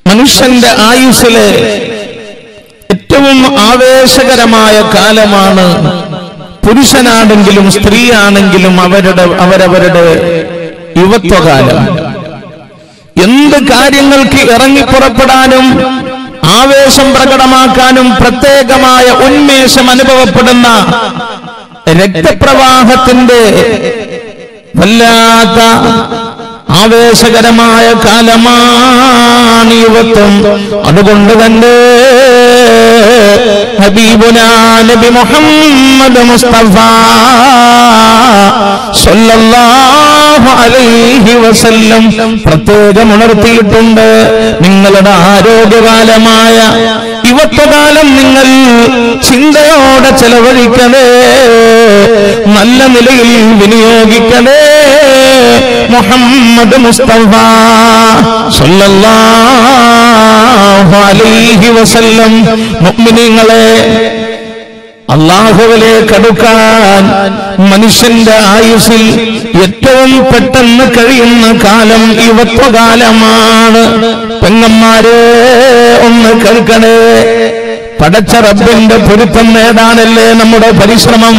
മനുഷ്യന്റെ ആയുസ്സിലെ ഏറ്റവും ആവേശകരമായ കാലമാണ് പുരുഷനാണെങ്കിലും സ്ത്രീയാണെങ്കിലും അവരവരുടെ യുവത്വകാലം. എന്ത് കാര്യങ്ങൾക്ക് ഇറങ്ങിപ്പുറപ്പെടാനും ആവേശം പ്രകടമാക്കാനും പ്രത്യേകമായ ഉന്മേഷം അനുഭവപ്പെടുന്ന രക്തപ്രവാഹത്തിന്റെ വല്ലാത്ത ആവേശകരമായ കാലമാണ് യുവത്വം. അതുകൊണ്ട് തന്നെ ഹബീബുനാ നബി മുഹമ്മദ് മുസ്തഫ സല്ലല്ലാഹു അലൈഹി വസല്ലം പ്രത്യേകം ഉണർത്തിയിട്ടുണ്ട്, നിങ്ങളുടെ ആരോഗ്യകാലമായ യുവത്വകാലം നിങ്ങൾ ചിന്തയോടെ ചെലവഴിക്കണേ, നല്ല നിലയിൽ വിനിയോഗിക്കണേ. മുഹമ്മദ് മുസ്തഫ സല്ലല്ലാഹു അലൈഹി വസല്ലം മുഅ്മിനീങ്ങളെ, അല്ലാഹുവിലേക്ക് അടുക്കാൻ മനുഷ്യന്റെ ആയുസ്സിൽ ഏറ്റവും പെട്ടെന്ന് കഴിയുന്ന കാലം യുവത്വകാലമാണ്. പെങ്ങന്മാരെ ഒന്ന് കേൾക്കണേ, പടച്ച റബ്ബിന്റെ പൊരുത്തം നേടാനല്ലേ നമ്മുടെ പരിശ്രമം.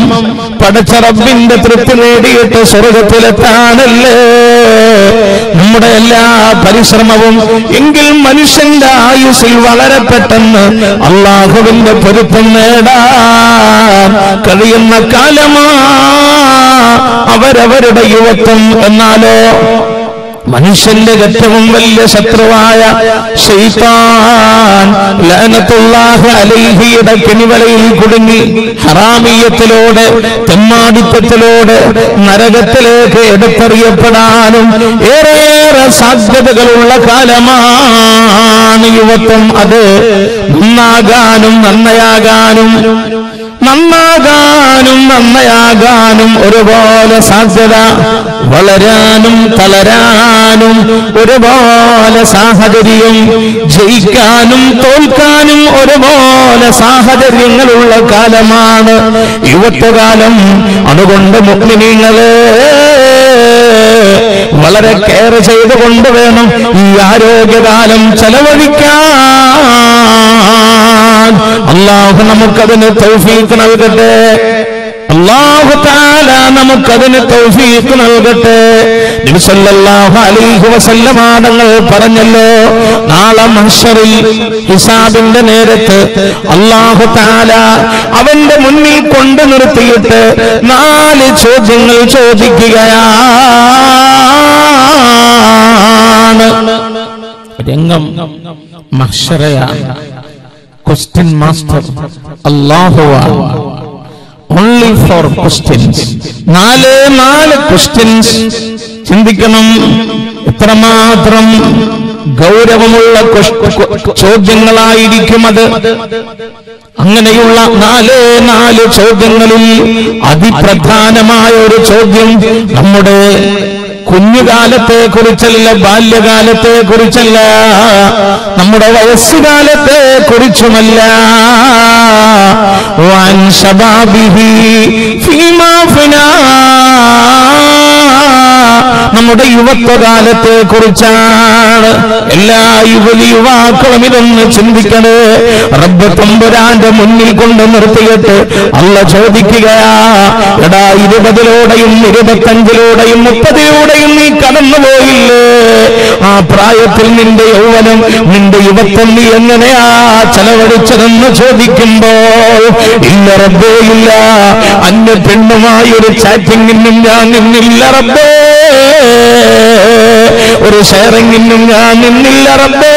പടച്ച റബ്ബിന്റെ തൃപ്തി നേടിയിട്ട് സ്വർഗത്തിലെത്താനല്ലേ നമ്മുടെ എല്ലാ പരിശ്രമവും. എങ്കിൽ മനുഷ്യന്റെ ആയുസ്സിൽ വളരെ പെട്ടെന്ന് അല്ലാഹുവിന്റെ പൊരുത്തം നേടാൻ കഴിയുന്ന കാലമാ അവരവരുടെ യുവത്വം. എന്നാലോ മനുഷ്യന്റെ ഏറ്റവും വലിയ ശത്രുവായ ശൈത്താൻ ലഅനത്തുല്ലാഹി അലൈഹിയുടെ കെണിവലയിൽ കുടുങ്ങി ഹറാമിയത്തിലൂടെ തെമ്മാടിത്തത്തിലൂടെ നരകത്തിലേക്ക് എടുത്തെറിയപ്പെടാനും ഏറെയേറെ സാധ്യതകളുള്ള കാലമാണ് യുവത്വം. അത് നന്നാകാനും നന്നായാകാനും ഒരുപോലെ സാധ്യത, വളരാനും തളരാനും ഒരുപോലെ സാഹചര്യം, ജയിക്കാനും തോൽക്കാനും ഒരുപോലെ സാഹചര്യങ്ങളുള്ള കാലമാണ് യുവത്വകാലം. അതുകൊണ്ട് മുഅ്മിനീങ്ങളെ വളരെ കെയർ ചെയ്തുകൊണ്ട് വേണം ഈ ആരോഗ്യകാലം ചെലവഴിക്കാൻ. അല്ലാഹു നമുക്കതിന് തൗഫീഖ് നൽകട്ടെ. അല്ലാഹു തആല നമുക്കതിന് തൗഫീഖ് നൽകട്ടെ. നബി സല്ലല്ലാഹു അലൈഹി വസല്ലം തങ്ങൾ പറഞ്ഞല്ലോ, നാളെ മഹ്ശറിൽ ഹിസാബിന്റെ നേരത്ത് അല്ലാഹു തആല അവന്റെ മുന്നിൽ കൊണ്ടു നിർത്തിയിട്ട് 4 ചോദ്യങ്ങൾ ചോദിക്കുകയാണ്. രംഗം മഹ്ശറയാണ്. ക്വസ്റ്റ്യൻ മാസ്റ്റർ അല്ലാഹുവാണ്. Only for questions. 4 questions. ചിന്തിക്കണം, എത്രമാത്രം ഗൗരവമുള്ള ചോദ്യങ്ങളായിരിക്കും അത്. അങ്ങനെയുള്ള 4 ചോദ്യങ്ങളിൽ അതിപ്രധാനമായ ഒരു ചോദ്യം നമ്മുടെ കുഞ്ഞുകാലത്തെ കുറിച്ചല്ല, ബാല്യകാലത്തെ കുറിച്ചല്ല, നമ്മുടെ വയസ്സുകാലത്തെ കുറിച്ചുമല്ല. വൻ ശബാബിഹി ഫീമാ ഫനാ, നമ്മുടെ യുവത്വകാലത്തെ കുറിച്ചാണ്. എല്ലാ യുവാക്കളും ഇതൊന്ന് ചിന്തിക്കണേ. റബ്ബ് തമ്പുരാന്റെ മുന്നിൽ കൊണ്ട് നിർത്തിയിട്ട് അല്ലാഹ് ചോദിക്കുകയാ, എടാ 20-ലൂടെയും 25-ലൂടെയും 30-ലൂടെയും നീ കടന്നുപോയില്ലേ? ആ പ്രായത്തിൽ നിന്റെ യൗവനം, നിന്റെ യുവത്വം നീ എങ്ങനെയാ ചെലവഴിച്ചതെന്ന് ചോദിക്കുമ്പോൾ ഇല്ല റബ്ബേ, ഇല്ല, അന്യ പെണ്ണുമായി ഒരു ചാറ്റിങ്ങിനും ഞാൻ നിന്നില്ല റബ്ബേ, ഒരു ഷെയറിങ്ങിനും ഞാൻ നിന്നില്ല റബ്ബേ,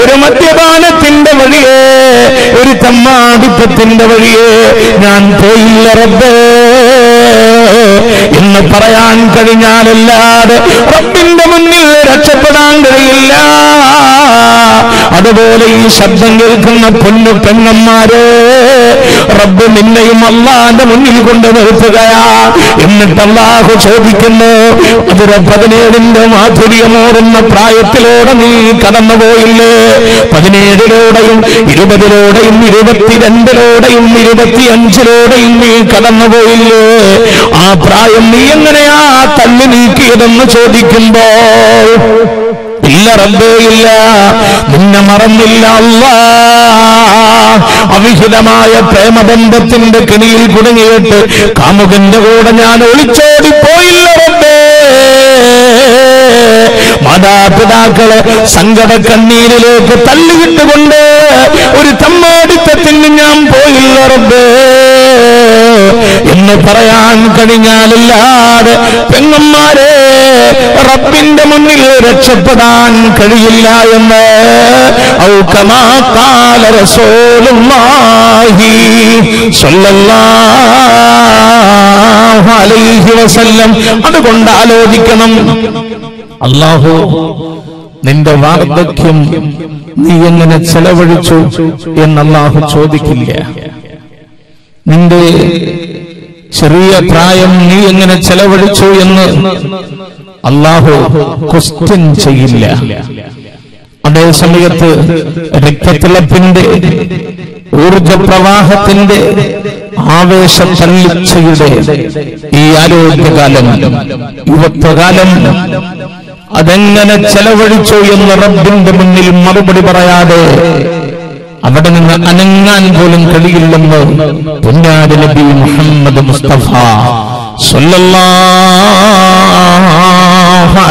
ഒരു മദ്യപാനത്തിന്റെ വഴിയേ, ഒരു തെമ്മാടിത്തത്തിന്റെ വഴിയേ ഞാൻ പോയില്ല റബ്ബേ എന്ന് പറയാൻ കഴിഞ്ഞാലല്ലാതെ റബ്ബിന്റെ മുന്നിൽ രക്ഷപ്പെടാൻ കഴിയില്ല. അതുപോലെ ഈ ശബ്ദം കേൾക്കുന്ന പൊന്നു പെണ്ണന്മാരെ, റബ്ബ് നിന്നെയും അല്ലാഹുവിന്റെ മുന്നിൽ കൊണ്ട് നിർത്തുകയാ. എന്നിട്ട് അല്ലാഹു ചോദിക്കുന്നു, അതിന് 17ന്റെ മാധുര്യമോറുന്ന പ്രായത്തിലൂടെ നീ കടന്നുപോയില്ലേ? 17-ലൂടെയും 20-ലൂടെയും 22-ലൂടെയും 25-ലൂടെയും നീ കടന്നുപോയില്ലേ? ആ പ്രായം നീ എങ്ങനെയാ തള്ളി നീക്കിയതെന്ന് ചോദിക്കുമ്പോൾ ഇല്ല റബ്ബേ ഇല്ല, നിന്നെ മറന്നില്ല അല്ലാഹ്. അവിഹിതമായ പ്രേമബന്ധത്തിന്റെ കെണിയിൽ കുടുങ്ങിയിട്ട് കാമുകന്റെ കൂടെ ഞാൻ ഒളിച്ചോടിപ്പോയില്ല റബ്ബേ. മാതാപിതാക്കളെ സങ്കട കണ്ണീരിലേക്ക് തള്ളിയിട്ടുകൊണ്ട് ഒരു തമ്മാടിത്തത്തിന് ഞാൻ പോയില്ല റബ്ബേ എന്ന് പറയാൻ കഴിഞ്ഞാലല്ലാതെ പെങ്ങന്മാരെ റബ്ബിന്റെ മുന്നിൽ രക്ഷപ്പെടാൻ കഴിയില്ല എന്ന് ഔ കമാ ഖാല റസൂലുള്ളാഹി സ്വല്ലല്ലാഹു അലൈഹി വസല്ലം. അതുകൊണ്ട് ആലോചിക്കണം, അല്ലാഹു നിന്റെ വാർദ്ധക്യം നീ എങ്ങനെ ചെലവഴിച്ചു എന്ന് അല്ലാഹു ചോദിക്കില്ല. നിന്റെ ചെറിയ പ്രായം നീ എങ്ങനെ ചെലവഴിച്ചു എന്ന് അല്ലാഹു ക്വസ്റ്റ്യൻ ചെയ്യില്ല. അതേ സമയത്ത് രക്തത്തിളപ്പിന്റെ ഊർജപ്രവാഹത്തിന്റെ ആവേശത്തള്ളിച്ചയുടെ ഈ ആരോഗ്യകാലം, യുവത്വകാലം അതെങ്ങനെ ചെലവഴിച്ചു എന്ന് റബ്ബിന്റെ മുന്നിൽ മറുപടി പറയാതെ അവിടെ നിന്ന് അനങ്ങാൻ പോലും കഴിയില്ലെന്ന് പുന്നാര നബി മുഹമ്മദ് മുസ്തഫ സ്വല്ലല്ലാഹു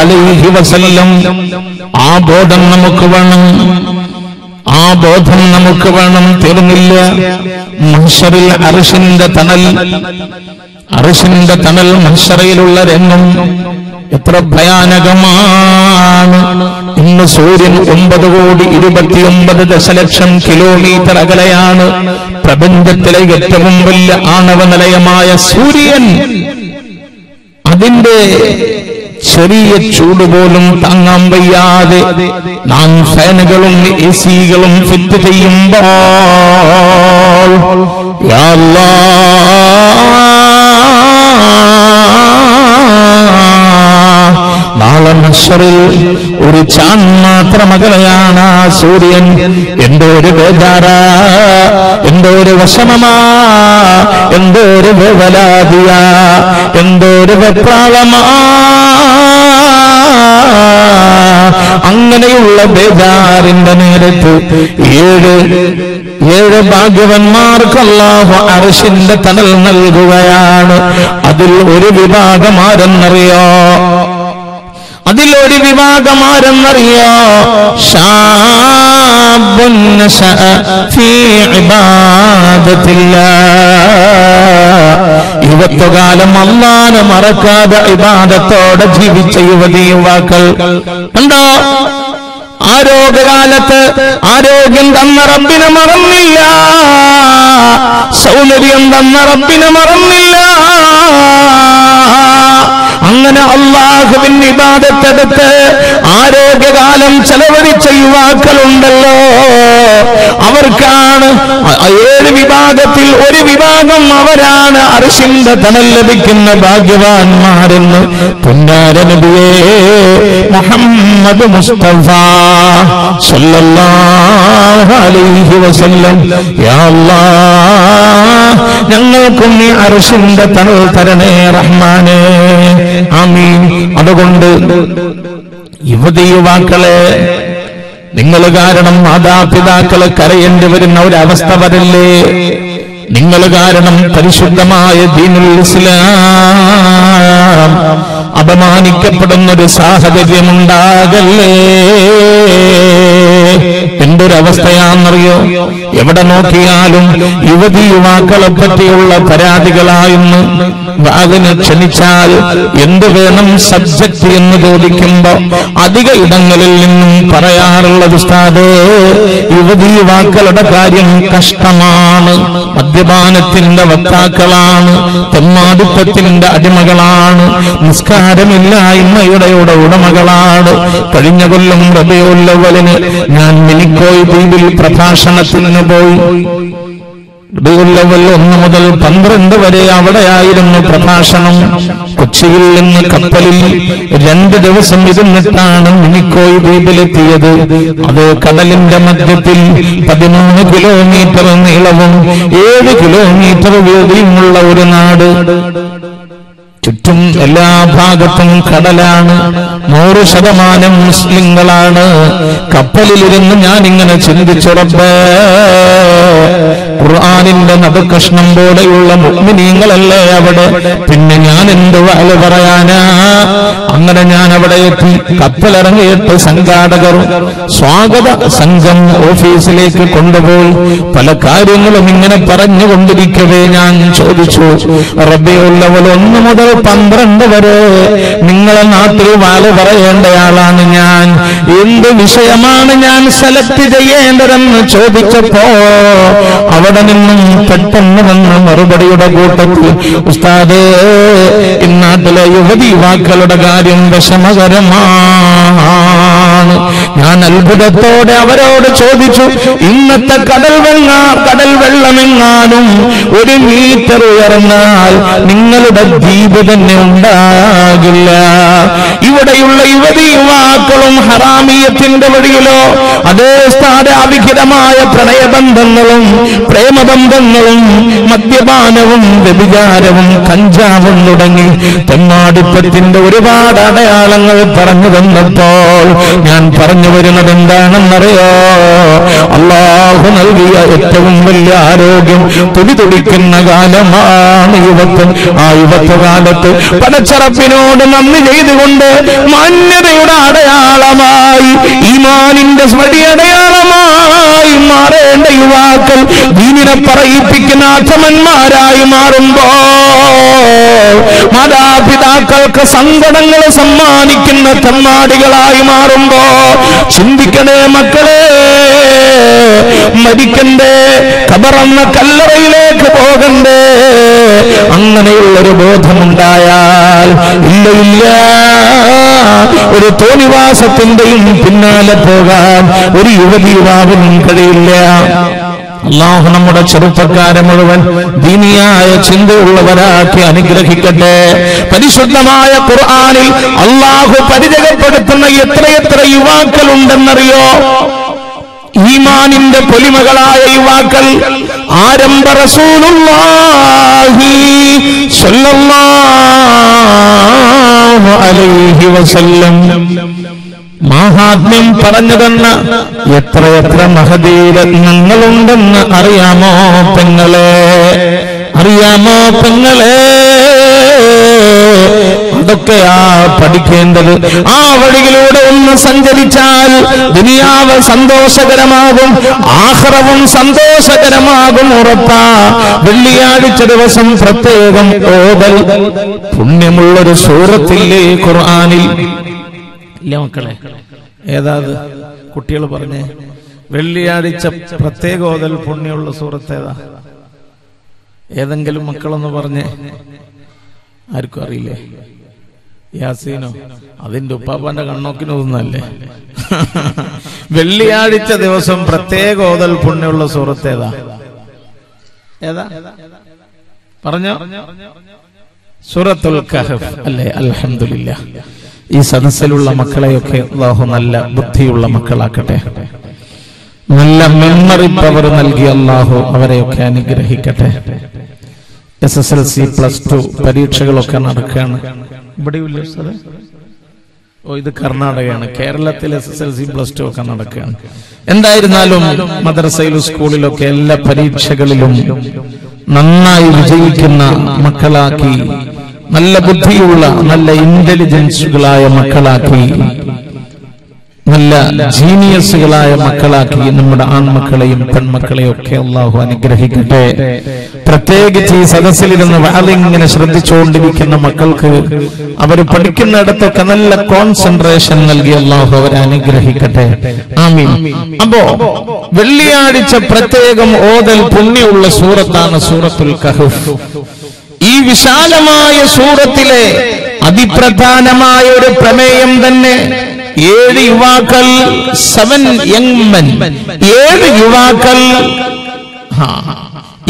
അലൈഹി വസല്ലം. ആ ബോധം നമുക്ക് വേണം, ആ ബോധം നമുക്ക് വേണം. തീർന്നില്ല, മഹ്ശറിൽ അർശിന്റെ തണൽ മഹ്ശറയിലുള്ള രംഗം എത്ര ഭയാനകമാണ്. ഇന്ന് സൂര്യൻ 9,29,00,000 കിലോമീറ്റർ അകലെയാണ്. പ്രപഞ്ചത്തിലെ ഏറ്റവും വലിയ ആണവ നിലയമായ സൂര്യൻ. അതിന്റെ ചെറിയ ചൂട് പോലും താങ്ങാൻ വയ്യാതെ നാം ഫാനുകളും എസികളും ഫിറ്റ് ചെയ്യുമ്പോൾ യാ നാളെ മഹ്ശറിൽ ഒരു ചാൻ മാത്രം അകലെയാണ് ആ സൂര്യൻ. എന്തോ ഒരു ബേജാറാ, എന്തോ ഒരു വിഷമമാ, എന്തോ ഒരു വേവലാതിയാ, എന്തോ ഒരു വെപ്രാളമാ. അങ്ങനെയുള്ള ബേജാറിന്റെ നേരത്ത് ഏഴ് ഭാഗ്യവന്മാർക്ക് അല്ലാഹു അർശിന്റെ തണൽ നൽകുകയാണ്. അതിൽ ഒരു വിഭാഗം ആരെന്നറിയോ? അതിലൊരു വിഭാഗം ആരെന്നറിയോ? ശാബുൻ നശഅ ഫീ ഇബാദത്തില്ലാഹ്. യുവത്വകാലം അല്ലാഹനെ മറക്കാതെ ഇബാദത്തോടെ ജീവിച്ച യുവതി യുവാക്കൾ കണ്ടോ? ആരോഗ്യകാലത്ത് ആരോഗ്യം തന്ന റബ്ബിനെ മറന്നില്ല, സൗന്ദര്യം തന്ന റബ്ബിനെ മറന്നില്ല. അങ്ങനെ അല്ലാഹുവിന്റെ ഇബാദത്തെടുത്ത് ആരോഗ്യകാലം ചെലവഴിച്ച യുവാക്കളുണ്ടല്ലോ, അവർക്കാണ് 7 വിഭാഗത്തിൽ ഒരു വിഭാഗം അവരാണ് അർശിന്റെ തണൽ ലഭിക്കുന്ന ഭാഗ്യവാന്മാരെന്ന് പുന്നാര നബിയേ മുഹമ്മദ് മുസ്തഫ സ്വല്ലല്ലാഹു അലൈഹി വസല്ലം. യാ അല്ലാഹ്, ഞങ്ങൾക്കും നീ അർശിന്റെ തണൽ തരണേ റഹ്മാനേ, ആമീൻ. അതുകൊണ്ട് യുവതി യുവാക്കളെ, നിങ്ങൾ കാരണം മാതാപിതാക്കളെ കരയേണ്ടി വരുന്ന ഒരവസ്ഥ വരില്ലേ? നിങ്ങൾ കാരണം പരിശുദ്ധമായ ദീനുൽ ഇസ്ലാം അപമാനിക്കപ്പെടുന്നൊരു സാഹചര്യമുണ്ടാകല്ലേ? എന്തൊരവസ്ഥയാണെന്നറിയോ? എവിടെ നോക്കിയാലും യുവതി യുവാക്കളെ പറ്റിയുള്ള പരാതികളായിരുന്നു. അതിന് ക്ഷണിച്ചാൽ എന്ത് വേണം സബ്ജക്ട് എന്ന് ചോദിക്കുമ്പോ അധിക ഇടങ്ങളിൽ നിന്നും പറയാറുള്ളത് ഉസ്താദേ, യുവതി യുവാക്കളുടെ കാര്യം കഷ്ടമാണ്, മദ്യപാനത്തിന്റെ വക്താക്കളാണ്, തെമ്മാടിത്തത്തിന്റെ അടിമകളാണ്, നിസ്കാരമില്ലായ്മയുടെ ഉടമകളാണ്. കഴിഞ്ഞ കൊല്ലം റബീഉൽ അവ്വലിന് ഞാൻ മിനിക്കോയ് ദ്വീപിൽ പ്രഭാഷണത്തിന് പോയി. റബീഉൽ അവ്വൽ 1 മുതൽ 12 വരെ അവിടെയായിരുന്നു പ്രഭാഷണം. കൊച്ചിയിൽ നിന്ന് കപ്പലിൽ 2 ദിവസം ഇരുന്നിട്ടാണ് മിനിക്കോയ് ദ്വീപിലെത്തിയത്. അത് കടലിന്റെ മധ്യത്തിൽ 13 കിലോമീറ്റർ നീളവും 7 കിലോമീറ്റർ വീതിയുമുള്ള ഒരു നാട്. ചുറ്റും എല്ലാ ഭാഗത്തും കടലാണ്. 100% മുസ്ലിങ്ങളാണ്. കപ്പലിലിരുന്ന് ഞാൻ ഇങ്ങനെ ചിന്തിച്ചു, റബ്ബേ, ഖുർആനിന്റെ നടുകഷ്ണം പോലെയുള്ള മുഅ്മിനീങ്ങളല്ലേ അവിടെ, പിന്നെ ഞാൻ എന്ത് വഅല് പറയാനാ? അങ്ങനെ ഞാൻ അവിടെ എത്തി. കപ്പലിറങ്ങിയിട്ട് സംഘാടകർ സ്വാഗത സംഘം ഓഫീസിലേക്ക് കൊണ്ടുപോയി പല കാര്യങ്ങളും ഇങ്ങനെ പറഞ്ഞുകൊണ്ടിരിക്കവേ ഞാൻ ചോദിച്ചു, റബീഉൽ അവ്വൽ 1 മുതൽ 12 വരെ നിങ്ങളെ നാട്ടിൽ വഅല് പറയേണ്ടയാളാണ് ഞാൻ, എന്ത് വിഷയമാണ് ഞാൻ സെലക്ട് ചെയ്യേണ്ടതെന്ന് ചോദിച്ചപ്പോ അവിടെ നിന്നും പെട്ടെന്ന് വന്ന മറുപടിയുടെ കൂട്ടത്തിൽ, ഉസ്താദേ, ഇന്നാട്ടിലെ യുവതീവാക്കളുടെ കാര്യം വിഷമകരമാണ്. ഞാൻ അത്ഭുതത്തോടെ അവരോട് ചോദിച്ചു, ഇന്നത്തെ കടൽ വെള്ളമെങ്ങാനും 1 മീറ്റർ ഉയർന്നാൽ നിങ്ങളുടെ ദ്വീപ് തന്നെ ഉണ്ടാകില്ല. ഇവിടെയുള്ള യുവതി യുവാക്കളും ഹറാമിയത്തിന്റെ വഴിയിലോ അതേ സ്ഥാനാവിഹിതമായ പ്രണയബന്ധങ്ങളും പ്രേമബന്ധങ്ങളും മദ്യപാനവും വ്യഭിചാരവും കഞ്ചാവും തുടങ്ങി തെമ്മാടിത്തത്തിന്റെ ഒരുപാട് അടയാളങ്ങൾ പറഞ്ഞു തന്നപ്പോൾ ഞാൻ പറഞ്ഞു വരുന്നത് എന്താണെന്നറിയോ? അല്ലാഹു നൽകിയ ഏറ്റവും വലിയ ആരോഗ്യം തുടിതുടിക്കുന്ന കാലമാണ് യുവത്വം. ആ യുവത്വകാലത്ത് പടച്ചറപ്പിനോട് നന്ദി ചെയ്തുകൊണ്ട് മാന്യതയുടെ അടയാളമായി, ഈമാനിന്റെ സ്മൃതി അടയാളമായി മാറേണ്ട യുവാക്കൾ ദീനിനെ പറയിപ്പിക്കുന്ന അധമന്മാരായി മാറുമ്പോൾ, മാതാപിതാക്കൾക്ക് സങ്കടങ്ങൾ സമ്മാനിക്കുന്ന തെമ്മാടികളായി മാറുമ്പോ ചിന്തിക്കണേ മക്കളെ, മരിക്കണ്ടേ, ഖബറെന്ന കല്ലറയിലേക്ക് പോകണ്ടേ. അങ്ങനെയുള്ളൊരു ബോധമുണ്ടായാൽ ഇല്ല ഒരു തോന്നിവാസത്തിന്റെയും പിന്നാലെ പോകാൻ ഒരു യുവതി യുവാവിനും കഴിയില്ല. അല്ലാഹു നമ്മുടെ ചെറുപ്പക്കാരെ മുഴുവൻ ദീനിയായ ചിന്തയുള്ളവരാക്കി അനുഗ്രഹിക്കട്ടെ. പരിശുദ്ധമായ ഖുർആനിൽ അല്ലാഹു പരിചയപ്പെടുത്തുന്ന എത്രയെത്ര യുവാക്കളുണ്ടെന്നറിയോ? ഈമാനിന്റെ പൊലിമകളായ യുവാക്കൾ. ആരംഭ റസൂലുള്ളാഹി സ്വല്ലല്ലാഹു അലൈഹി വസല്ലം മഹാത്മ്യം പറഞ്ഞു തന്ന എത്രയെത്ര മഹദീരത്നങ്ങളുണ്ടെന്ന് അറിയാമോ പെങ്ങളെ? അറിയാമോ പെങ്ങളെ? അതൊക്കെയാ പഠിക്കേണ്ടത്. ആ വഴിയിലൂടെ ഒന്ന് സഞ്ചരിച്ചാൽ ദുനിയാവ് സന്തോഷകരമാകും, ആഖിറവും സന്തോഷകരമാകും, ഉറപ്പാ. വെള്ളിയാഴ്ച ദിവസം പ്രത്യേകം ഓതൽ പുണ്യമുള്ളൊരു സൂറത്തില്ലേ ഖുർആനിൽ? ഇല്ല മക്കളെ, ഏതാ കുട്ടികൾ പറഞ്ഞേ? വെള്ളിയാഴ്ച പ്രത്യേക ഓതൽ പുണ്യമുള്ള സൂറത്ത് ഏതാ? ഏതെങ്കിലും മക്കളൊന്ന് പറഞ്ഞേ. ആർക്കും അറിയില്ലേ? യാസീനോ? അതിന്റെ ഉപ്പാപ്പാന്റെ കണ്ണോക്കിനൊന്നല്ലേ? വെള്ളിയാഴ്ച ദിവസം പ്രത്യേക ഓതൽ പുണ്യമുള്ള സൂറത്ത് ഏതാ? ഏതാ പറഞ്ഞോ? സൂറത്തുൽ കഹഫ് അല്ലേ? അൽഹംദുലില്ലാഹ്. ഈ സദസ്സിലുള്ള മക്കളെയൊക്കെ അല്ലാഹു നല്ല ബുദ്ധിയുള്ള മക്കളാക്കട്ടെ, നല്ല മെമ്മറി പവർ നൽകി അല്ലാഹു അവരെയൊക്കെ അനുഗ്രഹിക്കട്ടെ. SSLC +2 പരീക്ഷകളൊക്കെ നടക്കുകയാണ്. ഇവിടെ ഇത് കർണാടകയാണ്. കേരളത്തിൽ SSLC +2 ഒക്കെ നടക്കുകയാണ്. എന്തായിരുന്നാലും മദ്രസയിലും സ്കൂളിലൊക്കെ എല്ലാ പരീക്ഷകളിലും നന്നായി വിജയിക്കുന്ന മക്കളാക്കി, നല്ല ബുദ്ധിയുള്ള നല്ല ഇന്റലിജൻസുകളായ മക്കളാക്കി, നല്ല ജീനിയസുകളായ മക്കളാക്കി നമ്മുടെ ആൺമക്കളെയും പെൺമക്കളെയും ഒക്കെ അല്ലാഹു അനുഗ്രഹിക്കട്ടെ. പ്രത്യേകിച്ച് ഈ സദസ്സിലിരുന്ന് വാലിങ്ങനെ ശ്രദ്ധിച്ചുകൊണ്ടിരിക്കുന്ന മക്കൾക്ക് അവർ പഠിക്കുന്നിടത്തൊക്കെ നല്ല കോൺസെൻട്രേഷൻ നൽകി അല്ലാഹു അവരെ അനുഗ്രഹിക്കട്ടെ. ആമീൻ. അപ്പോ വെള്ളിയാഴ്ച പ്രത്യേകം ഓതൽ പുണ്യമുള്ള സൂറത്താണ് സൂറത്തുൽ കഹഫ്. ഈ വിശാലമായ സൂറത്തിലെ അതിപ്രധാനമായ ഒരു പ്രമേയം തന്നെ 7 യുവാക്കൾ, 7 യങ് മെൻ, 7 യുവാക്കൾ,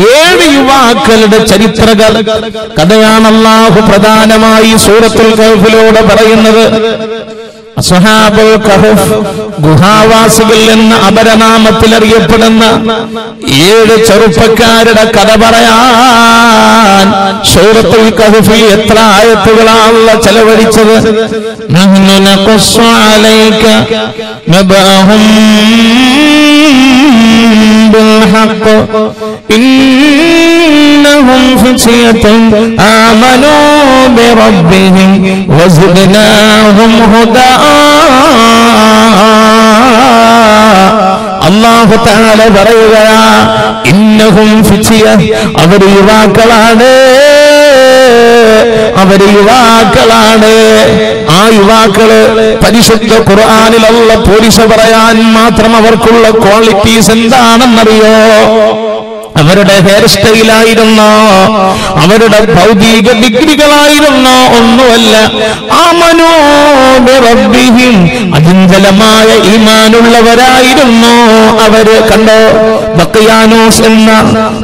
7 യുവാക്കളുടെ ചരിത്ര കഥയാണ് അല്ലാഹു പ്രധാനമായി സൂറത്തുൽ കഹഫിലൂടെ പറയുന്നത്. അസ്ഹാബുൽ കഹഫ് ഗുഹാവാസികൾ എന്ന അപരനാമത്തിൽ അറിയപ്പെടുന്ന 7 ചെറുപ്പക്കാരുടെ കഥ പറയാൻ സൂറത്തുൽ കഹഫിൽ എത്ര ആയത്തുകളാണ് ചെലവഴിച്ചത്? നഹ്നു നഖസ്സു അലൈക നബഅഹും ബിൽ ഹഖ് ഇന്നഹും ഫിത്യത്തുൻ ആമനൂ ബിറബ്ബിഹിം വസിദ്നാഹും ഹുദാ. അല്ലാഹു തആല പറയുകയാ, ഇന്നഹും ഫിത്യ, അവർ യുവാക്കളാണ്, അവർ യുവാക്കളാണ്. ആ യുവാക്കള് പരിശുദ്ധ ഖുർആനിൽ അല്ലാഹു പോലീസ് പറയാൻ മാത്രം അവർക്കുള്ള ക്വാളിറ്റീസ് എന്താണെന്നറിയോ? അവരുടെ ഹെയർ സ്റ്റൈലായിരുന്നോ, അവരുടെ ഭൗതിക ഡിഗ്രികളായിരുന്നോ? ഒന്നുമല്ല. ആമനൂ ബിറബ്ബിഹിം, അചഞ്ചലമായ ഈമാനുള്ളവരായിരുന്നു അവര്. കണ്ടോ, ബഖിയാനോസ് എന്ന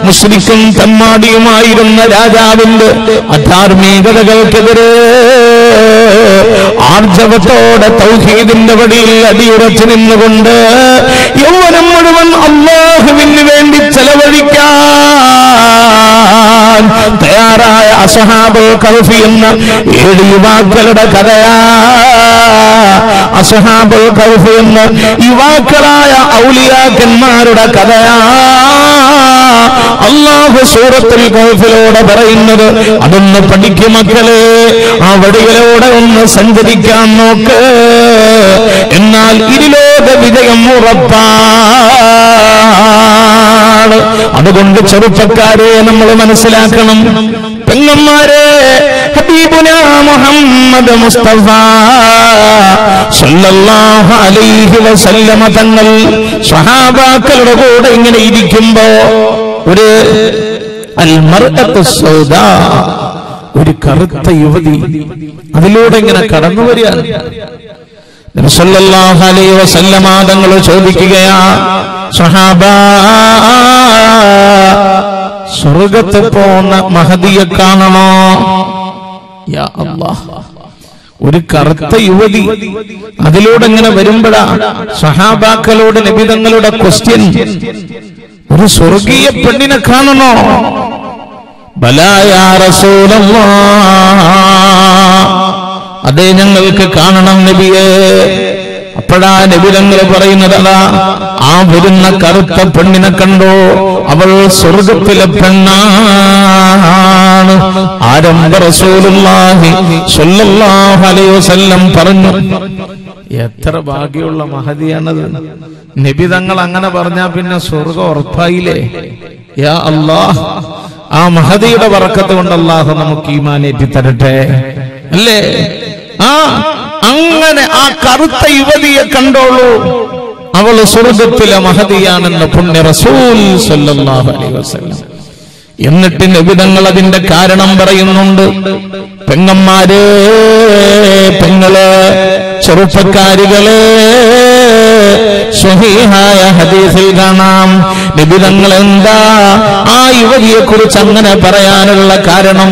മുശ്രിക്കും തമ്മാടിയുമായിരുന്ന രാജാവിന്റെ അധാർമികതകൾക്കെതിരെ ആർജവത്തോടെ തൗഹീദിന്റെ വടിയിൽ അടിയുറച്ചു നിന്നുകൊണ്ട് യൗവനം മുഴുവൻ അല്ലാഹുവിന് വേണ്ടി ചെലവഴിക്കാൻ തയ്യാറായ അസ്ഹാബുൽ കഹ്ഫ് എന്ന 7 യുവാക്കളുടെ കഥയാ. അസ്ഹാബുൽ കഹ്ഫ് എന്ന യുവാക്കളായ ഔലിയാക്കന്മാരുടെ കഥയാ അല്ലാഹു സൂറത്തുൽ കഹ്ഫിലൂടെ പറയുന്നത്. അതൊന്ന് പഠിക്കും മക്കളെ, ആ വടികളിലൂടെ ഒന്ന് സഞ്ചരിക്കാൻ നോക്ക്. എന്നാൽ ഇരുലോക വിജയം ഉറപ്പാണ്. അതുകൊണ്ട് ചെറുപ്പക്കാരെ നമ്മൾ മനസ്സിലാക്കണം. പെങ്ങന്മാരെ, ഹബീബുനാ മുഹമ്മദ് മുസ്തഫ സല്ലല്ലാഹു അലൈഹി വസല്ലമ തങ്ങൾ സ്വഹാബാക്കളുടെ കൂടെ ഇങ്ങനെ ഇരിക്കുമ്പോ ഒരു അൽമർഅത്തു സൗദാ, ഒരു കറുത്ത യുവതി അതിലൂടെ ഇങ്ങനെ കടന്നു വരികയാണ്. നബി സല്ലല്ലാഹു അലൈഹി വസല്ലമ തങ്ങൾ ചോദിക്കുകയാ, സ്വഹാബാ, സ്വർഗ്ഗത്തിൽ പോകുന്ന മഹദിയെ കാണണോ? യാ അല്ലാഹ്, ഒരു കറുത്ത യുവതി അതിലൂടെ ഇങ്ങനെ വരുമ്പോഴാ സ്വഹാബാക്കളോട് നബി തങ്ങളുടെ ക്വസ്റ്റ്യൻ, ഒരു സ്വർഗീയ പെണ്ണിനെ കാണണോ? ബലാ യാ റസൂലല്ലാഹ്, അതേ ഞങ്ങൾക്ക് കാണണം നബിയേ. അപ്പോഴാ നബി തങ്ങൾ പറയുന്നത്, അതാ ആ വരുന്ന കറുത്ത പെണ്ണിനെ കണ്ടോ, അവൾ സ്വർഗത്തിലെ പെണ്ണാണ്. ആരംഭ റസൂലുള്ളാഹി സ്വല്ലല്ലാഹു അലൈഹി വസല്ലം പറഞ്ഞു. എത്ര ഭാഗ്യമുള്ള മഹദിയാണത്. നബി തങ്ങൾ അങ്ങനെ പറഞ്ഞാ പിന്നെ സ്വർഗം ഉറപ്പായില്ലേ? യാ അല്ലാഹ്, ആ മഹദിയുടെ ബറക്കത്ത് കൊണ്ട് അല്ലാഹു നമുക്ക് ഈമാൻ ഏറ്റി തരട്ടെ, അല്ലേ? അങ്ങനെ ആ കറുത്ത യുവതിയെ കണ്ടോളൂ, അവൾ സ്വർഗത്തിലെ മഹദിയാണെന്ന് പുണ്യ റസൂൽ സല്ലല്ലാഹു അലൈഹി വസല്ലം. എന്നിട്ട് നബി തങ്ങൾ അതിന്റെ കാരണം പറയുന്നുണ്ട്. പെങ്ങന്മാരെ, പെങ്ങളെ, ചെറുപ്പക്കാരികളെ, സ്വഹീഹായ ഹദീസിൽ കാണാം നബി തങ്ങൾ എന്താ ആ യുവതിയെ കുറിച്ച് അങ്ങനെ പറയാനുള്ള കാരണം.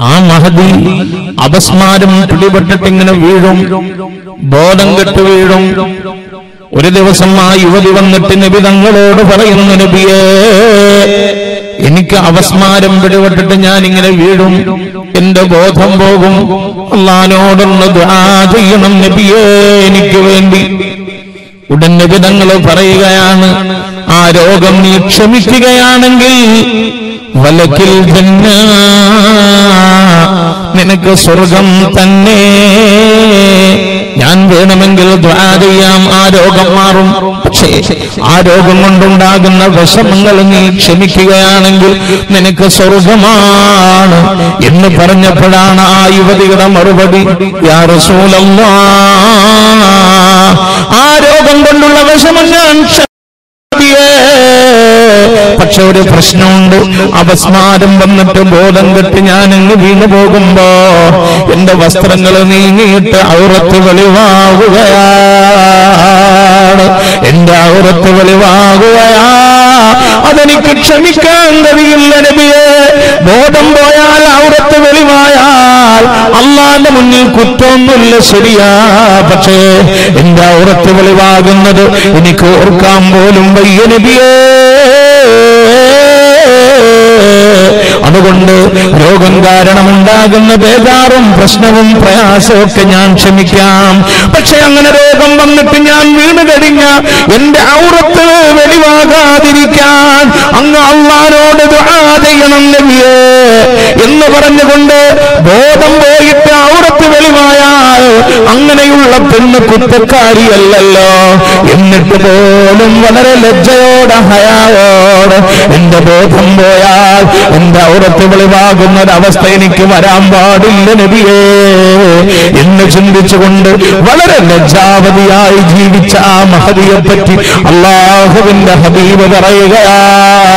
ആ മഹദി അപസ്മാരം പിടിപെട്ടിട്ട് ഇങ്ങനെ വീഴും, ബോധം കെട്ട് വീഴും. ഒരു ദിവസം ആ യുവതി വന്നിട്ട് നബി തങ്ങളോട് പറയുന്നു, നബിയേ, എനിക്ക് അപസ്മാരം പിടിപെട്ടിട്ട് ഞാൻ ഇങ്ങനെ വീഴും, എന്റെ ബോധം പോകും, അല്ലാഹുവോടൊന്ന് ദുആ ചെയ്യണം നബിയേ എനിക്ക് വേണ്ടി. ഉടൻ നബി തങ്ങൾ പറയുകയാണ്, ആ രോഗം നീ ക്ഷമിക്കുകയാണെങ്കിൽ വലക്കിൽ ജന്ന, നിനക്ക് സ്വർഗം തന്നെ. ഞാൻ വേണമെങ്കിൽ ദുആ ചെയ്യാം, ആ രോഗം മാറും. പക്ഷേ ആ രോഗം കൊണ്ടുണ്ടാകുന്ന വിഷമങ്ങൾ നീ ക്ഷമിക്കുകയാണെങ്കിൽ നിനക്ക് സ്വർഗമാണ് എന്ന് പറഞ്ഞപ്പോഴാണ് ആ യുവതിയുടെ മറുപടി, യാ റസൂലല്ലാഹ്, ആ രോഗം കൊണ്ടുള്ള വിഷമം ഞാൻ പക്ഷെ ഒരു പ്രശ്നമുണ്ട്. അപസ്മാരം വന്നിട്ട് ബോധം കെട്ട് ഞാനങ്ങ് വീണു പോകുമ്പോ എന്റെ വസ്ത്രങ്ങൾ നീങ്ങിയിട്ട് ഔറത്ത് വെളിവാകുകയാണ്, എന്റെ ഔറത്ത് വെളിവാകുകയാ. അതെനിക്ക് ക്ഷമിക്കാൻ കഴിയില്ല നബിയേ. ബോധം പോയാൽ ഔറത്ത് വെളിവായാൽ അല്ലാഹ് അള്ളാന്റെ മുന്നിൽ കുറ്റമൊന്നുമില്ല, ശരിയാ. പക്ഷേ എന്റെ ഔറത്ത് വെളിവാകുന്നത് എനിക്ക് ഓർക്കാൻ പോലും വയ്യ നബിയേ. അതുകൊണ്ട് രോഗം കാരണമുണ്ടാകുന്ന ബേജാറും പ്രശ്നവും പ്രയാസവും ഒക്കെ ഞാൻ ക്ഷമിക്കാം. പക്ഷെ അങ്ങനെ രോഗം വന്നിട്ട് ഞാൻ വീണ് കഴിഞ്ഞ എന്റെ ഔറത്ത് വെളിവാകാതിരിക്കാൻ അങ്ങ് അല്ലാഹുവോട് ദുആ ചെയ്യണം നബിയേ എന്ന് പറഞ്ഞുകൊണ്ട് ബോധം പോയിട്ട് ഔറത്ത് വെളിവായാൽ അങ്ങനെയുള്ള പെണ്ണ് കുറ്റക്കാരിയല്ലല്ലോ. എന്നിട്ട് പോലും വളരെ ലജ്ജയോടെ ഹയാവോടെ എന്റെ ബോധം പോയാൽ എന്റെ ഔറത്ത് വെളിവാകുന്ന ഒരവസ്ഥ എനിക്ക് വരാൻ പാടില്ല നബിയേ എന്ന് ചിന്തിച്ചുകൊണ്ട് വളരെ ലജ്ജാവതിയായി ജീവിച്ച ആ മഹദിയെ പറ്റി അല്ലാഹുവിന്റെ ഹബീബ് പറയുകയാണ്,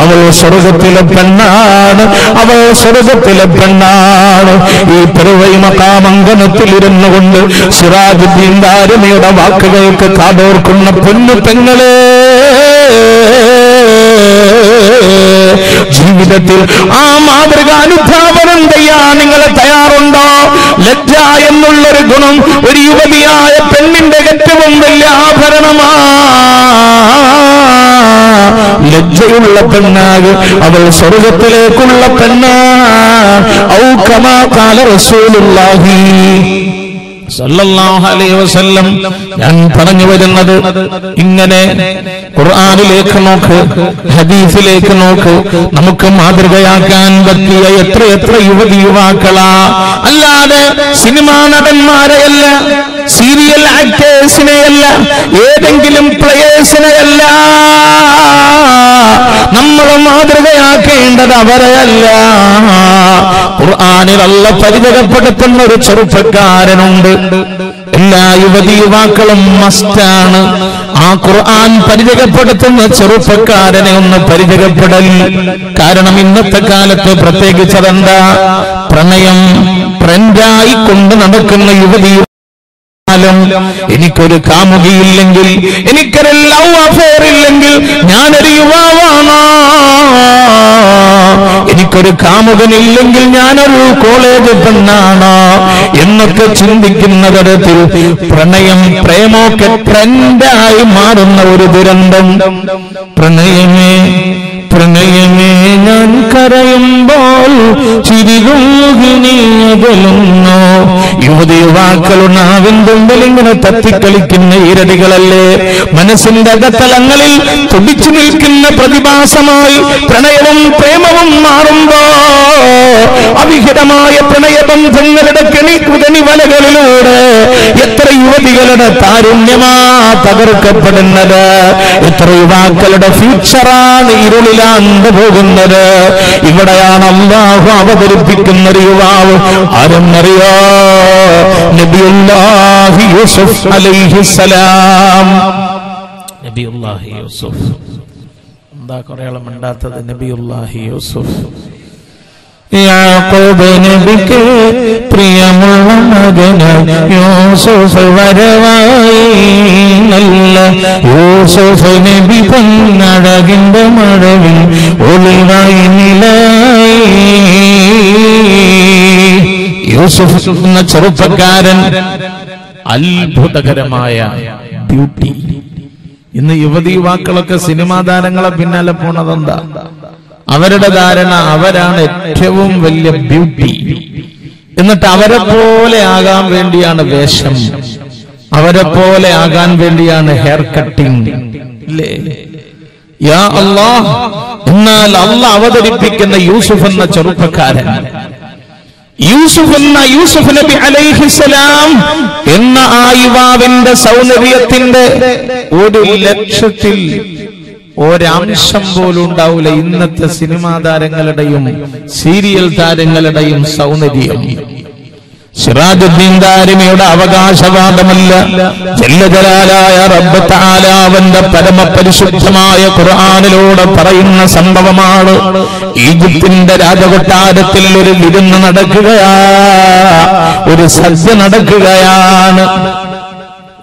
അവൾ സ്വർഗത്തിലെ പെണ്ണാണ്, അവൾ സ്വർഗത്തിലെ പെണ്ണാണ്. ഈ പെരുവൈ മഖാമംഗനത്തിലിരുന്നു കൊണ്ട് സിറാജുദ്ദീൻ ദാരിമിയുടെ വാക്കുകൾക്ക് കാതോർക്കുന്ന പൊന്നു പെങ്ങളെ, ജീവിതത്തിൽ ആ മാതൃക അനുധാവനം ചെയ്യാൻ നിങ്ങളെ തയ്യാറുണ്ടോ? ലജ്ജ എന്നുള്ളൊരു ഗുണം ഒരു യുവതിയായ പെണ്ണിന്റെ ഏറ്റവും വലിയ ആഭരണമാ. ലജ്ജയുള്ള പെണ്ണാക്, അവൾ സ്വർഗത്തിലേക്കുള്ള പെണ്ണാ. ഔ കമാ ഖാല റസൂലുള്ളാഹി സല്ലല്ലാഹു അലൈഹി വസല്ലം. ഞാൻ പറഞ്ഞു വരുന്നത് ഇങ്ങനെ ഖുർആനിലേക്ക് നോക്ക്, ഹദീസിലേക്ക് നോക്ക്. നമുക്ക് മാതൃകയാക്കാൻ പറ്റിയ എത്ര യുവതി യുവാക്കളാ. അല്ലാതെ സിനിമാ നടന്മാരെയല്ല, സീരിയൽ ആക്ടേഴ്സിനെയല്ല, ഏതെങ്കിലും പ്ലേയേഴ്സിനെയല്ല നമ്മൾ മാതൃകയാക്കേണ്ടത്, അവരെയല്ല. ഖുർആനിൽ അല്ലാഹു പരിചയപ്പെടുത്തുന്ന ഒരു ചെറുപ്പക്കാരനുണ്ട്. എല്ലാ യുവതി യുവാക്കളും മസ്റ്റാണ് ആ ഖുർആൻ പരിചയപ്പെടുത്തുന്ന ചെറുപ്പക്കാരനെ ഒന്ന് പരിചയപ്പെടൽ. കാരണം ഇന്നത്തെ കാലത്ത് പ്രത്യേകിച്ചതെന്താ, പ്രണയം ട്രെൻഡായി കൊണ്ട് നടക്കുന്ന യുവതി. എനിക്കൊരു കാമുകിയില്ലെങ്കിൽ, എനിക്കൊരു ലവ് അഫെയർ ഇല്ലെങ്കിൽ ഞാനൊരു യുവാവാണോ? എനിക്കൊരു കാമുകനില്ലെങ്കിൽ ഞാനൊരു കോളേജ് പെണ്ണാണോ എന്നൊക്കെ ചിന്തിക്കുന്ന തരത്തിൽ പ്രണയം, പ്രേമമൊക്കെ ട്രെൻഡായി മാറുന്ന ഒരു ദുരന്തം. പ്രണയമേ പ്രണയമേ ഞാൻ കരയുമ്പോൾ ചിരികൂകിനിയകലുന്നോ. യുവതി യുവാക്കളുടെ നാവിൻ തുമ്പിൽ ഇങ്ങനെ തത്തിക്കളിക്കുന്ന ഈരടികളല്ലേ മനസ്സിന്റെ അകത്തലങ്ങളിൽ തുടിച്ചു നിൽക്കുന്ന പ്രതിഭാസമായി പ്രണയവും പ്രേമവും മാറുമ്പോ അവിഹിതമായ പ്രണയബന്ധങ്ങളുടെ കെണിക്കുതനി വലകളിലൂടെ എത്ര യുവതികളുടെ താരുണ്യമാ തകർക്കപ്പെടുന്നത്, എത്ര യുവാക്കളുടെ ഫ്യൂച്ചറാണ് ഇരുളിലാണ്ട് പോകുന്നത്. ഇവിടെയാണ് അല്ലാഹു അവതരിപ്പിക്കുന്ന ഒരു യുവാവ്. ആരെന്നറിയോ? നബിയുല്ലാഹി യൂസുഫ് അലൈഹിസ്സലാം. നബിയുല്ലാഹി യൂസുഫ്. എന്താ കുറെ ആളെ മിണ്ടാത്തത്? നബിയുല്ലാഹി യൂസുഫ്. യാക്കൂബ് നബിക്ക് പ്രിയമുള്ള മകന് യൂസുഫ് വരവായി. നല്ല യൂസുഫ് നബി പൊന്നഴകിന്റെ മഴവിൽ ഒളിവായി നിലായി. യൂസുഫ് എന്ന ചെറുപ്പക്കാരൻ അത്ഭുതകരമായ ബ്യൂട്ടി. ഇന്ന് യുവതി യുവാക്കളൊക്കെ സിനിമാ താരങ്ങളെ പിന്നാലെ പോണതെന്താ? അവരുടെ ധാരണ അവരാണ് ഏറ്റവും വലിയ ബ്യൂട്ടി. എന്നിട്ട് അവരെ പോലെ ആകാൻ വേണ്ടിയാണ് വേഷം, അവരെ പോലെ ആകാൻ വേണ്ടിയാണ് ഹെയർ കട്ടിംഗ്, ഇല്ലേ? യാ അല്ലാഹ്. എന്നാൽ അല്ലാഹ് അവതരിപ്പിക്കുന്ന യൂസുഫ് എന്ന ചെറുപ്പക്കാരൻ, യൂസുഫ് നബി അലൈഹിസ്സലാം എന്ന ആ യുവാവിന്റെ സൗന്ദര്യത്തിന്റെ 1,00,000-ൽ ഒരംശം പോലും ഉണ്ടാവില്ല ഇന്നത്തെ സിനിമാ താരങ്ങളുടെയും സീരിയൽ താരങ്ങളുടെയും സൗന്ദര്യം. സിറാജുദ്ദീൻ ദാരിമിയുടെ അവകാശവാദമല്ല, ജല്ലജലാലായ റബ്ബ് തആല അവന്റെ പരമപരിശുദ്ധമായ ഖുർആനിലൂടെ പറയുന്ന സംഭവമാണ്. ഈജിപ്തിന്റെ രാജകൊട്ടാരത്തിൽ ഒരു വിരുന്ന് നടക്കുകയാ, ഒരു സദ്യ നടക്കുകയാണ്.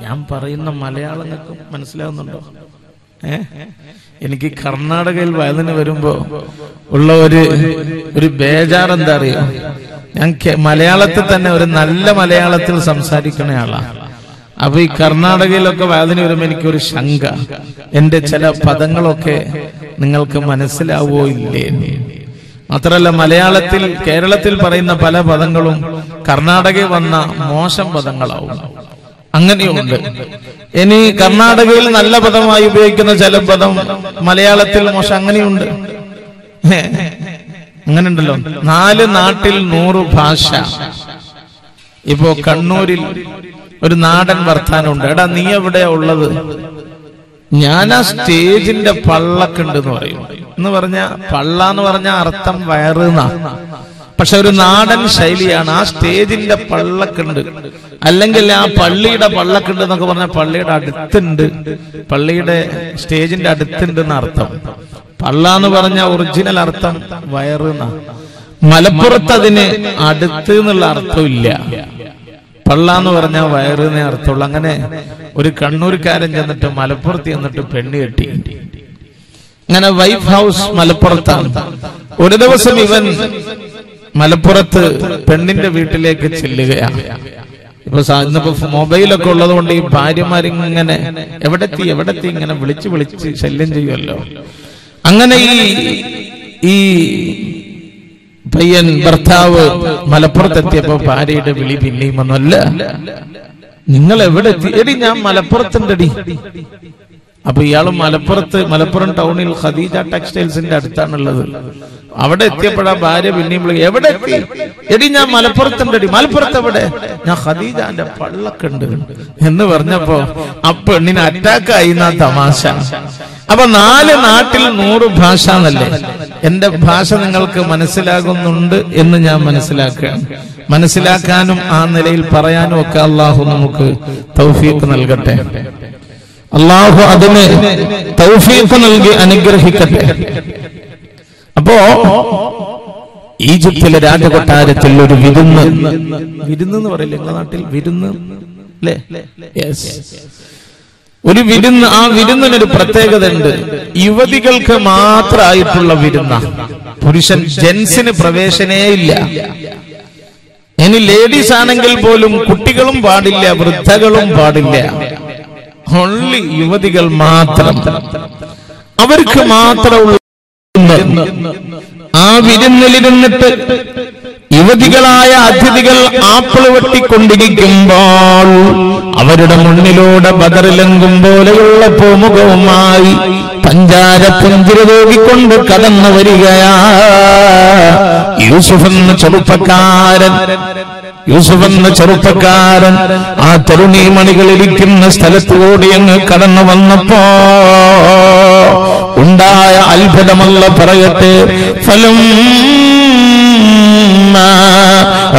ഞാൻ പറയുന്ന മലയാളങ്ങൾക്ക് മനസ്സിലാവുന്നുണ്ടോ? എനിക്ക് കർണാടകയിൽ വയലിന് വരുമ്പോ ഉള്ള ഒരു ബേജാർ എന്താ അറിയോ? ഞാൻ മലയാളത്തിൽ തന്നെ ഒരു നല്ല മലയാളത്തിൽ സംസാരിക്കുന്ന ആളാണ്. അപ്പൊ ഈ കർണാടകയിലൊക്കെ വാതിന് വരുമ്പോ എനിക്കൊരു ശങ്ക, എന്റെ ചില പദങ്ങളൊക്കെ നിങ്ങൾക്ക് മനസ്സിലാവോ ഇല്ലേ. മാത്രല്ല മലയാളത്തിൽ കേരളത്തിൽ പറയുന്ന പല പദങ്ങളും കർണാടകയിൽ വന്ന മോശം പദങ്ങളാവും, അങ്ങനെയുണ്ട്. ഇനി കർണാടകയിൽ നല്ല പദമായി ഉപയോഗിക്കുന്ന ചില പദം മലയാളത്തിൽ മോശം, അങ്ങനെയുണ്ട്. അങ്ങനെ ഉണ്ടല്ലോ. 4 നാട്ടിൽ 100 ഭാഷ. ഇപ്പോ കണ്ണൂരിൽ ഒരു നാടൻ വർത്താനമുണ്ട്. എടാ നീ എവിടെയാ ഉള്ളത്? ഞാൻ ആ സ്റ്റേജിന്റെ പള്ളക്കുണ്ട് എന്ന് പറയും. എന്ന് പറഞ്ഞ പള്ള എന്ന് പറഞ്ഞ അർത്ഥം വയറുന്നാ, പക്ഷെ ഒരു നാടൻ ശൈലിയാണ്. ആ സ്റ്റേജിന്റെ പള്ളക്കുണ്ട്, അല്ലെങ്കിൽ ആ പള്ളിയുടെ പള്ളക്കുണ്ട് എന്നൊക്കെ പറഞ്ഞ പള്ളിയുടെ അടുത്തുണ്ട്, പള്ളിയുടെ സ്റ്റേജിന്റെ അടുത്തുണ്ട് എന്ന അർത്ഥം. പള്ള എന്ന് പറഞ്ഞ ഒറിജിനൽ അർത്ഥം വയറുന്നാ. മലപ്പുറത്ത് അതിന് അടുത്ത് എന്നുള്ള അർത്ഥമില്ല. പള്ള എന്ന് പറഞ്ഞാൽ വയറിനെ അർത്ഥമുള്ളൂ. അങ്ങനെ ഒരു കണ്ണൂർക്കാരൻ ചെന്നിട്ട് മലപ്പുറത്ത് ചെന്നിട്ട് പെണ്ണ് കെട്ടി. അങ്ങനെ വൈഫ് ഹൗസ് മലപ്പുറത്താണ്. ഒരു ദിവസം ഇവൻ മലപ്പുറത്ത് പെണ്ണിന്റെ വീട്ടിലേക്ക് ചെല്ലുകയാണ്. ഇന്നിപ്പോ മൊബൈലൊക്കെ ഉള്ളത് കൊണ്ട് ഈ ഭാര്യമാരിങ്ങനെ എവിടെത്തി ഇങ്ങനെ വിളിച്ച് ശല്യം ചെയ്യുമല്ലോ. അങ്ങനെ ഈ പയ്യൻ ഭർത്താവ് മലപ്പുറത്തെത്തിയപ്പോ ഭാര്യയുടെ വിളി പിന്നെയും വന്നല്ല, നിങ്ങൾ എവിടെ എത്തി? എടി ഞാൻ മലപ്പുറത്തുണ്ടടി. അപ്പൊ ഇയാള് മലപ്പുറം ടൗണിൽ ഖദീജ ടെക്സ്റ്റൈൽസിന്റെ അടുത്താണുള്ളത്. അവിടെ എത്തിയപ്പോഴാ ഭാര്യ പിന്നെയും വിളി, എവിടെ എത്തി? എടി ഞാൻ മലപ്പുറത്തുണ്ടടി. മലപ്പുറത്ത് എവിടെ? ഞാൻ ഖദീജന്റെ പള്ളക്കുണ്ട് എന്ന് പറഞ്ഞപ്പോ ആ പെണ്ണിന് അറ്റാക്കായി എന്നാ തമാശ. അപ്പൊ 4 നാട്ടിൽ 100 ഭാഷ എന്നല്ലേ. എന്റെ ഭാഷ നിങ്ങൾക്ക് മനസ്സിലാകുന്നുണ്ട് എന്ന് ഞാൻ മനസ്സിലാക്കുകയാണ്. മനസ്സിലാക്കാനും ആ നിലയിൽ പറയാനും ഒക്കെ അള്ളാഹു നമുക്ക് തൗഫീഖ് നൽകട്ടെ. അള്ളാഹു അതിന് തൗഫീഖ് നൽകി അനുഗ്രഹിക്കട്ടെ. അപ്പോ ഈജിപ്തിലെ രാജകൊട്ടാരത്തിൽ ഒരു വിരുന്ന് എന്ന് പറയില്ലേ നിങ്ങളുടെ നാട്ടിൽ? വിരുന്ന് അല്ലേ? ഒരു വിരുന്ന്. ആ വിരുന്നിനൊരു പ്രത്യേകത ഉണ്ട്. യുവതികൾക്ക് മാത്രമായിട്ടുള്ള വിരുന്ന. ജെൻസിന് പ്രവേശനേ ഇല്ല. ഇനി ലേഡീസ് ആണെങ്കിൽ പോലും കുട്ടികളും പാടില്ല, വൃദ്ധകളും പാടില്ല. ഓൺലി യുവതികൾ മാത്രം, അവർക്ക് മാത്രമുള്ള. ആ വിരുന്നിലിരുന്നിട്ട് യുവതികളായ അതിഥികൾ ആപ്പിൾ വെട്ടിക്കൊണ്ടിരിക്കുമ്പോൾ അവരുടെ മുന്നിലൂടെ ബദറിലെങ്കും പോലെയുള്ള പൂമുഖവുമായി പഞ്ചാര പുഞ്ചിരി തൂകിക്കൊണ്ട് കടന്നു വരികയാ യൂസുഫ് എന്ന ചെറുപ്പക്കാരൻ ആ തരുണീമണികളിരിക്കുന്ന സ്ഥലത്തുകൂടി അങ്ങ് കടന്നു വന്നപ്പോ ഉണ്ടായ അത്ഭുതമല്ല പറയട്ടെ. ഫലം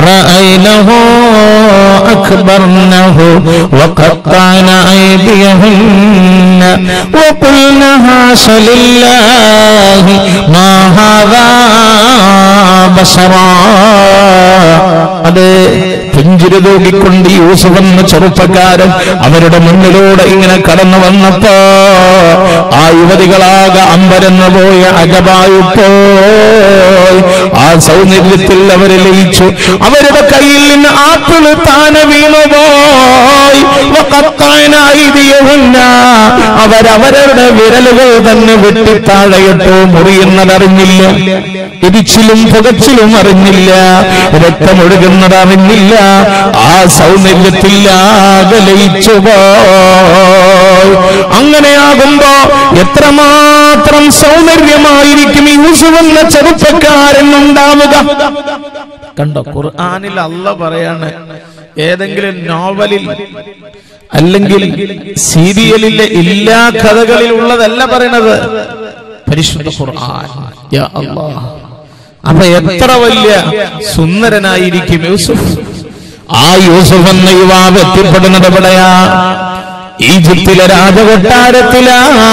رأينه أكبرنه وقطعنا أيديهن وقلنا حاش لله ما هذا بشرا. അത് പുഞ്ചിരി തൂകിക്കൊണ്ട് യൂസുഫ് എന്ന ചെറുപ്പക്കാരൻ അവരുടെ മുന്നിലൂടെ ഇങ്ങനെ കടന്നു വന്നപ്പോ ആ യുവതികളാകെ അമ്പരന്ന് പോയ അജബായിപ്പോയി. ആ സൗന്ദര്യത്തിൽ അവരെ ലയിച്ചു. അവരുടെ കയ്യിൽ നിന്ന് ആപ്പിൾ താനെ വീണുപോയി. അവരവരുടെ വിരലുകൾ തന്നെ വെട്ടിത്താഴയിട്ടു. മുറിയുന്നതറിഞ്ഞില്ല, ഇരിച്ചിലും പുകച്ചിലും അറിഞ്ഞില്ല, രക്തമൊഴുകുന്നത് അറിഞ്ഞില്ല. ആ സൗന്ദര്യത്തിൽ ആകെ ലയിച്ചുപോയി. അങ്ങനെയാകുമ്പോ എത്രമാത്രം സൗന്ദര്യമായിരിക്കും യൂസുഫ് എന്ന ചെറുപ്പക്കാരൻ ഉണ്ടാവുക. കണ്ടോ, ഖുർആനിൽ അല്ലാഹ് പറയാണ്, ഏതെങ്കിലും നോവലിൽ അല്ലെങ്കിൽ സീരിയലിലെ എല്ലാ കഥകളിൽ ഉള്ളതല്ല പറയണത്, പരിശുദ്ധ ഖുർആൻ. യാ അല്ലാഹ്. അപ്പൊ എത്ര വലിയ സുന്ദരനായിരിക്കും യൂസുഫ്. ആ യൂസുഫ് എന്ന യുവാവ് എത്തിപ്പെടുന്നത് എവിടെയാ? ഈജിപ്തിലെ രാജകൊട്ടാരത്തിലാണ്.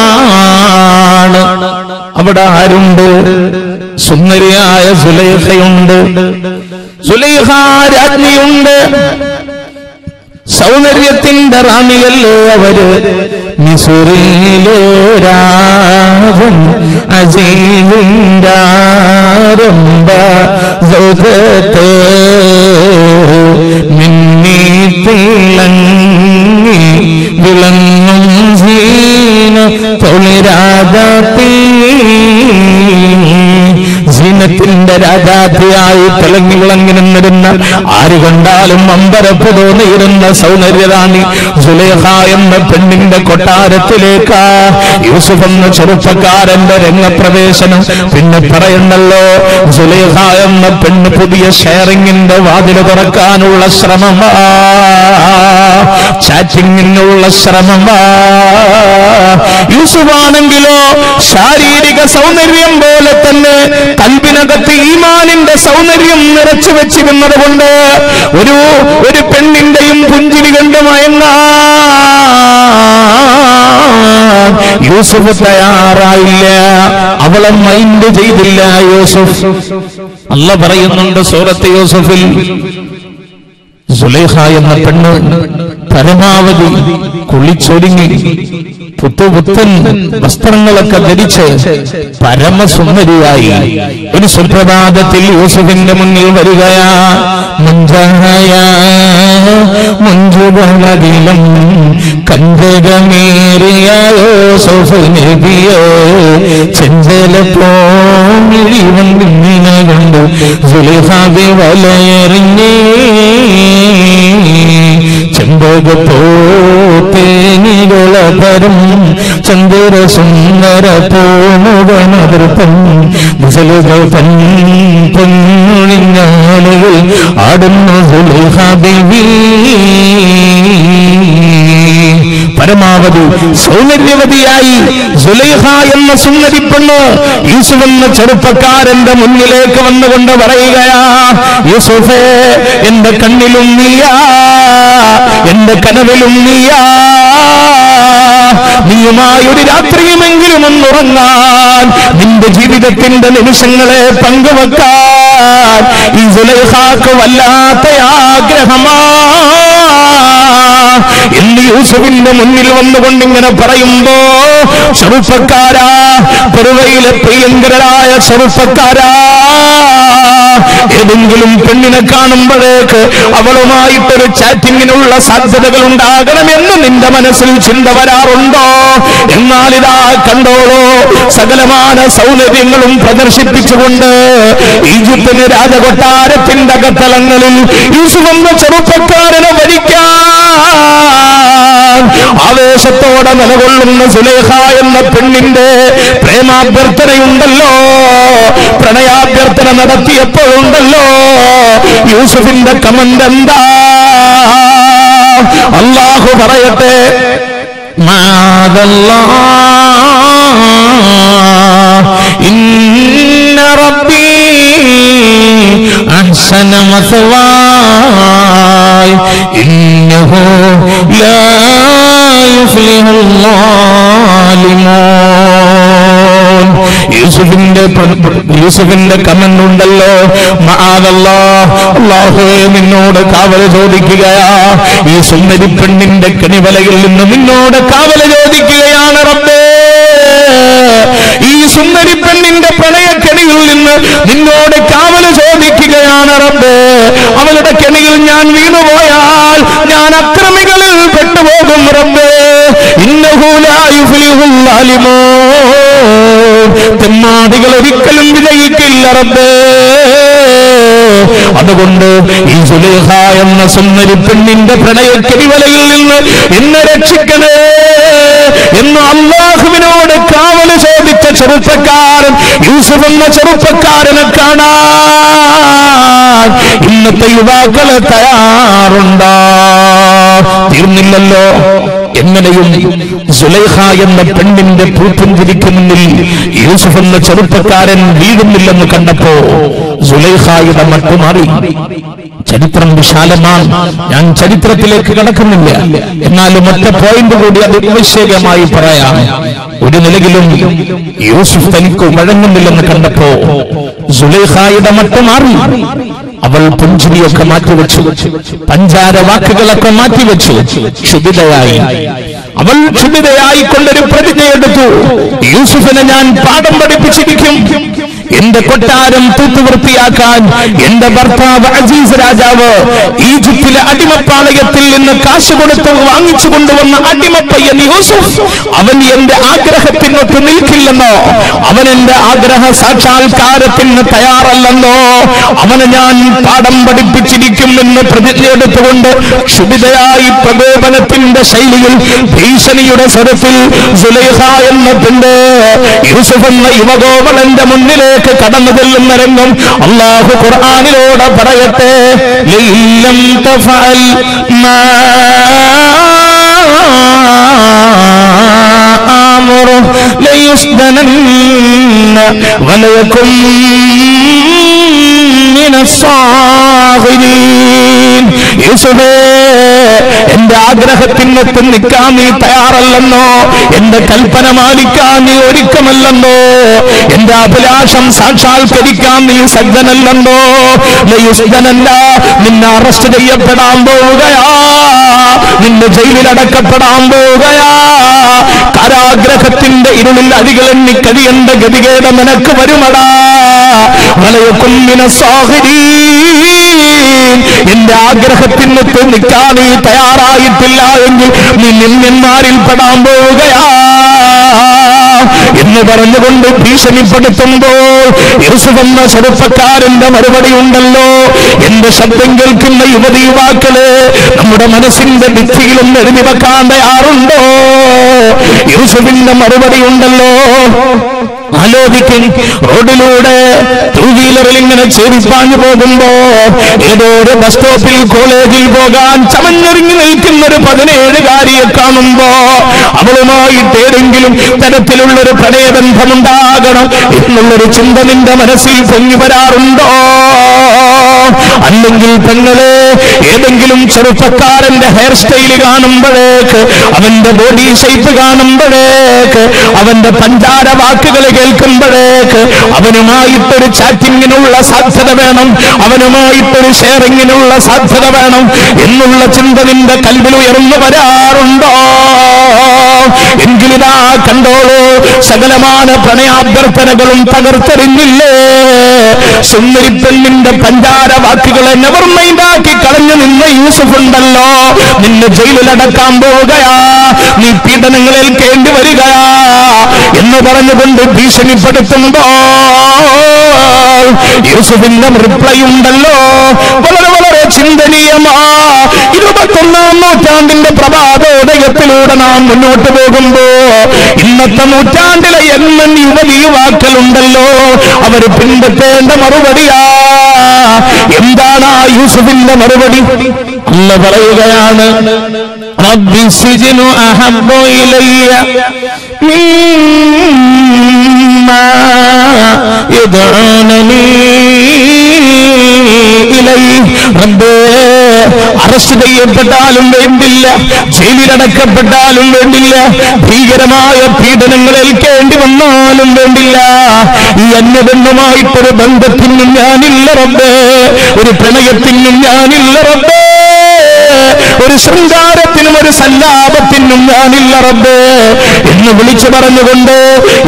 അവിടെ ആരുണ്ട്? സുന്ദരിയായ സുലൈഖയുണ്ട്, സുലൈഖ രാജ്ഞിയുണ്ട്. സൗന്ദര്യത്തിന്റെ റാണിയല്ലേ അവര്. മിസ്രിലെ രാജൻ അസീസിന്റെ ആരംഭ സൗധത്തെ മിന്നി തിളങ്ങി വിളങ്ങും സീന തൊളിരാജാത്തി. സീനത്തിന്റെ രാജാത്തിയായി തിളങ്ങി വിളങ്ങി നിന്നിരുന്ന, ആര് കണ്ടാലും അമ്പരപ്പ് തോന്നിയിരുന്ന സൗന്ദര്യറാണി സുലൈഖ എന്ന പെണ്ണിന്റെ കൊട്ടാരത്തിലേക്ക് യൂസുഫ് എന്ന ചെറുപ്പക്കാരന്റെ രംഗപ്രവേശനം. പിന്നെ പറയണ്ടല്ലോ, സുലൈഖ എന്ന പെണ്ണ് പുതിയ ഷെയറിങ്ങിന്റെ വാതില് തുറക്കാനുള്ള ശ്രമമാ, ചാറ്റിങ്ങിനുള്ള ശ്രമമാ. യൂസുഫാണെങ്കിലോ ശാരീരിക സൗന്ദര്യം പോലെ തന്നെ കൽബിനകത്ത് ഈമാനിന്റെ സൗന്ദര്യം നിറച്ചു വെച്ചിരുന്നത് കൊണ്ട് ഒരു പെണ്ണിന്റെയും പുഞ്ചിരി കണ്ട് മയങ്ങാൻ യൂസുഫ് തയ്യാറായില്ല. അവളെ മൈൻഡ് ചെയ്തില്ല യൂസുഫ്. അല്ലാഹ് പറയുന്നുണ്ട് സൂറത്ത് യൂസുഫിൽ, സുലൈഖ എന്ന പെണ്ണ് പരമാവധി കുളിച്ചൊരുങ്ങി പുത്തൻ വസ്ത്രങ്ങളൊക്കെ ധരിച്ച് പരമസുന്ദരിയായി ഒരു സുപ്രഭാതത്തിൽ യൂസുഫിന്റെ മുന്നിൽ വരികയാ. മുഞ്ചുകളകിലും കഞ്ചകമേറിയ യൂസുഫ് നബിയോ ചെഞ്ചലപ്പോഴി വന്നിങ്ങനെ കണ്ടു സുലൈഖാബി വലയെറിഞ്ഞേ. ചെമ്പകപ്പോത്തേനികളപരം ചന്ദ്ര സുന്ദര പൂമുഖനൃത്തം മുസലുകൾ പൊന്നൊഴിഞ്ഞാളുകൾ ആടുന്ന സുലൈഖ ബീവി. പരമാവധി സൗന്ദര്യവതിയായി സുലൈഖ എന്ന സുന്ദരി പെണ്ണ് യൂസുഫ് എന്ന ചെറുപ്പക്കാരന്റെ മുന്നിലേക്ക് വന്നുകൊണ്ട് പറയുകയാ, യൂസുഫേ, എന്റെ കണ്ണിലും നീയാ, എന്റെ കനവിലും നീയാ. നീയുമായി ഒരു രാത്രിയുമെങ്കിലും ഒന്നുറങ്ങാൻ, നിന്റെ ജീവിതത്തിന്റെ നിമിഷങ്ങളെ പങ്കുവെക്കാൻ ഈ സുലൈഖാക്ക് വല്ലാത്ത ആഗ്രഹമാ എന്ന് യൂസുഫിന്റെ മുന്നിൽ വന്നുകൊണ്ട് ഇങ്ങനെ പറയുമ്പോ, ചെറുപ്പക്കാരാ, പെരുവയിലെ പ്രിയങ്കരായ ചെറുപ്പക്കാരാ, ഏതെങ്കിലും പെണ്ണിനെ കാണുമ്പോഴേക്ക് അവളുമായിട്ടൊരു ചാറ്റിങ്ങിനുള്ള സാധ്യതകൾ ഉണ്ടാകണമെന്ന് നിന്റെ മനസ്സിൽ ചിന്ത വരാറുണ്ടോ? എന്നാൽ ഇതാ കണ്ടോളൂ, സകലമായ സൗന്ദര്യങ്ങളും പ്രദർശിപ്പിച്ചുകൊണ്ട് ഈജിപ്തിന് രാജകൊട്ടാരത്തിന്റെ അകത്തളങ്ങളിൽ യൂസുഫ് എന്ന ചെറുപ്പക്കാരനെ ഭരിക്കാൻ ആവേശത്തോടെ നിലകൊള്ളുന്ന സുലൈഖ എന്ന പെണ്ണിന്റെ പ്രേമാഭ്യർത്ഥനയുണ്ടല്ലോ, പ്രണയാഭ്യർത്ഥന നടത്തിയപ്പോഴുണ്ടല്ലോ, യൂസുഫിന്റെ കമന്റ് എന്താ? അല്ലാഹു പറയട്ടെ, ഇന്ന റബ്ബി അഹ്സന മസ്വായ ഇന്നഹു ലാ യുഫ്ലിഹുൽ ളാലിമൂൻ. യൂസുഫിന്റെ കമന്റ് ഉണ്ടല്ലോ, മഅദല്ലാഹ്, അല്ലാഹുവേ നിന്നോട് കാവൽ ചോദിക്കുകയാ, ഈ സുന്ദരി പെണ്ണിന്റെ കെണിവലയിൽ നിന്ന് നിന്നോട് കാവൽ ചോദിക്കുകയാണ് റബ്ബേ. ഈ സുന്ദരി പെണ്ണിന്റെ പ്രണയക്കെണിയിൽ നിന്ന് നിന്നോട് കാവൽ ചോദിക്കുകയാണ് റബ്ബേ. അവളുടെ കെണിയിൽ ഞാൻ വീണുപോയാൽ ഞാൻ അക്രമികളിൽ പെട്ടുപോകും റബ്ബേ. ഇന്നഹു ലാ യുഫ്ലിഹുൽ ളാലിമൂൻ. തെമ്മാടികൾ ഒരിക്കലും വിജയിക്കില്ല റബ്ബേ. അതുകൊണ്ട് ഈ സുലൈഖ എന്ന സുന്ദരി പെണ്ണിന്റെ പ്രണയക്കെണിവലയിൽ നിന്ന് എന്നെ രക്ഷിക്കണേ എന്ന് അല്ലാഹുവിനോട് കാവൽ ചോദിച്ച ചെറുപ്പക്കാരൻ യൂസുഫ് എന്ന ചെറുപ്പക്കാരനെ കാണാൻ ഇന്നത്തെ യുവാക്കളെ തയ്യാറുണ്ടോ? തീർന്നില്ലല്ലോ. എങ്ങനെയും സുലൈഖ എന്ന പെണ്ണിന്റെ പൂപ്പുഞ്ചിരിക്ക് മുന്നിൽ യൂസുഫ് എന്ന ചെറുപ്പക്കാരൻ വീഴുന്നില്ലെന്ന് കണ്ടപ്പോ സുലൈഖയുടെ മട്ടുമാറി. ചരിത്രം വിശാലമാണ്, ഞാൻ ചരിത്രത്തിലേക്ക് കടക്കുന്നില്ല. എന്നാലും ഒറ്റ പോയിന്റ് കൂടി അത് ആവശ്യകമായി പറയാം. ഒരു നിലയിലും യൂസുഫ് തനിക്ക് വഴങ്ങുന്നില്ലെന്ന് കണ്ടപ്പോ സുലൈഖയുടെ മട്ടുമാറി. അവൾ പുഞ്ചിരിയൊക്കെ മാറ്റിവെച്ചു, പഞ്ചാര വാക്കുകളൊക്കെ മാറ്റിവെച്ചു, ക്ഷുഭിതയായി. അവൾ ക്ഷുഭിതയായിക്കൊണ്ടൊരു പ്രതിജ്ഞയെടുത്തു, യൂസുഫിനെ ഞാൻ പാഠം പഠിപ്പിച്ചിരിക്കും. എന്റെ കൊട്ടാരം തൂത്തുവൃത്തിയാക്കാൻ എന്റെ ഭർത്താവ് അസീസ് രാജാവ് ഈജിപ്തിലെ അടിമപ്പാളയത്തിൽ നിന്ന് കാശ് കൊടുത്ത് വാങ്ങിച്ചു കൊണ്ടുവന്ന അടിമപ്പയ്യൻ യൂസുഫ്, അവൻ എന്റെ ആഗ്രഹത്തിനൊത്ത് നിൽക്കില്ലെന്നോ, അവൻ എന്റെ ആഗ്രഹ സാക്ഷാത്കാരത്തിന് തയ്യാറല്ലെന്നോ, അവനെ ഞാൻ പാഠം പഠിപ്പിച്ചിരിക്കുമെന്ന് പ്രതിജ്ഞയെടുത്തുകൊണ്ട് ക്ഷുഭിതയായി പ്രകോപനത്തിന്റെ ശൈലിയിൽ ഭീഷണിയുടെ സ്വരത്തിൽ സുലൈഖ എന്ന പെണ്ണ് യൂസുഫ് എന്ന യുവകോവളന്റെ മുന്നിലേക്ക് കടന്നു ചെല്ലുന്ന രംഗം അല്ലാഹു ഖുർആനിലൂടെ പറയട്ടെ. ലം തഫഅൽ മാ അമറു ലയുസ്ദനന്ന വലയകും മിനസ്സാഗിരീൻ. യൂസുഫേ, എന്റെ ആഗ്രഹത്തിനൊത്ത് നിൽക്കാൻ നീ തയ്യാറല്ലെന്നോ, എന്റെ കൽപ്പന മാനിക്കാൻ നീ ഒരുക്കമല്ലെന്നോ, എന്റെ അഭിലാഷം സാക്ഷാത്കരിക്കാൻ നീ സജ്ജനല്ലെന്നോ. ലയുസ്ദനല്ല, നിന്നെ അറസ്റ്റ് ചെയ്യപ്പെടാൻ പോവുകയാ, നിന്നെ ജയിലിലടക്കപ്പെടാൻ പോവുകയാ. കാരാഗ്രഹത്തിന്റെ ഇരുളിൽ അടികളെണ്ണി കഴിയേണ്ട ഗതികേട് നിനക്ക് വരുമടാ. വലയകും മിനസ്സാഗിരീൻ. എന്റെ ആഗ്രഹത്തിനൊത്ത് നിൽക്കാൻ നീ തയ്യാറായിട്ടില്ല എങ്കിൽ നീ നിന്മാരിൽ പെടാൻ പോവുകയാ എന്ന് പറഞ്ഞുകൊണ്ട് ഭീഷണിപ്പെടുത്തുമ്പോൾ യൂസുഫ് എന്ന ചെറുപ്പക്കാരന്റെ മറുപടി ഉണ്ടല്ലോ. എന്റെ ശബ്ദം കേൾക്കുന്ന യുവതി യുവാക്കള്, നമ്മുടെ മനസ്സിന്റെ ഭിത്തിയിലും എഴുതി വെക്കാൻ തയ്യാറുണ്ടോ? യൂസുഫിന്റെ മറുപടി ഉണ്ടല്ലോ. ആലോചിക്കും, റോഡിലൂടെ ടൂ വീലറിൽ ഇങ്ങനെ ചേരിപ്പാഞ്ഞു പോകുമ്പോ ഏതോ ഒരു ബസ് സ്റ്റോപ്പിൽ കോളേജിൽ പോകാൻ ചമഞ്ഞൊരുങ്ങി നിൽക്കുന്ന ഒരു 17-കാരിയെ കാണുമ്പോ അവളുമായിട്ട് ഏതെങ്കിലും തരത്തിലുള്ളൊരു പ്രണയബന്ധമുണ്ടാകണം എന്നുള്ളൊരു ചിന്ത നിന്റെ മനസ്സിൽ പൊങ്ങി വരാറുണ്ടോ? അല്ലെങ്കിൽ പെങ്ങളെ, ഏതെങ്കിലും ചെറുപ്പക്കാരന്റെ ഹെയർ സ്റ്റൈൽ കാണുമ്പോഴേക്ക്, അവന്റെ ബോഡി ഷേപ്പ് കാണുമ്പോഴേക്ക്, അവന്റെ പഞ്ചാര വാക്കുകൾ കേൾക്കുമ്പോഴേക്ക് അവനുമായിട്ടൊരു ചാറ്റിങ്ങിനുള്ള സാധ്യത വേണം, അവനുമായിട്ടൊരു ഷെയറിങ്ങിനുള്ള സാധ്യത വേണം എന്നുള്ള ചിന്ത നിന്റെ കൽവിൽ ഉയർന്നു വരാറുണ്ടോ? എങ്കിലിതാ കണ്ടോളൂ, സകലമാന പ്രണയാഭ്യർത്ഥനകളും തകർത്തെറിഞ്ഞില്ലേ? സുന്ദരി പെണ്ണിന്റെ പഞ്ചാര വാക്കുകളെ നെവർ മൈൻഡാക്കി കളഞ്ഞു നിന്ന യൂസുഫ് ഉണ്ടല്ലോ, നിന്നെ ജയിലിലടക്കാൻ പോവുകയാ, നീ പീഡനങ്ങൾ ഏൽക്കേണ്ടി വരികയാ എന്ന് പറഞ്ഞുകൊണ്ട് ഭീഷണിപ്പെടുത്തുമ്പോ യൂസുഫിന്റെ റിപ്ലൈ ഉണ്ടല്ലോ, വളരെ വളരെ ചിന്തനീയമാ. 21-ാം നൂറ്റാണ്ടിന്റെ പ്രഭാതോദയത്തിലൂടെ നാം മുന്നോട്ട് പോകുമ്പോ ഇന്നത്തെ നൂറ്റാണ്ടിലെ എന്നും യുവതി യുവാക്കളുണ്ടല്ലോ, അവർ പിൻപറ്റേണ്ട മറുപടിയാ. എന്താണ് ആ യൂസുഫിന്റെ മറുപടി? അല്ലാഹു പറയുകയാണ്, റബ്ബി സിജ്നു അഹബ്ബു ഇലയ്യ മിമ്മാ യദ്ഊനനി ഇലൈഹി. റബ്ബേ, അറസ്റ്റ് ചെയ്യപ്പെട്ടാലും വേണ്ടില്ല, ജയിലിലടക്കപ്പെട്ടാലും വേണ്ടില്ല, ഭീകരമായ പീഡനങ്ങൾ ഏൽക്കേണ്ടി വന്നാലും വേണ്ടില്ല, ഈ അന്യബന്ധമായിട്ടൊരു ബന്ധത്തിനും ഞാനില്ല റബ്ബേ, ഒരു പ്രണയത്തിനും ഞാനില്ല റബ്ബേ, ഒരു ശൃംഗാരത്തിനും ഒരു സല്ലാപത്തിനും ഞാനില്ല റബ്ബേ എന്ന് വിളിച്ചു പറഞ്ഞുകൊണ്ട്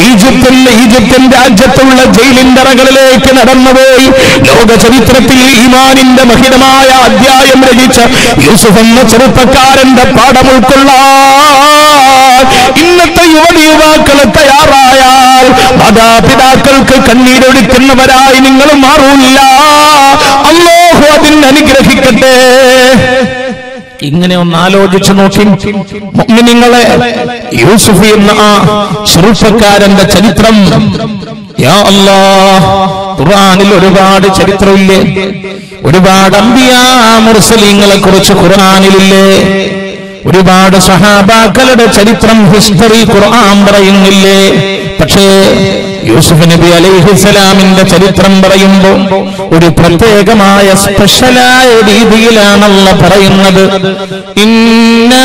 ഈജിപ്തിൻ രാജ്യത്തുള്ള ജയിലിന്റെ അറകളിലേക്ക് നടന്നുപോയി ലോക ചരിത്രത്തിൽ ഈമാനിന്റെ മഹിതമായ അധ്യായം രചിച്ച യൂസുഫ് എന്ന ചെറുപ്പക്കാരന്റെ പാഠം ഉൾക്കൊള്ളാൻ ഇന്നത്തെ യുവതി യുവാക്കളെ തയ്യാറായാൽ മാതാപിതാക്കൾക്ക് കണ്ണീരൊഴുക്കുന്നവരായി നിങ്ങൾ മാറൂല്ല. അല്ലാഹു അതിന് അനുഗ്രഹിക്കട്ടെ. ഇങ്ങനെ ഒന്ന് ആലോചിച്ചു നോക്കി മുഅ്മിനീങ്ങളെ, യൂസുഫ് എന്ന ആ ചെറുപ്പക്കാരന്റെ ചരിത്രം, യാ അല്ലാഹ്, ഖുർആനിൽ ഒരുപാട് ചരിത്രമില്ലേ? ഒരുപാട് അംബിയാ മുർസലീങ്ങളെ കുറിച്ച് ഖുർആനിലില്ലേ? ഒരുപാട് സഹാബാക്കളുടെ ചരിത്രം, ഹിസ്റ്ററി ഖുർആൻ പറയുന്നില്ലേ? പക്ഷേ യൂസുഫ് നബി അലൈഹിസ്സലാമിന്റെ ചരിത്രം പറയുമ്പോൾ ഒരു പ്രത്യേകമായ സ്പെഷ്യലായ രീതിയിലാണ് അല്ലാഹു പറയുന്നത്. ഇന്നാ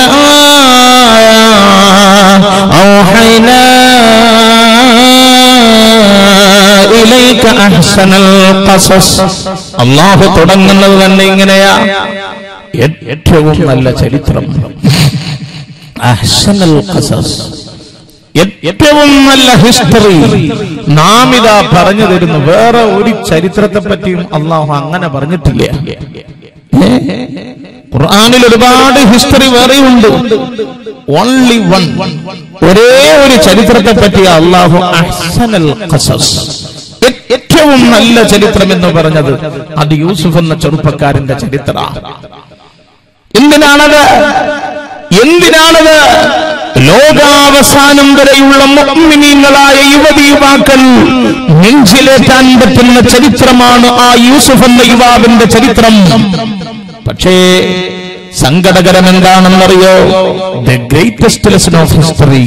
ഔഹൈനാ ഇലൈക അഹ്സനൽ ഖസസ്. അള്ളാഹു തുടങ്ങുന്നത് തന്നെ ഇങ്ങനെയാ, ഏറ്റവും നല്ല ചരിത്രം, അഹ്സനുൽ ഖസസ്, ഏറ്റവും നല്ല ഹിസ്റ്ററി നാം ഇതാ പറഞ്ഞു തരുന്നു. വേറെ ഒരു ചരിത്രത്തെ പറ്റിയും അള്ളാഹു അങ്ങനെ പറഞ്ഞിട്ടില്ല. ഖുർആനിൽ ഒരുപാട് ഹിസ്റ്ററി വേറെയുണ്ട്. ഓൺലി വൺ, ഒരേ ഒരു ചരിത്രത്തെ പറ്റി അള്ളാഹു അഹ്സനുൽ ഖസസ്, ഏറ്റവും നല്ല ചരിത്രം എന്ന് പറഞ്ഞത് അത് യൂസുഫ് എന്ന ചെറുപ്പക്കാരന്റെ ചരിത്രമാണ്. എന്തിനാണത്? ലോകാവസാനം വരെയുള്ള മുഅ്മിനീങ്ങളായ യുവതി യുവാക്കൾ നെഞ്ചിലേറ്റാൻ പറ്റുന്ന ചരിത്രമാണ് ആ യൂസുഫ് എന്ന യുവാവിന്റെ ചരിത്രം. പക്ഷേ സങ്കടകരം എന്താണെന്നറിയോ? The greatest lesson of history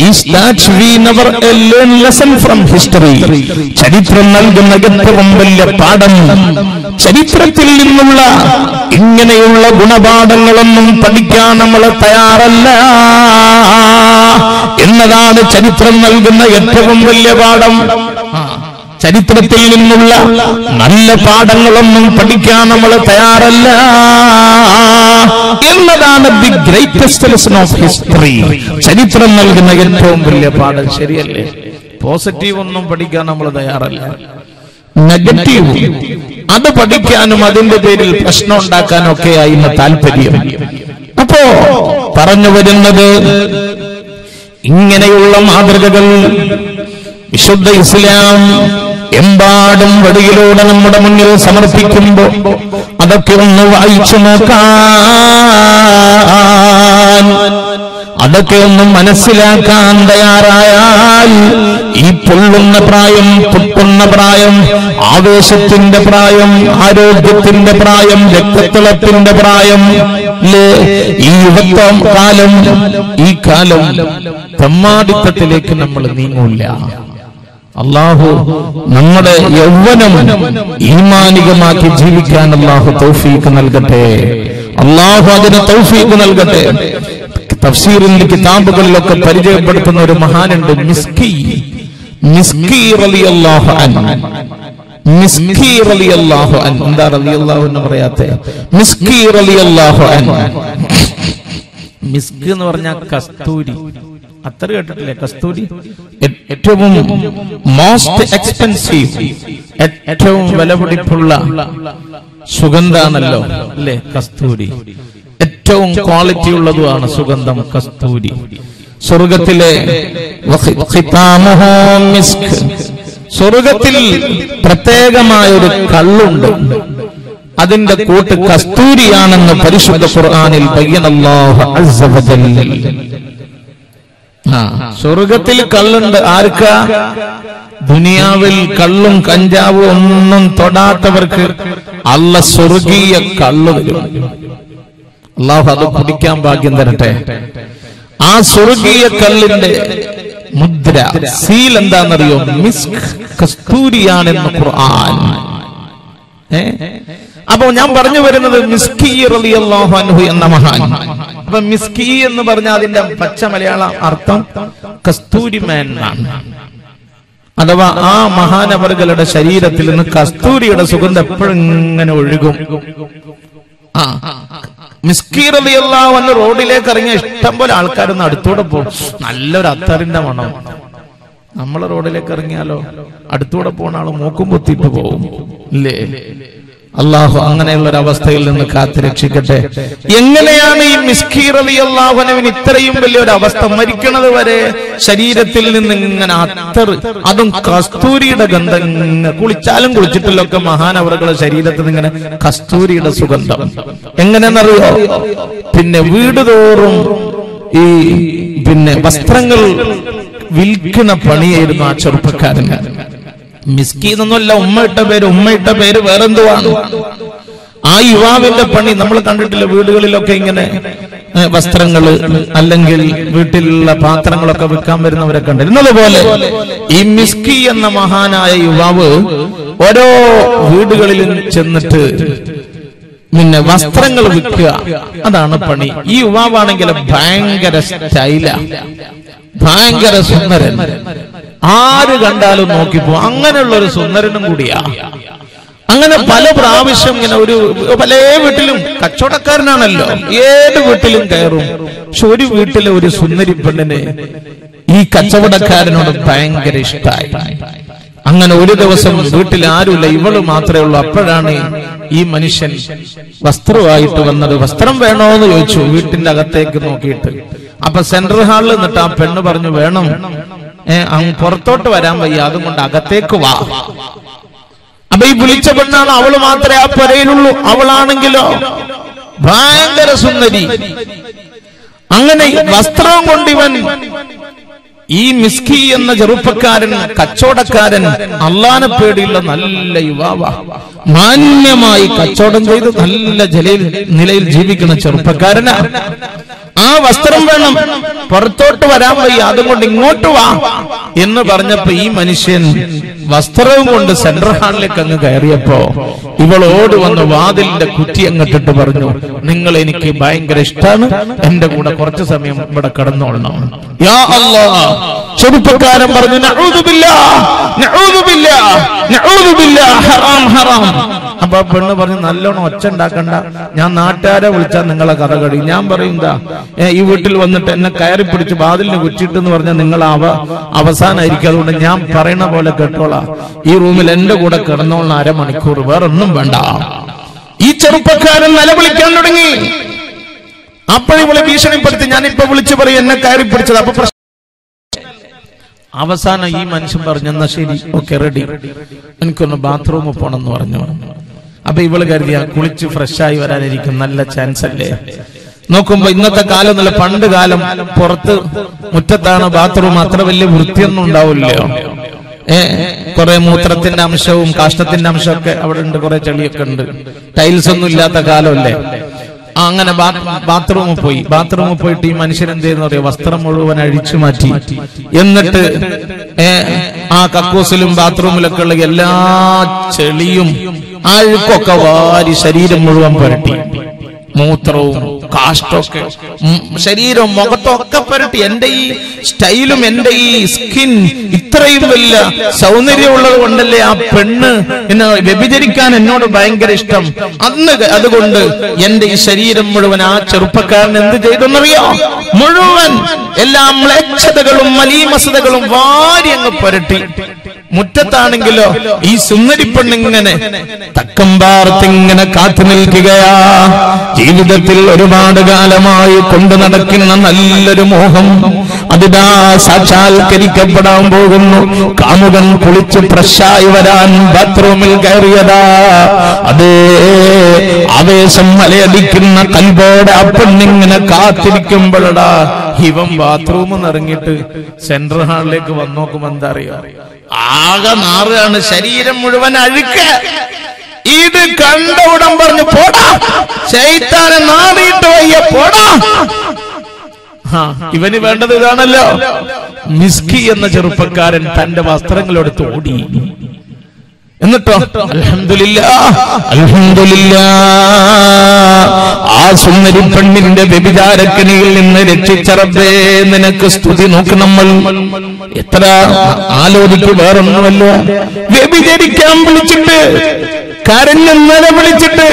is that we never learn lesson from history. ചരിത്രം നൽകുന്ന ഏറ്റവും വലിയ പാഠം, ചരിത്രത്തിൽ നിന്നുള്ള ഇങ്ങനെയുള്ള ഗുണപാഠങ്ങളൊന്നും പഠിക്കാൻ നമ്മൾ തയ്യാറല്ല എന്നതാണ് ചരിത്രം നൽകുന്ന ഏറ്റവും വലിയ പാഠം. ചരിത്രത്തിൽ നിന്നുള്ള നല്ല പാഠങ്ങളൊന്നും പഠിക്കാൻ നമ്മൾ തയ്യാറല്ല എന്നതാണ് the greatest lesson of history. ചരിത്രം നൽകുന്ന ഏറ്റവും വലിയ പാഠം. ശരിയല്ലേ? പോസിറ്റീവ് ഒന്നും പഠിക്കാൻ നമ്മൾ തയ്യാറല്ല, നെഗറ്റീവ് അത് പഠിക്കാനും അതിന്റെ പേരിൽ പ്രശ്നം ഉണ്ടാക്കാനും ഒക്കെയായിരുന്നു താല്പര്യം. അപ്പോ പറഞ്ഞു വരുന്നത്, ഇങ്ങനെയുള്ള മാതൃകകൾ വിശുദ്ധ ഇസ്ലാം എമ്പാടും വഴിയിലൂടെ നമ്മുടെ മുന്നിൽ സമർപ്പിക്കുമ്പോൾ അതൊക്കെ ഒന്ന് വായിച്ചു നോക്കാൻ, അതൊക്കെ ഒന്ന് മനസ്സിലാക്കാൻ തയ്യാറായാൽ ഈ പൊള്ളുന്ന പ്രായം, പൊട്ടുന്ന പ്രായം, ആവേശത്തിന്റെ പ്രായം, ആരോഗ്യത്തിന്റെ പ്രായം, രക്തത്തിളപ്പിന്റെ പ്രായം, ഈ യുവത്വം കാലം, ഈ കാലം തെമ്മാടിത്തത്തിലേക്ക് നമ്മൾ നീങ്ങൂല. അല്ലാഹു നമ്മുടെ യൗവനം ഈമാനികമാക്കി ജീവിക്കാൻ അല്ലാഹു തൗഫീഖ് നൽകട്ടെ. അല്ലാഹു അതിന് തൗഫീഖ് നൽകട്ടെ. തഫ്സീറിന്റെ കിതാബുകളിലൊക്കെ പരിചയപ്പെടുത്തുന്ന ഒരു മഹാനുണ്ട്, മിസ്കി റളിയല്ലാഹു അൻഹു. മിസ്കി റളിയല്ലാഹു അൻഹു. എന്താ റളിയല്ലാഹു എന്ന് പറയാത്തെ? മിസ്കി റളിയല്ലാഹു അൻഹു. മിസ്ക് എന്ന് പറഞ്ഞാൽ കസ്തൂരി. അത്ര കേട്ടിട്ടില്ലേ? കസ്തൂരി ഏറ്റവും മോസ്റ്റ് എക്സ്പെൻസീവ്, ഏറ്റവും വിലപിടിപ്പുള്ള സുഗന്ധാണല്ലോ അല്ലേ കസ്തൂരി. ഏറ്റവും ക്വാളിറ്റി ഉള്ളതുമാണ് സുഗന്ധം കസ്തൂരി. സ്വർഗത്തിലെ സ്വർഗത്തിൽ പ്രത്യേകമായ ഒരു കള്ളുണ്ട്, അതിന്റെ കൂട്ട് കസ്തൂരിയാണെന്ന് പരിശുദ്ധ ഖുർആനിൽ ബയ്യനല്ലാഹു അസ്സ വജല്ല. സ്വർഗത്തിൽ കള്ളുണ്ട്. ആർക്കാ? ദുനിയാവിൽ കള്ളും കഞ്ചാവും ഒന്നും തൊടാത്തവർക്ക് അല്ലാഹു സ്വർഗീയ കള്ളു തരും. അല്ലാഹു അത് കുടിക്കാൻ ഭാഗ്യം തരട്ടെ. ആ സ്വർഗീയ കള്ളിന്റെ മുദ്ര, സീൽ എന്താണെന്നറിയോ? മിസ്ക്, കസ്തൂരിയാണെന്ന് ഖുർആൻ. അപ്പൊ ഞാൻ പറഞ്ഞു വരുന്നത് മിസ്കി റളിയല്ലാഹു അൻഹു എന്ന മഹാൻ. അപ്പൊ മിസ്കി എന്ന് പറഞ്ഞാൽ അതിന്റെ പച്ച മലയാള അർത്ഥം കസ്തൂരിമാൻ ആണ്. അഥവാ ആ മഹാനവറുകളുടെ ശരീരത്തിൽ നിന്ന് കസ്തൂരിയുടെ സുഗന്ധം എപ്പോഴും ഇങ്ങനെ ഒഴുകും. മിസ്കി റളിയല്ലാഹു അൻഹു റോഡിലേക്ക് ഇറങ്ങിയ ഇഷ്ടം പോലെ ആൾക്കാരൊന്ന് അടുത്തൂടെ പോകും. നല്ലൊരു അത്തറിന്റെ മണം. നമ്മൾ റോഡിലേക്ക് ഇറങ്ങിയാലോ അടുത്തൂടെ പോണ ആള് മൂക്കും പൊത്തിട്ട് പോകും അല്ലേ? അള്ളാഹു അങ്ങനെയുള്ള ഒരു അവസ്ഥയിൽ നിന്ന് കാത്തുരക്ഷിക്കട്ടെ. എങ്ങനെയാണ് ഈ മിസ്കി റളിയല്ലാഹു അൻഹുവിന് ഇത്രയും വലിയൊരു അവസ്ഥ? മരിക്കണത് വരെ ശരീരത്തിൽ നിന്ന് ഇങ്ങനെ അത്തർ, അതും കസ്തൂരിയുടെ ഗന്ധം. കുളിച്ചാലും കുളിച്ചിട്ടില്ലൊക്കെ മഹാനവറുകളുടെ ശരീരത്തിൽ നിന്ന് ഇങ്ങനെ കസ്തൂരിയുടെ സുഗന്ധം. എങ്ങനെയെന്നറിയോ? പിന്നെ വീട് തോറും ഈ വസ്ത്രങ്ങൾ വിൽക്കുന്ന പണിയായിരുന്നു ആ ചെറുപ്പക്കാരന്. മിസ്കി എന്നൊന്നുമല്ല ഉമ്മയിട്ട പേര് വേറെന്തുവാണ്. ആ യുവാവിന്റെ പണി നമ്മൾ കണ്ടിട്ടില്ല. വീടുകളിലൊക്കെ ഇങ്ങനെ വസ്ത്രങ്ങള് അല്ലെങ്കിൽ വീട്ടിലുള്ള പാത്രങ്ങളൊക്കെ വിൽക്കാൻ വരുന്നവരെ കണ്ടിരുന്നത് പോലെ ഈ മിസ്കി എന്ന മഹാനായ യുവാവ് ഓരോ വീടുകളിലും ചെന്നിട്ട് വസ്ത്രങ്ങൾ വിൽക്കുക, അതാണ് പണി. ഈ യുവാവാണെങ്കിൽ ഭയങ്കര സ്റ്റൈല, ഭയങ്കര സുന്ദരൻ. ആര് കണ്ടാലും നോക്കിപ്പോ അങ്ങനെയുള്ള ഒരു സുന്ദരനും കൂടിയാ. അങ്ങനെ പല പ്രാവശ്യം ഇങ്ങനെ പല വീട്ടിലും കച്ചവടക്കാരനാണല്ലോ, ഏത് വീട്ടിലും കയറും. പക്ഷെ ഒരു വീട്ടിലെ ഒരു സുന്ദരി പെണ്ണിനെ ഈ കച്ചവടക്കാരനോട് ഭയങ്കര ഇഷ്ടമായി. അങ്ങനെ ഒരു ദിവസം വീട്ടിൽ ആരുമില്ല, ഇവള് മാത്രമേ ഉള്ളൂ. അപ്പോഴാണ് ഈ മനുഷ്യൻ വസ്ത്രമായിട്ട് വന്നത്. വസ്ത്രം വേണോ എന്ന് ചോദിച്ചു വീട്ടിന്റെ അകത്തേക്ക് നോക്കിയിട്ട്. അപ്പൊ സെൻട്രൽ ഹാളിൽ നിന്നിട്ട് ആ പെണ്ണ് പറഞ്ഞു, വേണം, പുറത്തോട്ട് വരാൻ വയ്യ, അതുകൊണ്ട് അകത്തേക്ക് വാ. അപ്പൊ ഈ വിളിച്ച പെണ്ണാണ്, അവള് മാത്രമേ ആ പെരയിലുള്ളൂ. അവളാണെങ്കിലോ ഭയങ്കര സുന്ദരി. അങ്ങനെ വസ്ത്രം കൊണ്ട് ഇവൻ, ഈ മിസ്കി എന്ന ചെറുപ്പക്കാരൻ, കച്ചവടക്കാരൻ, അള്ളാനെ പേടിയുള്ള നല്ല യുവാവ, മാന്യമായി കച്ചവടം ചെയ്ത് നല്ല നിലയിൽ ജീവിക്കുന്ന ചെറുപ്പക്കാരനാ. ആ വസ്ത്രം വേണം, പുറത്തോട്ട് വരാൻ വയ്യ, അതുകൊണ്ട് ഇങ്ങോട്ട് വാ എന്ന് പറഞ്ഞപ്പോ ഈ മനുഷ്യൻ വസ്ത്രവും കൊണ്ട് സെൻട്രൽ ഹാളിലേക്ക് അങ്ങ് കയറിയപ്പോ ഇവളോട് വന്ന് വാതിലിന്റെ കുറ്റി അങ്ങോട്ടിട്ട് പറഞ്ഞു, നിങ്ങൾ എനിക്ക് ഭയങ്കര ഇഷ്ടമാണ്, എന്റെ കൂടെ കുറച്ചു സമയം ഇവിടെ കിടന്നോളണം. യാ അല്ലാഹ്. ചെറുപ്പക്കാരൻ പറഞ്ഞു, നഊദു ബില്ലാഹ്, നഊദു ബില്ലാഹ്, നഊദു ബില്ലാഹ്, ഹറാം ഹറാം. അപ്പൊ പെണ്ണ് പറഞ്ഞു, നല്ലോണം ഒച്ച ഉണ്ടാക്കണ്ട, ഞാൻ നാട്ടുകാരെ വിളിച്ചാൽ നിങ്ങളെ കഥ കഴിയും. ഞാൻ പറയുന്നതാ, ഈ വീട്ടിൽ വന്നിട്ട് എന്നെ കയറി പിടിച്ച് വാതിലിന് കുറ്റിട്ടെന്ന് പറഞ്ഞാൽ നിങ്ങൾ അവസാനമായിരിക്കും. അതുകൊണ്ട് ഞാൻ പറയണ പോലെ കേട്ടോളാം, ഈ റൂമിൽ എന്റെ കൂടെ കിടന്നോളാം അരമണിക്കൂർ, വേറൊന്നും വേണ്ട. ഈ ചെറുപ്പക്കാരൻ നിലവിളിക്കാൻ തുടങ്ങി. അപ്പോഴിവളെ ഭീഷണിപ്പെടുത്തി, ഞാനിപ്പോ വിളിച്ചു പറയും എന്നെ കയറി പിടിച്ചത്. അപ്പൊ അവസാനം ഈ മനുഷ്യൻ പറഞ്ഞു, എന്നാ ശരി, ഓക്കെ, റെഡി, എനിക്കൊന്ന് ബാത്റൂമിൽ പോണം എന്ന് പറഞ്ഞു. അപ്പൊ ഇവള് കരുതിയ കുളിച്ച് ഫ്രഷായി വരാനിരിക്കും, നല്ല ചാൻസ് അല്ലേ. നോക്കുമ്പോ ഇന്നത്തെ കാലം എന്നല്ല, പണ്ട് കാലം പുറത്ത് മുറ്റത്താണ് ബാത്റൂം, അത്ര വലിയ വൃത്തിയൊന്നും ഉണ്ടാവില്ലയോ. കുറെ മൂത്രത്തിന്റെ അംശവും കാഷ്ടത്തിന്റെ അംശമൊക്കെ അവിടെ ഉണ്ട്, കുറെ ചെളിയൊക്കെ ഉണ്ട്, ടൈൽസ് ഒന്നും ഇല്ലാത്ത കാലമല്ലേ. അങ്ങനെ ബാത്റൂമിൽ പോയിട്ട് ഈ മനുഷ്യൻ എന്ത് ചെയ്യുന്ന പറയാ, വസ്ത്രം മുഴുവൻ അഴിച്ചു മാറ്റി. എന്നിട്ട് ആ കക്കൂസിലും ബാത്റൂമിലൊക്കെ ഉള്ള എല്ലാ ചെളിയും അഴുക്കൊക്കെ വാരി ശരീരം മുഴുവൻ പുരട്ടി. മൂത്രവും കാഷ്ടമൊക്കെ ശരീരവും മുഖത്തൊക്കെ പുരട്ടി. എന്റെ ഈ സ്റ്റൈലും എന്റെ ഈ സ്കിൻ ഇത്രയും വലിയ സൗന്ദര്യമുള്ളത് കൊണ്ടല്ലേ ആ പെണ്ണ് എന്നെ വ്യഭിചരിക്കാൻ എന്നോട് ഭയങ്കര ഇഷ്ടം. അതുകൊണ്ട് എന്റെ ഈ ശരീരം മുഴുവൻ ആ ചെറുപ്പക്കാരൻ എന്ത് ചെയ്തെന്നറിയോ, മുഴുവൻ എല്ലാ മ്ലേച്ഛതകളും മലീമസതകളും വാരി അങ്ങ് പുരട്ടി. മുറ്റത്താണെങ്കിലോ ഈ സുന്ദരി പെണ്ണിങ്ങനെ തക്കം പാർത്തിങ്ങനെ കാത്തു നിൽക്കുകയാ. ജീവിതത്തിൽ ഒരുപാട് കാലമായി കൊണ്ടു നടക്കുന്ന നല്ലൊരു മോഹം അതിതാ സാക്ഷാത്കരിക്കപ്പെടാൻ പോകുന്നു. കാമുകൻ കുളിച്ച് ഫ്രഷായി വരാൻ ബാത്റൂമിൽ കയറിയതാ. അതേ ആവേശം മലയടിക്കുന്ന കൽബോടെ ആ പെണ്ണിങ്ങനെ കാത്തിരിക്കുമ്പോഴടാ ഇവൻ ബാത്റൂമിൽ നിന്ന് ഇറങ്ങിയിട്ട് സെൻട്രൽ ഹാളിലേക്ക് വന്നു നോക്കുമ്പോ എന്താ അറിയാ, ആകെ നാറുകയാണ്, ശരീരം മുഴുവൻ അഴുക്ക്. ഇത് കണ്ട ഉടൻ പറഞ്ഞു, പോടാ ശൈത്താനെ, നാറിയിട്ട് വയ്യ, പോടാ. ഇവന് വേണ്ടത് ഇതാണല്ലോ. മിസ്കി എന്ന ചെറുപ്പക്കാരൻ തന്റെ വസ്ത്രങ്ങളെടുത്ത് ഓടി. എന്നിട്ടോ അൽഹംദുലില്ലാഹ്, അൽഹംദുലില്ലാഹ്, ആ സുന്ദരി പെണ്ണിന്റെ വ്യഭിചാരക്കനിയിൽ നിന്ന് രക്ഷിച്ച റബ്ബേ നിനക്ക് സ്തുതി. നോക്ക്, നമ്മൾ എത്ര ആലോചിക്ക്, വേറൊന്നുമല്ല. വ്യഭിചരിക്കാൻ വിളിച്ചിട്ട്, കരഞ്ഞ് നിലവിളിച്ചിട്ട്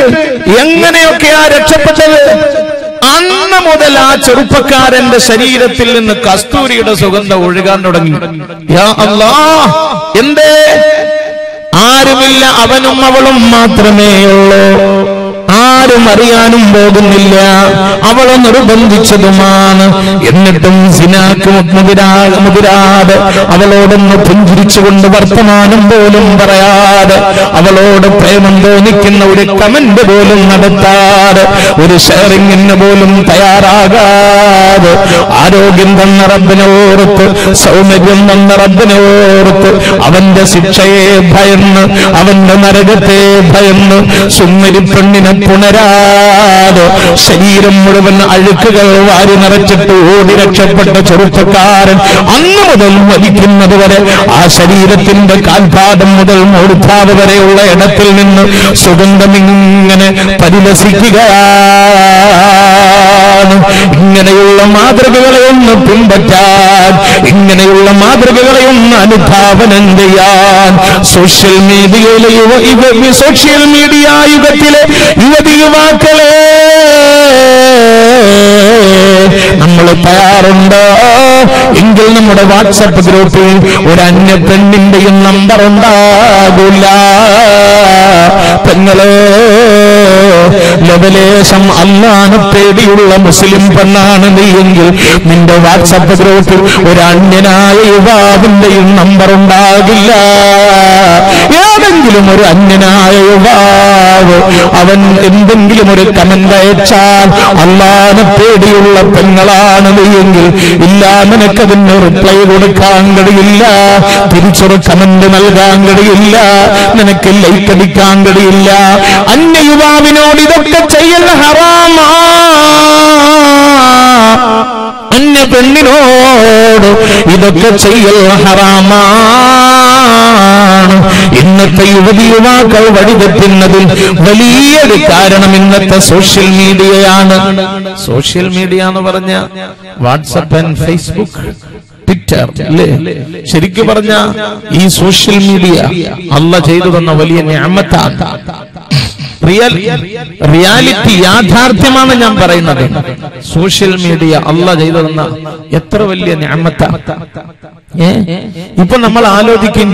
എങ്ങനെയൊക്കെയാ രക്ഷപ്പെട്ടത്. അന്ന് മുതൽ ആ ചെറുപ്പക്കാരന്റെ ശരീരത്തിൽ നിന്ന് കസ്തൂരിയുടെ സുഗന്ധം ഒഴുകാൻ തുടങ്ങി. യാ അല്ലാഹ്, എന്തേ? ആരുമില്ല, അവനും അവളും മാത്രമേ ഉള്ളൂ, ആരും അറിയാനും പോകുന്നില്ല. അവളെ നിർബന്ധിച്ചതുമാണ്. എന്നിട്ടും സിനാക്ക് മുതിരാതെ അവളോടൊന്ന് പുഞ്ചിരിച്ചുകൊണ്ട് വർത്തമാനം പോലും പറയാതെ, അവളോട് പ്രേമം തോന്നിക്കുന്ന ഒരു കമന്റ് പോലും നടത്താതെ, ഒരു ഷെയറിങ്ങിന് പോലും തയ്യാറാകാതെ, ആരോഗ്യം തന്ന റബ്ബിനെ ഓർത്ത്, സൗന്ദര്യം തന്ന റബ്ബിനെ ഓർത്ത്, അവന്റെ ശിക്ഷയെ ഭയന്ന്, അവന്റെ നരകത്തെ ഭയന്ന്, സുന്ദരി പെണ്ണിനെ പുണരാതെ ശരീരം മുഴുവൻ അഴുക്കുകൾ വാരി നിറച്ചിട്ട് ഓടി രക്ഷപ്പെട്ട ചെറുപ്പക്കാരൻ അന്ന് മുതൽ വലിക്കുന്നത് വരെ ആ ശരീരത്തിന്റെ കാൽപാദം മുതൽ മൂർധാവ് വരെയുള്ള ഇടത്തിൽ നിന്ന് സുഗന്ധമിങ്ങനെ പരിലസിക്കുകയാണ്. ഇങ്ങനെയുള്ള മാതൃകകളെ ഒന്ന് പിൻപറ്റാൻ, ഇങ്ങനെയുള്ള മാതൃകകളെ ഒന്ന് അനുധാവനം ചെയ്യാൻ സോഷ്യൽ മീഡിയയിലെ യുഗത്തിലെ യുവതി യുവാക്കളെ നമ്മൾ തയ്യാറുണ്ടോ എങ്കിൽ നമ്മുടെ വാട്സപ്പ് ഗ്രൂപ്പിൽ ഒരു അന്യ പെണ്ണിന്റെയും നമ്പർ ഉണ്ടാകില്ല. പെങ്ങളെ, ലവലേശം അല്ലാഹുവിനെ പേടിയുള്ള മുസ്ലിം പെണ്ണാണ് നീ എങ്കിൽ നിന്റെ വാട്സപ്പ് ഗ്രൂപ്പിൽ ഒരു അന്യനായ യുവാവിന്റെയും നമ്പർ ഉണ്ടാകില്ല. ഏതെങ്കിലും ഒരു അന്യനായ യുവാവ് അവൻ എന്തെങ്കിലും ഒരു കമന്റ് അയച്ചാൽ അല്ലാഹുവിനെ പേടിയുള്ള പെങ്ങളാണ് നീ എങ്കിൽ ഇല്ല, നിനക്കതിന് റിപ്ലൈ കൊടുക്കാൻ കഴിയില്ല, തിരിച്ചൊരു കമന്റ് നൽകാൻ കഴിയില്ല, നിനക്ക് ലൈക്ക് അടിക്കാൻ കഴിയില്ല. അന്യ യുവാവിനോട് ഇതൊക്കെ ചെയ്യൽ ഹറാമാ. അന്യ പെണ്ണിനോട് ഇതൊക്കെ ചെയ്യൽ ഹറാമാണ്. ഇന്നത്തെ യുവതി യുവാക്കൾ വഴിതെറ്റുന്നതിൽ വലിയൊരു കാരണം ഇന്നത്തെ സോഷ്യൽ മീഡിയയാണ്. സോഷ്യൽ മീഡിയ എന്ന് പറഞ്ഞ വാട്സപ്പ് ആൻഡ് ഫേസ്ബുക്ക്, ട്വിറ്റർ അല്ലേ? ശരിക്കും പറഞ്ഞ ഈ സോഷ്യൽ മീഡിയ അല്ലാഹ് ചെയ്തു തന്ന വലിയ നിഅമത്താണ്. റിയാലിറ്റി, യാഥാർത്ഥ്യമാണ് ഞാൻ പറയുന്നത്. സോഷ്യൽ മീഡിയ അല്ലാഹ് ചെയ്തു തന്ന എത്ര വലിയ നിഅമത്താണ്. ഇപ്പൊ നമ്മൾ ആലോചിക്കും,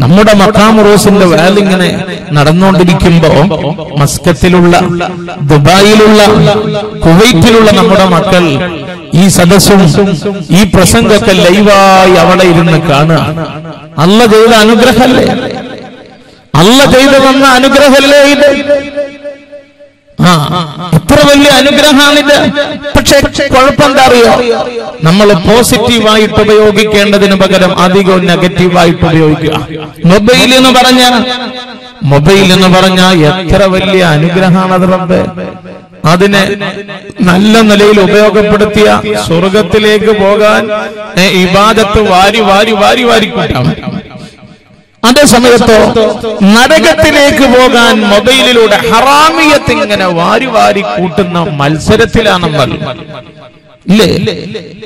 നമ്മുടെ മഖാം റോസിന്റെ വാലിങ്ങനെ നടന്നുകൊണ്ടിരിക്കുമ്പോ മസ്കത്തിലുള്ള, ദുബായിലുള്ള, കുവൈറ്റിലുള്ള നമ്മുടെ മക്കൾ ഈ സദസ്സും ഈ പ്രസംഗമൊക്കെ ലൈവായി അവിടെ ഇരുന്ന് കാണുക. അല്ലാഹ് ചെയ്ത അനുഗ്രഹമല്ലേ? അല്ലാഹ് ചെയ്തു തന്ന അനുഗ്രഹമല്ലേ ഇത്? എത്ര വലിയ അനുഗ്രഹമാണിത്. പക്ഷെ കുഴപ്പം എന്താ അറിയോ? നമ്മൾ പോസിറ്റീവായിട്ട് ഉപയോഗിക്കേണ്ടതിന് പകരം അധികവും നെഗറ്റീവായിട്ട് ഉപയോഗിക്കുക. മൊബൈൽ എന്ന് പറഞ്ഞാൽ എത്ര വലിയ അനുഗ്രഹമാണത് റബ്ബേ. അതിനെ നല്ല നിലയിൽ ഉപയോഗപ്പെടുത്തിയ സ്വർഗത്തിലേക്ക് പോകാൻ ഇബാദത്ത് വാരി വാരി വാരി വാരി കൂട്ടാം. അതേ സമയത്തോ നരകത്തിലേക്ക് പോകാൻ മൊബൈലിലൂടെ ഹറാമിയത്ത് ഇങ്ങനെ വാരി വാരി കൂട്ടുന്ന മത്സരത്തിലാണ് നമ്മൾ.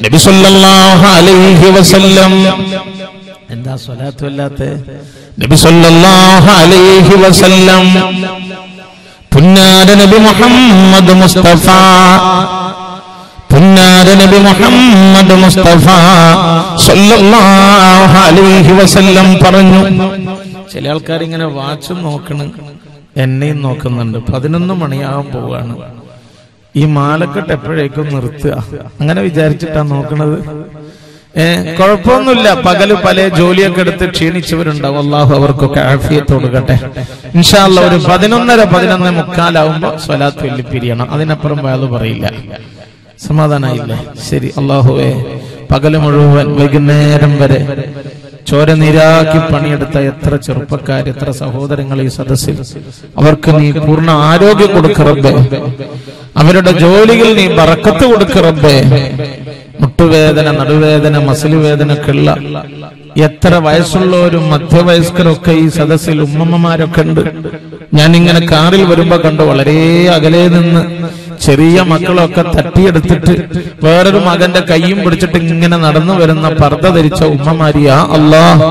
നബി സല്ലല്ലാഹു അലൈഹി വസല്ലം എന്താ സ്വലാത്ത് അല്ലാത്തെ? നബി സല്ലല്ലാഹു അലൈഹി വസല്ലം പുന്നാര നബി മുഹമ്മദ് മുസ്തഫ, പുന്നാര നബി മുഹമ്മദ് മുസ്തഫ സല്ലല്ലാഹു അലൈഹി വസല്ലം പറഞ്ഞു. ചില ആൾക്കാർ ഇങ്ങനെ വാച്ചും നോക്കണം, എന്നെയും നോക്കുന്നുണ്ട്. 11 മണിയാകാൻ പോവാണ്, ഈ മാലക്കെട്ട് എപ്പോഴേക്കും നിർത്തുക, അങ്ങനെ വിചാരിച്ചിട്ടാ നോക്കണത്. കുഴപ്പമൊന്നുമില്ല, പകല് പല ജോലിയൊക്കെ എടുത്ത് ക്ഷീണിച്ചവരുണ്ടാവും. അള്ളാഹു അവർക്കൊക്കെ ആഫിയത്ത് കൊടുക്കട്ടെ. ഇൻഷാ അല്ലാഹ് ഒരു 11:30-11:45 സ്വലാത്ത് വെല്ലിപ്പിരിയണം. അതിനപ്പുറം വയല് പറയില്ല. സമാധാനായില്ലേ? ശരി. അള്ളാഹുവേ, പകല് മുഴുവൻ വൈകുന്നേരം വരെ ചോര നീരാക്കി പണിയെടുത്ത എത്ര ചെറുപ്പക്കാർ, എത്ര സഹോദരങ്ങൾ ഈ സദസ്സിൽ, അവർക്ക് നീ പൂർണ്ണ ആരോഗ്യം കൊടുക്ക റബ്ബേ. അവരുടെ ജോലിയിൽ നീ ബറക്കത്ത് കൊടുക്ക റബ്ബേ. മുട്ടുവേദന, നടുവേദന, മസില് വേദനക്കുള്ള എത്ര വയസ്സുള്ളവരും മധ്യവയസ്കരൊക്കെ ഈ സദസ്സിൽ ഉമ്മമ്മമാരൊക്കെ ഉണ്ട്. ഞാൻ ഇങ്ങനെ കാറിൽ വരുമ്പോ കണ്ടു, വളരെ അകലെ നിന്ന് ചെറിയ മക്കളൊക്കെ തട്ടിയെടുത്തിട്ട് വേറൊരു മകന്റെ കൈയും പിടിച്ചിട്ട് ഇങ്ങനെ നടന്നു വരുന്ന പർദ്ദ ധരിച്ച ഉമ്മമാരിയാ. അല്ലാഹ്,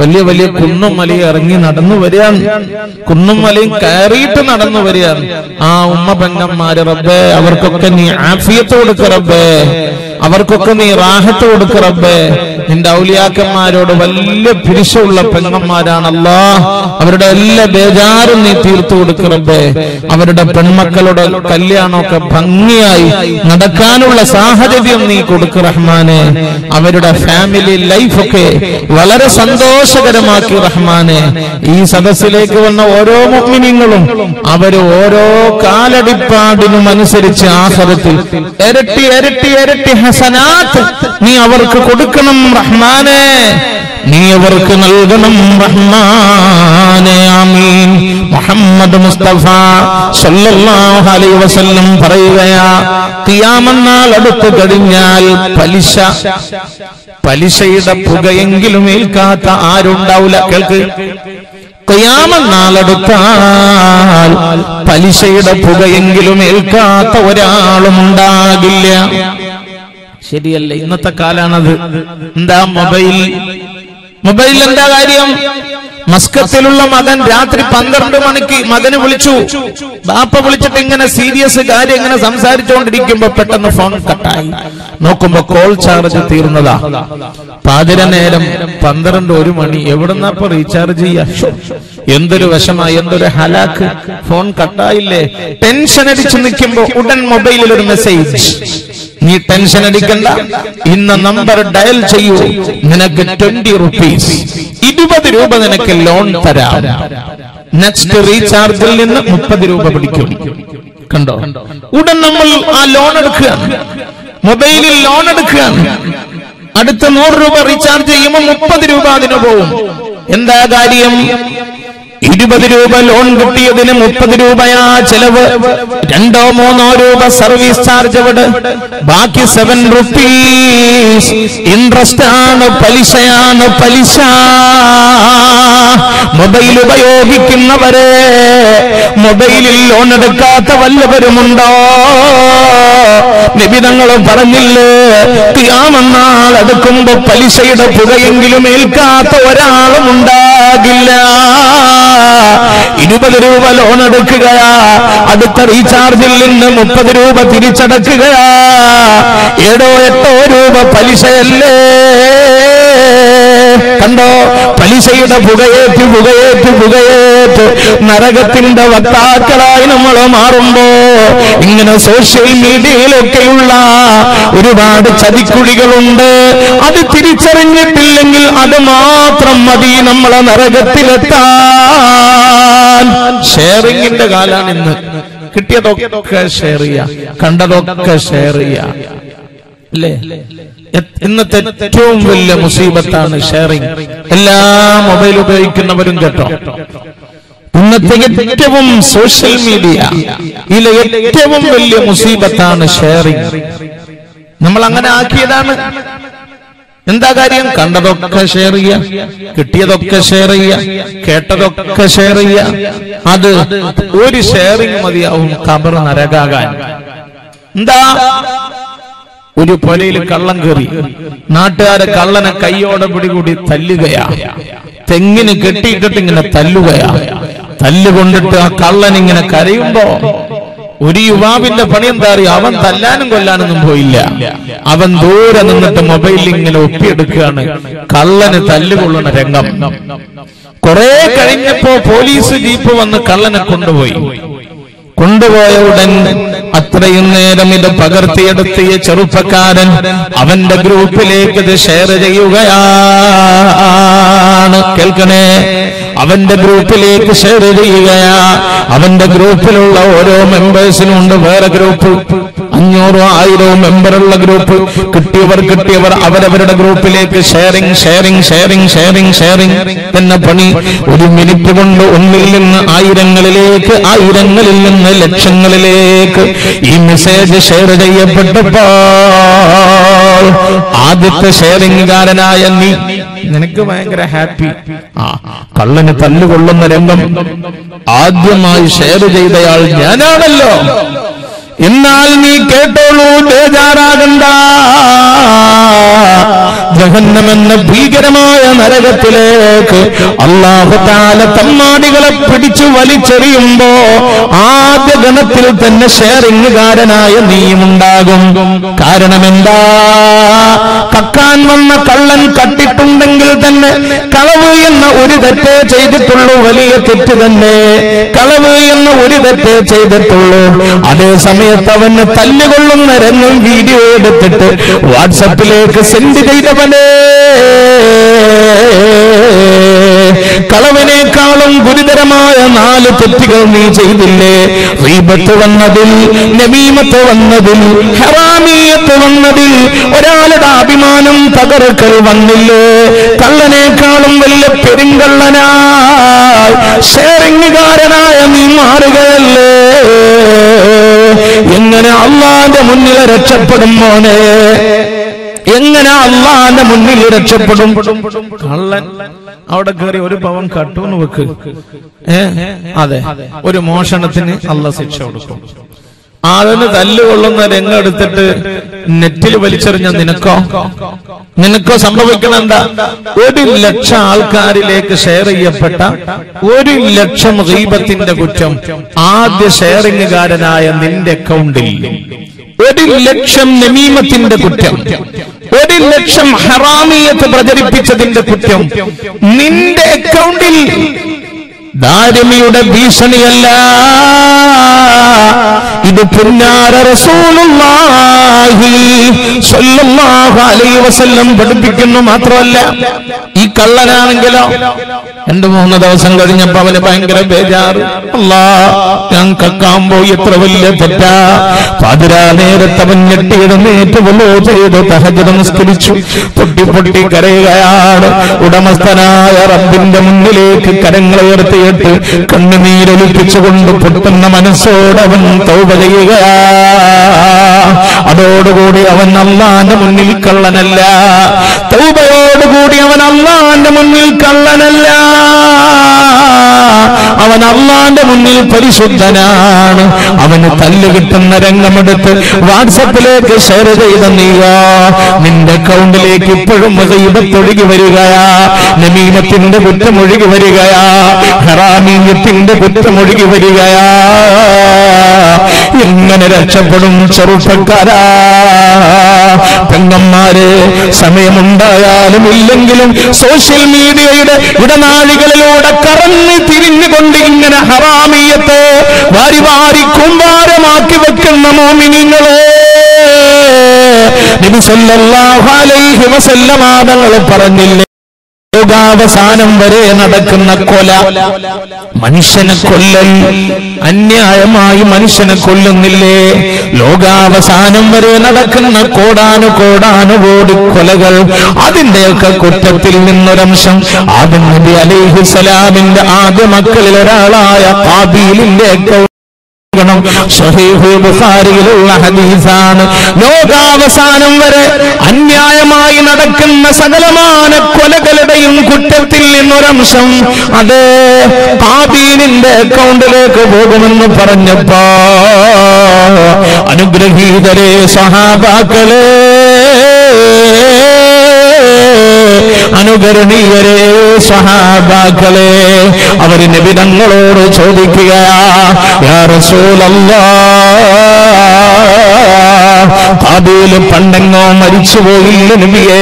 വലിയ വലിയ കുന്നും മലയും ഇറങ്ങി നടന്നു വരികയാണ്, കുന്നും മലയും കയറിയിട്ട് നടന്നു വരികയാണ് ആ ഉമ്മ പെങ്ങന്മാര്. റബ്ബേ, അവർക്കൊക്കെ നീ ആഫിയത്ത് കൊടുക്ക റബ്ബേ, അവർക്കൊക്കെ നീ റാഹത്ത് കൊടുക്ക റബ്ബേ. നിന്റെ ഔലിയാക്കന്മാരോട് വലിയ പിരിശമുള്ള പെങ്ങന്മാരാണ് അല്ലാഹ്, അവരുടെ എല്ലാ ബേജാറും നീ തീർത്തു കൊടുക്ക റബ്ബേ. അവരുടെ പെൺമക്കളുടെ കല്യാണമൊക്കെ ഭംഗിയായി നടക്കാനുള്ള സാഹചര്യം നീ കൊടുക്ക റഹ്മാനെ. അവരുടെ ഫാമിലി ലൈഫൊക്കെ വളരെ സന്തോഷകരമാക്കി റഹ്മാനെ. ഈ സദസ്സിലേക്ക് വന്ന ഓരോ മുഅ്മിനീങ്ങളും അവര് ഓരോ കാലടിപ്പാടിനും അനുസരിച്ച് ആഖിറത്തിൽ ഇരട്ടി ഇരട്ടി ഇരട്ടി ഹസനാത്ത് നീ അവർക്ക് കൊടുക്കണം റഹ്മാനെ, നീ അവർക്ക് നൽകണം റഹ്മാനെ. ആമീൻ. മുഹമ്മദ് മുസ്തഫ സല്ലല്ലാഹു അലൈഹി വസല്ലം പറയുകയാ, ഖിയാമത്ത് നാൾ അടുത്തു കഴിഞ്ഞാൽ പലിശയുടെ പുകയെങ്കിലും ഏൽക്കാത്ത ആരുണ്ടാവില്ല. കേൾക്ക്, ഖിയാമത്ത് നാൾ അടുത്താൽ പലിശയുടെ പുകയെങ്കിലും ഏൽക്കാത്ത ഒരാളും ഉണ്ടാകില്ല. ശരിയല്ലേ? ഇന്നത്തെ കാലാണത്. എന്താ? മൊബൈൽ മൊബൈലിൽ എന്താ കാര്യം? മസ്കത്തിലുള്ള മകൻ രാത്രി 12 മണിക്ക് മകന് വിളിച്ചു. ബാപ്പ വിളിച്ചിട്ട് ഇങ്ങനെ സീരിയസ് കാര്യം ഇങ്ങനെ സംസാരിച്ചുകൊണ്ടിരിക്കുമ്പോ പെട്ടെന്ന് ഫോൺ കട്ടായി. നോക്കുമ്പോ കോൾ ചാർജ് തീർന്നതാ. പാതിര നേരം 12-1 മണി. എവിടുന്നപ്പോ റീചാർജ് ചെയ്യാ? എന്തൊരു വിഷമായി, എന്തൊരു ഹലാക്ക്. ഫോൺ കട്ടായില്ലേ? ടെൻഷൻ അടിച്ചു നിൽക്കുമ്പോ ഉടൻ മൊബൈലിൽ ഒരു മെസ്സേജ്. നീ ടെൻഷൻ അടിക്കണ്ട, ഇന്ന നമ്പർ ഡയൽ ചെയ്യൂ, നിനക്ക് 20 rupees 20 രൂപ നിനക്ക് ലോൺ തരാം. നെക്സ്റ്റ് റീചാർജിൽ നിന്ന് 30 രൂപ പിടിക്കും. കണ്ടോ? ഉടൻ നമ്മൾ ആ ലോൺ എടുക്കുകയാണ്, മൊബൈലിൽ ലോൺ എടുക്കുകയാണ്. അടുത്ത 100 രൂപ റീചാർജ് ചെയ്യുമ്പോൾ 30 രൂപ അതിന് പോവും. എന്താ കാര്യം? 20 രൂപ ലോൺ കിട്ടിയതിന് 30 രൂപയാ ചെലവ്. 2-3 രൂപ സർവീസ് ചാർജ് അവിടെ, ബാക്കി 7 rupees ഇൻട്രസ്റ്റ് ആണ്, പലിശയാണ്. പലിശ. മൊബൈൽ ഉപയോഗിക്കുന്നവരെ, മൊബൈലിൽ ലോൺ എടുക്കാത്ത വല്ലവരുമുണ്ടോ? നബി തങ്ങൾ പറഞ്ഞില്ലേ, ഖിയാമത്ത് നാൾ അടുക്കുമ്പോ പലിശയുടെ പുകയെങ്കിലും ഏൽക്കാത്ത ഒരാളും ഉണ്ടാകില്ല. 20 രൂപ ലോൺ എടുക്കുകയാ, അടുത്ത റീചാർജിൽ നിന്ന് 30 രൂപ തിരിച്ചടക്കുകയാ. 7-8 രൂപ പലിശയല്ലേ? കണ്ടോ? പലിശയുടെ പുകയേറ്റ് പുകയേറ്റ് പുകയേറ്റ് നരകത്തിന്റെ വക്താക്കളായി നമ്മൾ മാറുമ്പോ ഇങ്ങനെ സോഷ്യൽ മീഡിയയിലൊക്കെയുള്ള ഒരുപാട് ചതിക്കുഴികളുണ്ട്. അത് തിരിച്ചറിഞ്ഞിട്ടില്ലെങ്കിൽ അത് മാത്രം മതി നമ്മളെ നരകത്തിലെത്താൻ. ഷെയറിങ്ങിന്റെ കാലാണ് ഇന്ന്. കിട്ടിയതൊക്കെ ഷെയർ ചെയ്യാ, കണ്ടതൊക്കെ ഷെയർ ചെയ്യാ, അല്ലേ? ഇന്നത്തെ ഏറ്റവും വലിയ മുസീബത്താണ് ഷെയറിംഗ്. എല്ലാ മൊബൈൽ ഉപയോഗിക്കുന്നവരും കേട്ടോ, ഇന്നത്തെ ഏറ്റവും സോഷ്യൽ മീഡിയ ഇതിലെ ഏറ്റവും വലിയ മുസീബത്താണ് ഷെയറിംഗ്. നമ്മൾ അങ്ങനെ ആക്കിയതാണ്. എന്താ കാര്യം? കണ്ടതൊക്കെ ഷെയർ ചെയ്യുക, കിട്ടിയതൊക്കെ ഷെയർ ചെയ്യുക, കേട്ടതൊക്കെ ഷെയർ ചെയ്യുക. അത് ഒരു ഷെയറിംഗ് മതിയാവും ഖബർ നരകാകാൻ. എന്താ? ഒരു പൊലയിൽ കള്ളം കയറി, നാട്ടുകാരെ കള്ളനെ കൈയോടെ പിടികൂടി തല്ലുകയാ. തെങ്ങിന് കെട്ടിയിട്ടിട്ട് ഇങ്ങനെ തല്ലുകയാ. തല്ലുകൊണ്ടിട്ട് ആ കള്ളൻ ഇങ്ങനെ കരയുമ്പോ ഒരു യുവാവിന്റെ പണി എന്താ അറിയോ? അവൻ തല്ലാനും കൊല്ലാനൊന്നും പോയില്ല. അവൻ ദൂരെ നിന്നിട്ട് മൊബൈലിൽ ഇങ്ങനെ ഒപ്പിയെടുക്കുകയാണ് കള്ളന് തല്ലുകൊള്ളുന്ന രംഗം. കുറെ കഴിഞ്ഞപ്പോ പോലീസ് ജീപ്പ് വന്ന് കള്ളനെ കൊണ്ടുപോയി. കൊണ്ടുപോയ ഉടൻ അത്രയും നേരം ഇത് പകർത്തിയെടുത്തിയ ചെറുപ്പക്കാരൻ അവന്റെ ഗ്രൂപ്പിലേക്ക് ഇത് ഷെയർ ചെയ്യുകയാണ്. കേൾക്കണേ, അവന്റെ ഗ്രൂപ്പിലേക്ക് ഷെയർ ചെയ്യുകയാ. അവന്റെ ഗ്രൂപ്പിലുള്ള ഓരോ മെമ്പേഴ്സിനും ഉണ്ട് വേറെ ഗ്രൂപ്പ്. 500-1000 മെമ്പറുള്ള ഗ്രൂപ്പ്. കിട്ടിയവർ അവരവരുടെ ഗ്രൂപ്പിലേക്ക് sharing sharing sharing sharing sharing എന്ന പണി. 1 മിനിറ്റ് കൊണ്ട് 1-ൽ നിന്ന് 1000-ങ്ങളിലേക്ക്, 1000-ങ്ങളിൽ നിന്ന് ലക്ഷങ്ങളിലേക്ക് ഈ മെസ്സേജ് ഷെയർ ചെയ്യപ്പെട്ടപ്പോൾ ആദ്യത്തെ ഷെയറിംഗുകാരനായ നിനക്ക് ഭയങ്കര ഹാപ്പി. കള്ളന് തല്ലുകൊള്ളുന്ന രംഗം ആദ്യമായി ഷെയർ ചെയ്തയാൾ ഞാനാണല്ലോ. എന്നാൽ നീ കേട്ടോളൂ, ബേജാറാകണ്ട. ജഹന്നമെന്ന ഭീകരമായ നരകത്തിലേക്ക് അല്ലാഹു തആല തമ്മാടികളെ പിടിച്ചു വലിച്ചെറിയുമ്പോ ആദ്യ ഗണത്തിൽ തന്നെ ഷെയറിംഗുകാരനായ നീയുമുണ്ടാകും. കാരണമെന്താ? കക്കാൻ വന്ന കള്ളൻ കട്ടിട്ടുണ്ടെങ്കിൽ തന്നെ കളവ് എന്ന ഒരു തെറ്റേ ചെയ്തിട്ടുള്ളൂ, വലിയ തെറ്റ് തന്നെ. കളവ് എന്ന ഒരു തെറ്റേ ചെയ്തിട്ടുള്ളൂ. അതേ സമയത്ത് അവന് തല്ലുകൊള്ളുന്ന രംഗം വീഡിയോ എടുത്തിട്ട് വാട്സപ്പിലേക്ക് സെൻഡ് ചെയ്തവനെ കളവിനേക്കാളും ഗുരുതരമായ 4 തെറ്റുകൾ നീ ചെയ്തില്ലേ? ഗീബത്ത് വന്നതിൽ, നമീമത്ത് വന്നതിൽ, ഹറാമിയത്ത് വന്നതിൽ, ഒരാളുടെ അഭിമാനം തകർക്കൽ വന്നില്ലേ? കള്ളനേക്കാളും വലിയ പെരുങ്കള്ളനായി ഷെയറിംഗുകാരനായ നീ മാറുകയല്ലേ? എങ്ങനെ അല്ലാഹുവിന്റെ മുന്നിൽ രക്ഷപ്പെടും മോനെ? എങ്ങനെ അല്ലാഹുവിന്റെ മുന്നിൽ രക്ഷപ്പെടും? കള്ളൻ അവിടെ കയറി 1 പവൻ കട്ടൂന്ന് വെക്ക്. അതെ, ഒരു മോഷണത്തിന് അല്ലാഹ് ശിക്ഷ കൊടുക്കും. ആളിന് തല്ലുകൊള്ളുന്ന രംഗം എടുത്തിട്ട് നെറ്റിൽ വലിച്ചെറിഞ്ഞ നിനക്കോ സംഭവിക്കണം എന്താ? 1,00,000 ആൾക്കാരിലേക്ക് ഷെയർ ചെയ്യപ്പെട്ട 1,00,000 ഗീബത്തിന്റെ കുറ്റം ആദ്യ ഷെയറിംഗുകാരനായ നിന്റെ അക്കൗണ്ടിൽ, 1,00,000 നമീമത്തിന്റെ കുറ്റം, 1,00,000 ഹറാമിയത്ത് പ്രചരിപ്പിച്ചതിന്റെ കുറ്റം നിന്റെ അക്കൗണ്ടിൽ. ദാരിമിയുടെ ഭീഷണിയല്ല ഇത്, പുന്നാര റസൂലുള്ളാഹി സ്വല്ലല്ലാഹു അലൈഹി വസല്ലം പഠിപ്പിക്കുന്നു. മാത്രമല്ല, ഈ കള്ളനാണെങ്കിലോ 2-3 ദിവസം കഴിഞ്ഞപ്പോ അവന് ഭയങ്കര ബേജാറ്. ഞാൻ കക്കാൻ പോയി, എത്ര വലിയ തെറ്റാ. പാതിരാ നേരത്ത് അവൻ ഞെട്ടിയിടുന്നേറ്റ് വല്ലോ ചെയ്ത് തഹജ്ജുദ് നിസ്കരിച്ചു. പൊട്ടി കരയുകയാണ്. ഉടമസ്ഥനായ റബ്ബിന്റെ മുന്നിലേക്ക് കരങ്ങളെ ഉയർത്തിയിട്ട് കണ്ണുനീരൊലിപ്പിച്ചുകൊണ്ട് പൊട്ടുന്ന മനസ്സോടവൻ തൗബ ചെയ്യുകയാ. അതോടുകൂടി അവൻ അല്ലാഹുവിന്റെ മുന്നിൽ കള്ളനല്ല. തൗബയോടുകൂടി അവൻ അല്ലാഹുവിന്റെ മുന്നിൽ കള്ളനല്ല, അവൻ അല്ലാഹുവിന്റെ മുന്നിൽ പരിശുദ്ധനാണ്. അവന് തല്ല് കിട്ടുന്ന രംഗമെടുത്ത് വാട്സപ്പിലേക്ക് ഷെയർ ചെയ്ത നീയോ, നിന്റെ അക്കൗണ്ടിലേക്ക് ഇപ്പോഴും ഗീബത്തൊഴുകി വരികയാ, നമീമത്തിന്റെ കുറ്റമൊഴുകി വരികയാ, ഹറാമീയത്തിന്റെ കുറ്റമൊഴുകി വരികയാ. എങ്ങനെ രക്ഷപ്പെടും ചെറുപ്പക്കാരാ? പെങ്ങന്മാരെ, സമയമുണ്ടായാലും ഇല്ലെങ്കിലും സോഷ്യൽ മീഡിയയുടെ ഇടനാഴികളിലൂടെ കറങ്ങി തിരിഞ്ഞുകൊണ്ട് ഇങ്ങനെ ഹറാമിയത്തെ വാരി കുമ്പാരമാക്കി വെക്കുന്ന മോമിനിങ്ങളെ, നബി സല്ലല്ലാഹു അലൈഹി വസല്ലം തങ്ങൾ പറഞ്ഞില്ലേ, ലോകാവസാനം വരെ നടക്കുന്ന കൊല, മനുഷ്യനെ കൊല്ലൽ, അന്യായമായി മനുഷ്യനെ കൊല്ലുന്നില്ലേ? ലോകാവസാനം വരെ നടക്കുന്ന കോടാനുകോടി കൊലകൾ, അതിന്റെയൊക്കെ കുറ്റത്തിൽ നിന്നൊരംശം ആദം നബി അലൈഹിസ്സലാമിന്റെ ആദ്യ മക്കളിൽ ഒരാളായ ഖാബീലിന്റെ സ്വഹീഹ് ബുഖാരിയിലുള്ള ഹദീസാണ്. ലോകാവസാനം വരെ അന്യായമായി നടക്കുന്ന സകലമാന കൊലകളുടെയും കുറ്റത്തിൽ നിന്നൊരംശം അത് ഖാബീലിന്റെ അക്കൗണ്ടിലേക്ക് പോകുമെന്ന് പറഞ്ഞപ്പോ, അനുഗ്രഹീതരെ സ്വഹാബാക്കളെ, അനുകരണീയരെ സ്വഹാബാക്കളെ, അവര് നബി തങ്ങളോട് ചോദിക്കുകയാ, യാ റസൂലല്ലാഹ്, ഖാബീൽ പണ്ടെങ്ങോ മരിച്ചുപോയില്ല നബിയേ,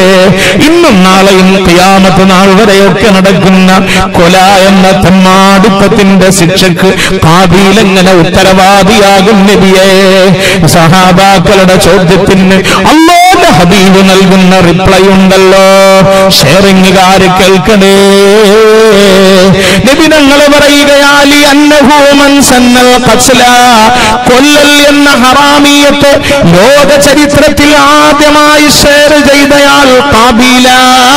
ഇന്നും നാളെയും ഖിയാമത്ത് നാൾ വരെയൊക്കെ നടക്കുന്ന കൊല എന്ന തെമ്മാടിത്തത്തിന്റെ ശിക്ഷക്ക് ഖാബീൽ എങ്ങനെ ഉത്തരവാദിയാകും നബിയേ? സഹാബാക്കളുടെ ചോദ്യത്തിന് അല്ലാഹുവിന്റെ ഹബീബ് നൽകുന്ന റിപ്ലൈ ഉണ്ടല്ലോ, ഷെയറിംഗുകാര് കേൾക്കണേ. നബി തങ്ങൾ പറയുകയാ, ലിഅന്നഹു മൻ സന്നൽ ഖത്ല, കൊല്ലൽ എന്ന ഹറാമിയത്ത് ലോക ചരിത്രത്തിൽ ആദ്യമായി ഷെയർ ചെയ്തയാൾ ഖാബീലാണ്.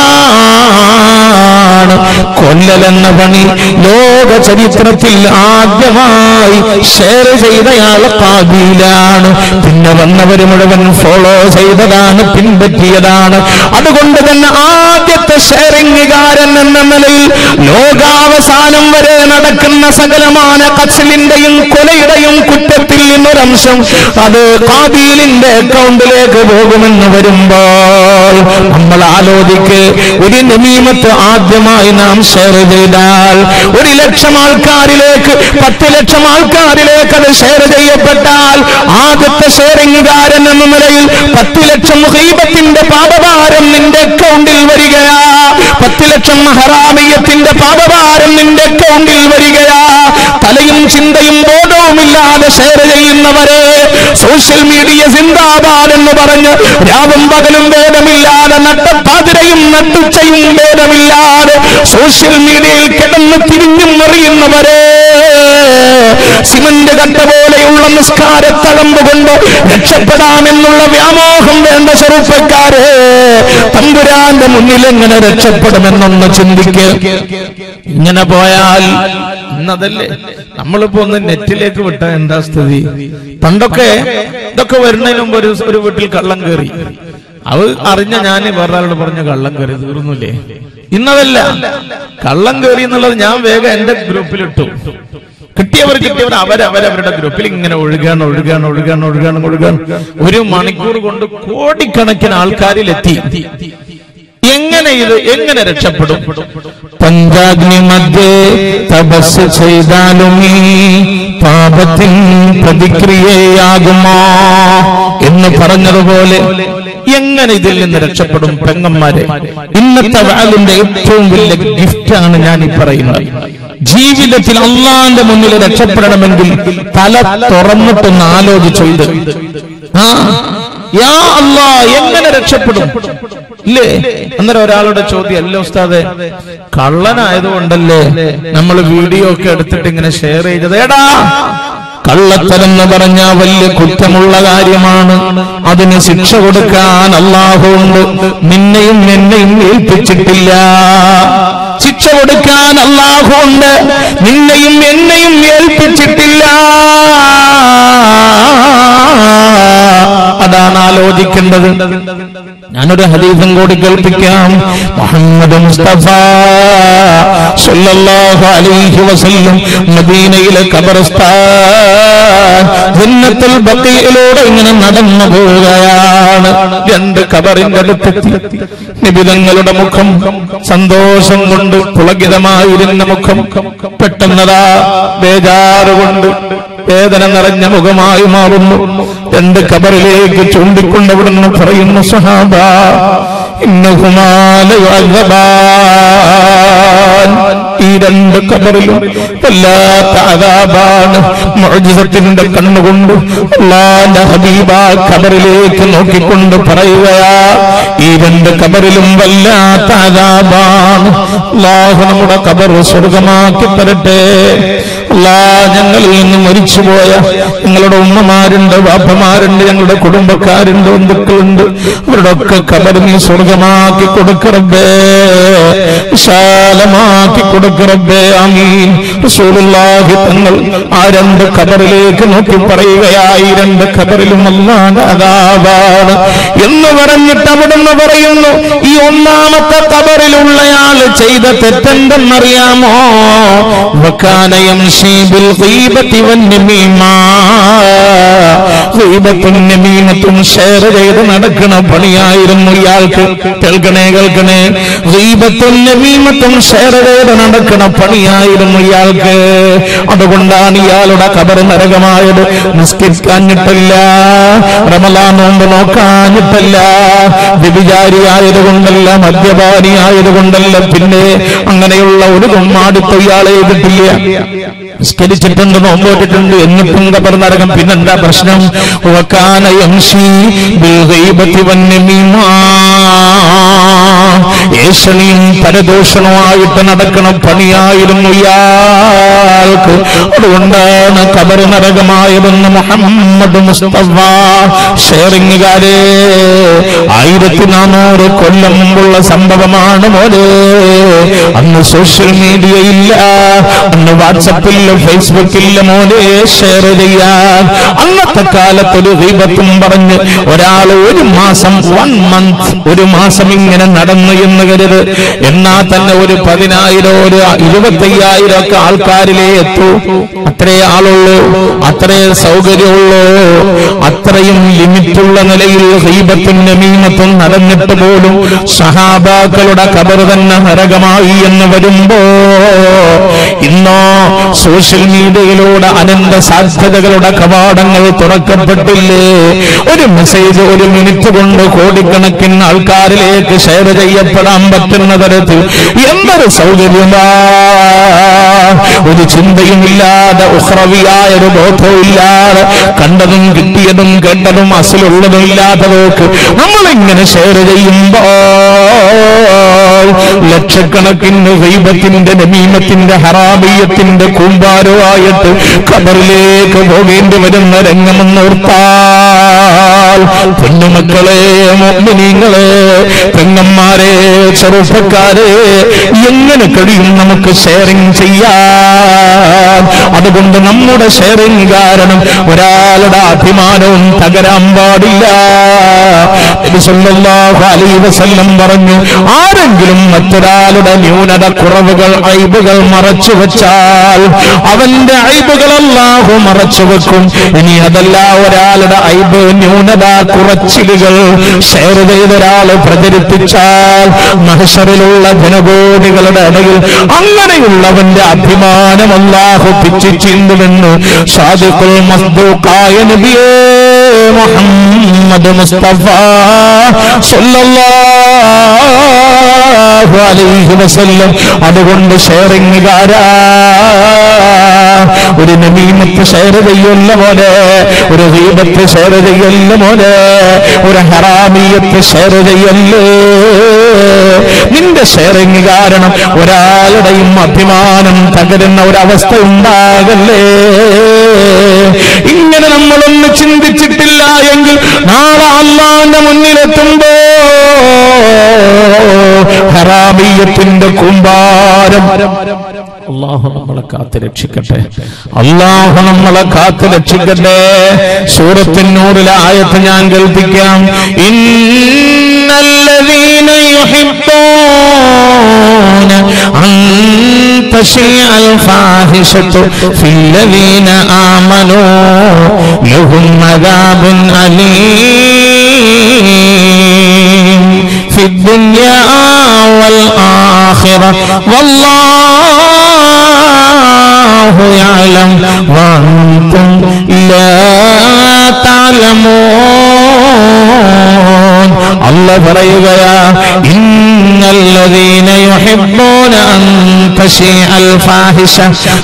കൊല്ലലെന്ന പണി ലോക ചരിത്രത്തിൽ ആദ്യമായി ഷെയർ ചെയ്തയാൾ ഖാബീലാണ്. പിന്നെ വന്നവര് മുഴുവൻ ഫോളോ ചെയ്തതാണ്, പിൻപറ്റിയതാണ്. അതുകൊണ്ട് തന്നെ ആദ്യത്തെ ഷെയറിംഗുകാരൻ എന്ന നിലയിൽ ലോകാവസാനം വരെ നടക്കുന്ന സകലമാന ഖത്ലിന്റെയും കൊലയുടെയും കുറ്റത്തിൽ നിന്നൊരംശം അത് ഖാബീലിന്റെ അക്കൗണ്ടിലേക്ക് പോകുമെന്ന് വരുമ്പോൾ നമ്മൾ ആലോചിക്ക്, ഒരു നമീമത്ത് ആദ്യമായി നാം ഷെയർ ചെയ്താൽ 1,00,000 ആൾക്കാരിലേക്ക് 10,00,000 ആൾക്കാരിലേക്ക് അത് ഷെയർ ചെയ്യപ്പെട്ടാൽ ആദ്യത്തെ ഷെയറിംഗുകാരൻ എന്ന നിലയിൽ 10,00,000 ഗീബത്തിന്റെ പാപഭാരം നിന്റെ അക്കൗണ്ടിൽ വരികയാ, 10,00,000 ഹറാമിയത്തിന്റെ പാപഭാരം നിന്റെ അക്കൗണ്ടിൽ വരികയാ. തലയും ചിന്തയും ബോധവുമില്ലാതെ ഷെയർ ചെയ്യുന്നവരെ, സോഷ്യൽ മീഡിയ സിന്ദാബാദ് എന്ന് പറഞ്ഞ് രാവും പകലും ഭേദമില്ലാതെ, നട്ടപ്പാതിരയും നട്ടുച്ചയും ഭേദമില്ലാതെ സോഷ്യൽ മീഡിയയിൽ കിടന്ന് തിരിഞ്ഞും മറിയുന്നവരെ, സിമന്റ് കട്ട പോലെയുള്ള നിസ്കാരത്തളമ്പ് കൊണ്ട് രക്ഷപ്പെടാമെന്നുള്ള വ്യാമോഹം വേണ്ട ചെറുപ്പക്കാരെ, തമ്പുരാന്റെ മുന്നിൽ എങ്ങനെ രക്ഷപ്പെടുമെന്നൊന്ന് ചിന്തിക്ക്. ഇങ്ങനെ പോയാൽ ഇന്നതല്ലേ നമ്മളിപ്പോ ഒന്ന് നെറ്റിലേക്ക് വിട്ട എന്താ സ്ഥിതി? പണ്ടൊക്കെ ഇതൊക്കെ വരുന്നതിന് മുമ്പ് ഒരു വീട്ടിൽ കള്ളം കയറി, അത് അറിഞ്ഞ ഞാൻ വേറൊരാളോട് പറഞ്ഞ കള്ളം കയറി, തീർന്നില്ലേ? ഇന്നതല്ല, കള്ളം കയറി എന്നുള്ളത് ഞാൻ വേഗം എന്റെ ഗ്രൂപ്പിലിട്ടു. കിട്ടിയവർ അവരവരുടെ ഗ്രൂപ്പിൽ ഇങ്ങനെ ഒഴുകാണ്. 1 മണിക്കൂർ കൊണ്ട് കോടിക്കണക്കിന് ആൾക്കാരിലെത്തി. എങ്ങനെ രക്ഷപ്പെടും? പഞ്ചാഗ്നി മധ്യേ തപസ് ചെയ്താലും ഈ പാപത്തിൻ പ്രതിക്രിയയാകുമോ എന്ന് പറഞ്ഞതുപോലെ എങ്ങനെ ഇതിൽ നിന്ന് രക്ഷപ്പെടും? പെങ്ങന്മാരെ, ഇന്നത്തെ വാലിന്റെ ഏറ്റവും വലിയ ഗിഫ്റ്റാണ് ഞാൻ ഈ പറയുന്നത്. ജീവിതത്തിൽ അള്ളാന്റെ മുന്നിൽ രക്ഷപ്പെടണമെങ്കിൽ തല തുറന്നിട്ടൊന്ന് ആലോചിച്ചു. ഇത് യാ അല്ലാ, എങ്ങനെ രക്ഷപ്പെടും? ഇല്ലേ? അന്നേരം ഒരാളുടെ ചോദ്യം, അല്ല ഉസ്താദെ, കള്ളനായതുകൊണ്ടല്ലേ നമ്മൾ വീഡിയോ ഒക്കെ എടുത്തിട്ട് ഇങ്ങനെ ഷെയർ ചെയ്തത്? എടാ, കള്ളത്തരം എന്ന് പറഞ്ഞാൽ വലിയ കുറ്റമുള്ള കാര്യമാണ്. അതിന് ശിക്ഷ കൊടുക്കാൻ അല്ലാഹു ഉണ്ട്, നിന്നെയും എന്നെയും ഏൽപ്പിച്ചിട്ടില്ല. ശിക്ഷ കൊടുക്കാൻ അല്ലാഹു ഉണ്ട്, നിന്നെയും എന്നെയും ഏൽപ്പിച്ചിട്ടില്ല. അതാണ് ആലോചിക്കേണ്ടത്. ഞാനൊരു ഹദീസും കൂടി കേൾപ്പിക്കാം. മുഹമ്മദ് മുസ്തഫ സല്ലല്ലാഹു അലൈഹി വസല്ലം മദീനയിലെ ഖബർസ്ഥാൻ ജന്നത്തുൽ ബഖീയിലൂടെ ഇങ്ങനെ നടന്നു പോവുകയാണ്. 2 ഖബറിന്റെ അടുത്തെത്തി. നബി തങ്ങളുടെ മുഖം സന്തോഷം കൊണ്ട് പുളകിതമായിരുന്ന മുഖം പെട്ടെന്നതാ ബേജാറുകൊണ്ട് വേദന നിറഞ്ഞ മുഖമായി മാറുന്നു. 2 ഖബറിലേക്ക് ചൂണ്ടിക്കൊണ്ട് അവിടുന്ന് പറയുന്നു, സഹാബാ ഇന്നഹുമാ ലയുഅദബാൻ. ഈ 2 ഖബറിലും വല്ലാത്ത അദാബാണ്. മുഅ്ജിസത്തിന്റെ കണ്ണുകൊണ്ട് അല്ലാഹുവിന്റെ ഹബീബ ഖബറിലേക്ക് നോക്കിക്കൊണ്ട് പറയുകയാ, ഈ 2 ഖബറിലും വല്ലാത്ത അദാബാണ്. അല്ലാഹു നമ്മുടെ ഖബർ സ്വർഗമാക്കി തരട്ടെ. അല്ലാഹ് ഞങ്ങളിൽ നിന്ന് മരിച്ചുപോയ ഞങ്ങളുടെ ഉമ്മമാരുണ്ട്, ബാപ്പമാരുണ്ട്, ഞങ്ങളുടെ കുടുംബക്കാരുണ്ട്, ബന്ധുക്കളുണ്ട്, അവരുടെ ഒക്കെ ഖബർ നീ സ്വർഗമാക്കി കൊടുക്കറബ്ബേ, വിശാലമാക്കി കൊടുക്കറബ്ബേ. ആമീൻ. റസൂലുള്ളാഹി തങ്ങൾ ആ 2 ഖബറിലേക്ക് നോക്കി പറയുകയായി, 2 ഖബറിലും അല്ലാഹുവിന്റെ അദാബാണ് എന്ന് പറഞ്ഞിട്ട് അവിടുന്ന് പറയുന്നു, ഈ 1ാമത്തെ ഖബറിലുള്ളയാൾ ചെയ്ത തെറ്റെന്തെന്നറിയാമോ? വകാന യംശി ബിൽ ഗീബത്തി വന്നമീമ. ഗീബത്തും നമീമത്തും ഷെയർ ചെയ്ത് നടക്കണ പണിയായിരുന്നു ഇയാൾക്ക്. കേൾക്കണേ. ഗീബത്തും നമീമത്തും ഷെയർ ചെയ്ത് നടക്കണ പണിയായിരുന്നു ഇയാൾക്ക്. അതുകൊണ്ടാണ് ഇയാളുടെ ഖബർ നരകമായത്. നിസ്കരിക്കാഞ്ഞിട്ടില്ല, റമളാൻ നോമ്പ് നോക്കാഞ്ഞിട്ടില്ല, വ്യഭിചാരിയായതുകൊണ്ടല്ല, മദ്യപാനിയായതുകൊണ്ടല്ല, പിന്നെ അങ്ങനെയുള്ള ഒരു ഗുമ്മാടിത്തം ഇയാളെ ചെയ്തിട്ടില്ല. നിസ്കരിച്ചിട്ടുണ്ട്, നോമ്പോട്ടിട്ടുണ്ട്, എന്നിട്ടും ഖബർ നരകം. പിന്നെന്താ പ്രശ്നം? വകാന യംശി ബിൽ ഗീബത്തി വന്നമീമ. ഏഷണിയും പരദൂഷണമായിട്ട് നടക്കണ പണിയായിരുന്നു ഇയാൾക്ക്. അതുകൊണ്ടാണ് ഖബർ നരകമായതെന്ന് മുഹമ്മദ് മുസ്തഫ. ഷെയറിംഗുകാരെ, 1400 കൊല്ലം മുമ്പുള്ള സംഭവമാണ് മോനെ. അന്ന് സോഷ്യൽ മീഡിയ ഇല്ല, അന്ന് വാട്സപ്പില്ല, ഫേസ്ബുക്കില്ല മോനെ ഷെയർ ചെയ്യാൻ. അന്നത്തെ കാലത്തൊരു ഗീബത്തും പറഞ്ഞ് ഒരാൾ 1 മാസം 1 മന്ത് 1 മാസം ഇങ്ങനെ നടന്നു എന്ന് കരുത്. എന്നാൽ തന്നെ ഒരു 10,000 ഒരു 25,000 ഒക്കെ ആൾക്കാരിലേ എത്തൂ. അത്രേ ആളുള്ളൂ, അത്രേ സൗകര്യമുള്ളൂ. അത്രയും ലിമിറ്റുള്ള നിലയിൽ ഗീബത്തും നമീമത്തും നടന്നിട്ട് പോലും സഹാബാക്കളുടെ ഖബർ തന്നെ നരകമായി എന്ന് വരുമ്പോ, ഇന്നോ സോഷ്യൽ മീഡിയയിലൂടെ അനന്ത സാധ്യതകളുടെ കവാടങ്ങൾ തുറക്കപ്പെട്ടില്ലേ? ഒരു മെസ്സേജ് 1 മിനിറ്റ് കൊണ്ട് കോടിക്കണക്കിന് ആൾക്കാരിലേക്ക് ഷെയർ ചെയ്യപ്പെടാൻ പറ്റുന്ന തരത്തിൽ എന്തൊരു സൗകര്യമാ! ഒരു ചിന്തയുമില്ലാതെ, ഉഖ്റവിയായ ഒരു ബോധവും ഇല്ലാതെ, കണ്ടതും കിട്ടിയതും കേട്ടതും അസലുള്ളതും ഇല്ലാത്തതൊക്കെ നമ്മളിങ്ങനെ ഷെയർ ചെയ്യുമ്പോ ലക്ഷക്കണക്കിന് ഗീബത്തിന്റെ നമീമത്തിന്റെ ഹറാമിയത്തിന്റെ കൂമ്പാരമായിട്ട് ഖബറിലേക്ക് പോകേണ്ടി വരുന്ന രംഗമെന്നോർത്താൽ വെച്ചാൽ പൊന്നുമക്കളെ, മുഅ്മിനീങ്ങളെ, പെങ്ങന്മാരെ, ചെറുപ്പക്കാരെ, എങ്ങനെ കഴിയും നമുക്ക് ഷെയറിംഗ് ചെയ്യാൻ? അതുകൊണ്ട് നമ്മുടെ ഷെയറിംഗ് കാരണം ഒരാളുടെ അഭിമാനവും തകരാൻ പാടില്ല. നബി സല്ലല്ലാഹു അലൈഹി വസല്ലം പറഞ്ഞു, ആരെങ്കിലും മറ്റൊരാളുടെ ന്യൂനത, കുറവുകൾ, ഐബുകൾ മറച്ചു വെച്ചാൽ അവന്റെ ഐബുകൾ അല്ലാഹു മറച്ചു വെക്കും. ഇനി അതല്ല, ഒരാളുടെ ഐബ്, ന്യൂനത, കുറച്ചിലുകൾ ഷെയർ ചെയ്ത ഒരാൾ പ്രചരിപ്പിച്ചാൽ മഹ്ശറിലുള്ള ജനകോടികളുടെ ഇടയിൽ അങ്ങനെയുള്ളവന്റെ അഭിമാനം അല്ലാഹു പിച്ചു ചീന്തുമെന്ന് സാദിഖുൽ മസ്ദൂഖായ നബിയേ മുഹമ്മദ് മുസ്തഫ സല്ലല്ലാഹു അലൈഹി വസല്ലം. അതുകൊണ്ട് ഷെയറിംഗുകാരാ, ഒരു നമീമത്ത് ഷെയർ ചെയ്യല്ല മോനെ, ഒരു ഗീബത്ത് ഷെയർ ചെയ്യല്ല മോനെ, ഒരു ഹറാമിയത്ത് ഷെയർ ചെയ്യല്ലേ. നിന്റെ ഷെയറിംഗ് കാരണം ഒരാളുടെയും അഭിമാനം തകരുന്ന ഒരവസ്ഥ ഉണ്ടാകല്ലേ. ഇങ്ങനെ നമ്മളൊന്ന് ചിന്തിച്ചിട്ടില്ല എങ്കിൽ നാളെ അല്ലാഹുവിന്റെ മുന്നിലെത്തുമ്പോ ഹറാമിയത്തിന്റെ കൂമ്പാരം. അല്ലാഹു നമ്മളെ കാത്ത് രക്ഷിക്കട്ടെ, അല്ലാഹു നമ്മളെ കാത്ത് രക്ഷിക്കട്ടെ. സൂറത്തുൻ നൂറിലെ ആയത്ത് ഞാൻ കേൾപ്പിക്കാം. ഇന്നല്ലദീന യുഹിബ്ബൂന അൻ തശീഅൽ ഫാഹിശതു ഫില്ലദീന ആമനൂ ലഹും അദാബുൻ അലീം ഫിദ്ദുനിയാ വൽ ആഖിറ വല്ലാഹു യഅലം വഅൻതും ലാ തഅലമൂൻ. അല്ലാഹു പറയുകയാ, ഇന്നല്ലദീന യുഹിബ്ബൂന അൻ തശീഅൽ ഫാഹിശ,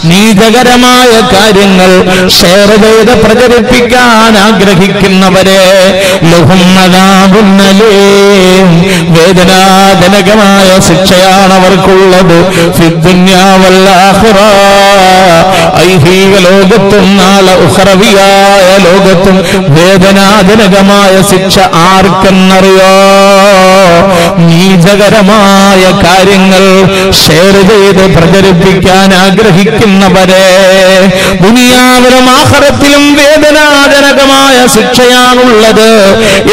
നീചകരമായ കാര്യങ്ങൾ ഷെയർ ചെയ്ത് പ്രചരിപ്പിക്കാൻ ആഗ്രഹിക്കുന്നവരെ, ലഹും അദാബുൻ അലീം, വേദനാജനകമായ ശിക്ഷയാണ് അവർക്കുള്ളത്. ഫിദ്ദുനിയാ വൽ ആഖിറ, ഐഹിക ലോകത്തും നാളെ ഉഖറവിയായ ലോകത്തും വേദനാജനകമായ ശിക്ഷ ആർക്കെന്നറിയോ? നീചകരമായ കാര്യങ്ങൾ ഷെയർ ചെയ്ത് പ്രചരിപ്പിക്കാൻ ആഗ്രഹിക്കുന്നവരെ ദുനിയാവിലും ആഖിറത്തിലും വേദനാജനകമായ ശിക്ഷയാണുള്ളത്.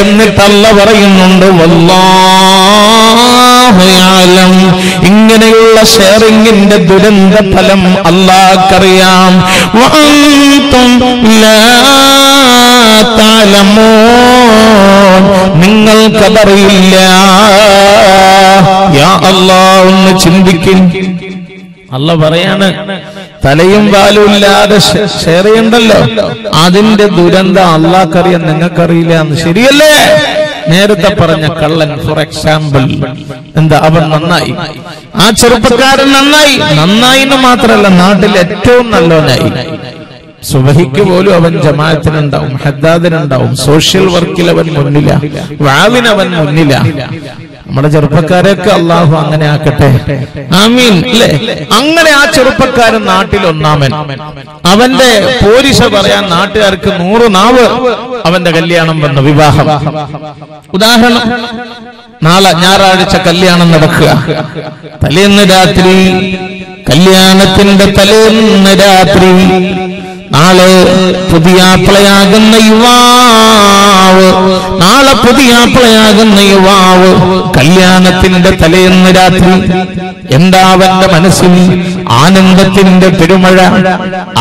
എന്നിട്ട് അല്ലാഹു പറയുന്നുണ്ട്, വല്ലാഹു യഅലം, ഇങ്ങനെയുള്ള ഷെയറിംഗിന്റെ ദുരന്ത ഫലം അല്ലാഹുക്കറിയാം. വഅൻതും ലാ തഅലമൂൻ, നിങ്ങൾക്കതറിയില്ല. യാ അല്ലാഹ്, ഒന്ന് ചിന്തിക്കും. അല്ലാഹു പറയാണ്, തലയും വാലും ഇല്ലാതെ ഷെയർ ചെയ്യണ്ടല്ലോ, അതിന്റെ ദുരന്തം അല്ലാഹുക്കറിയാം, നിങ്ങൾക്കറിയില്ല എന്ന്. ശരിയല്ലേ? നേരത്തെ പറഞ്ഞ കള്ളൻ ഫോർ എക്സാമ്പിൾ, എന്താ, അവൻ നന്നായി, ആ ചെറുപ്പക്കാരൻ നന്നായി എന്ന് മാത്രമല്ല, നാട്ടിൽ ഏറ്റവും നല്ലവനായി. സുബഹിക്ക് പോലും അവൻ ജമാഅത്തിനുണ്ടാവും, ഹദ്ദാദിനുണ്ടാവും, സോഷ്യൽ വർക്കിൽ അവൻ മുന്നില, വാവിനവൻ മുന്നില. നമ്മുടെ ചെറുപ്പക്കാരെയൊക്കെ അള്ളാഹു അങ്ങനെ ആക്കട്ടെ, ആമീൻ. അല്ലേ? അങ്ങനെ ആ ചെറുപ്പക്കാരൻ നാട്ടിൽ ഒന്നാമൻ, അവന്റെ പോരിശ പറയാൻ നാട്ടുകാർക്ക് 100 നാവ്. അവന്റെ കല്യാണം വന്നു, വിവാഹം. ഉദാഹരണം, നാളെ ഞായറാഴ്ച കല്യാണം നടക്കുക. തലേന്ന് രാത്രി, കല്യാണത്തിന്റെ തലേന്ന് രാത്രി, നാളെ പുതിയാപ്പിളയാകുന്ന യുവാവ് കല്യാണത്തിന്റെ തലേന്ന് രാത്രി എന്താ അവന്റെ മനസ്സിൽ? ആനന്ദത്തിന്റെ പെരുമഴ,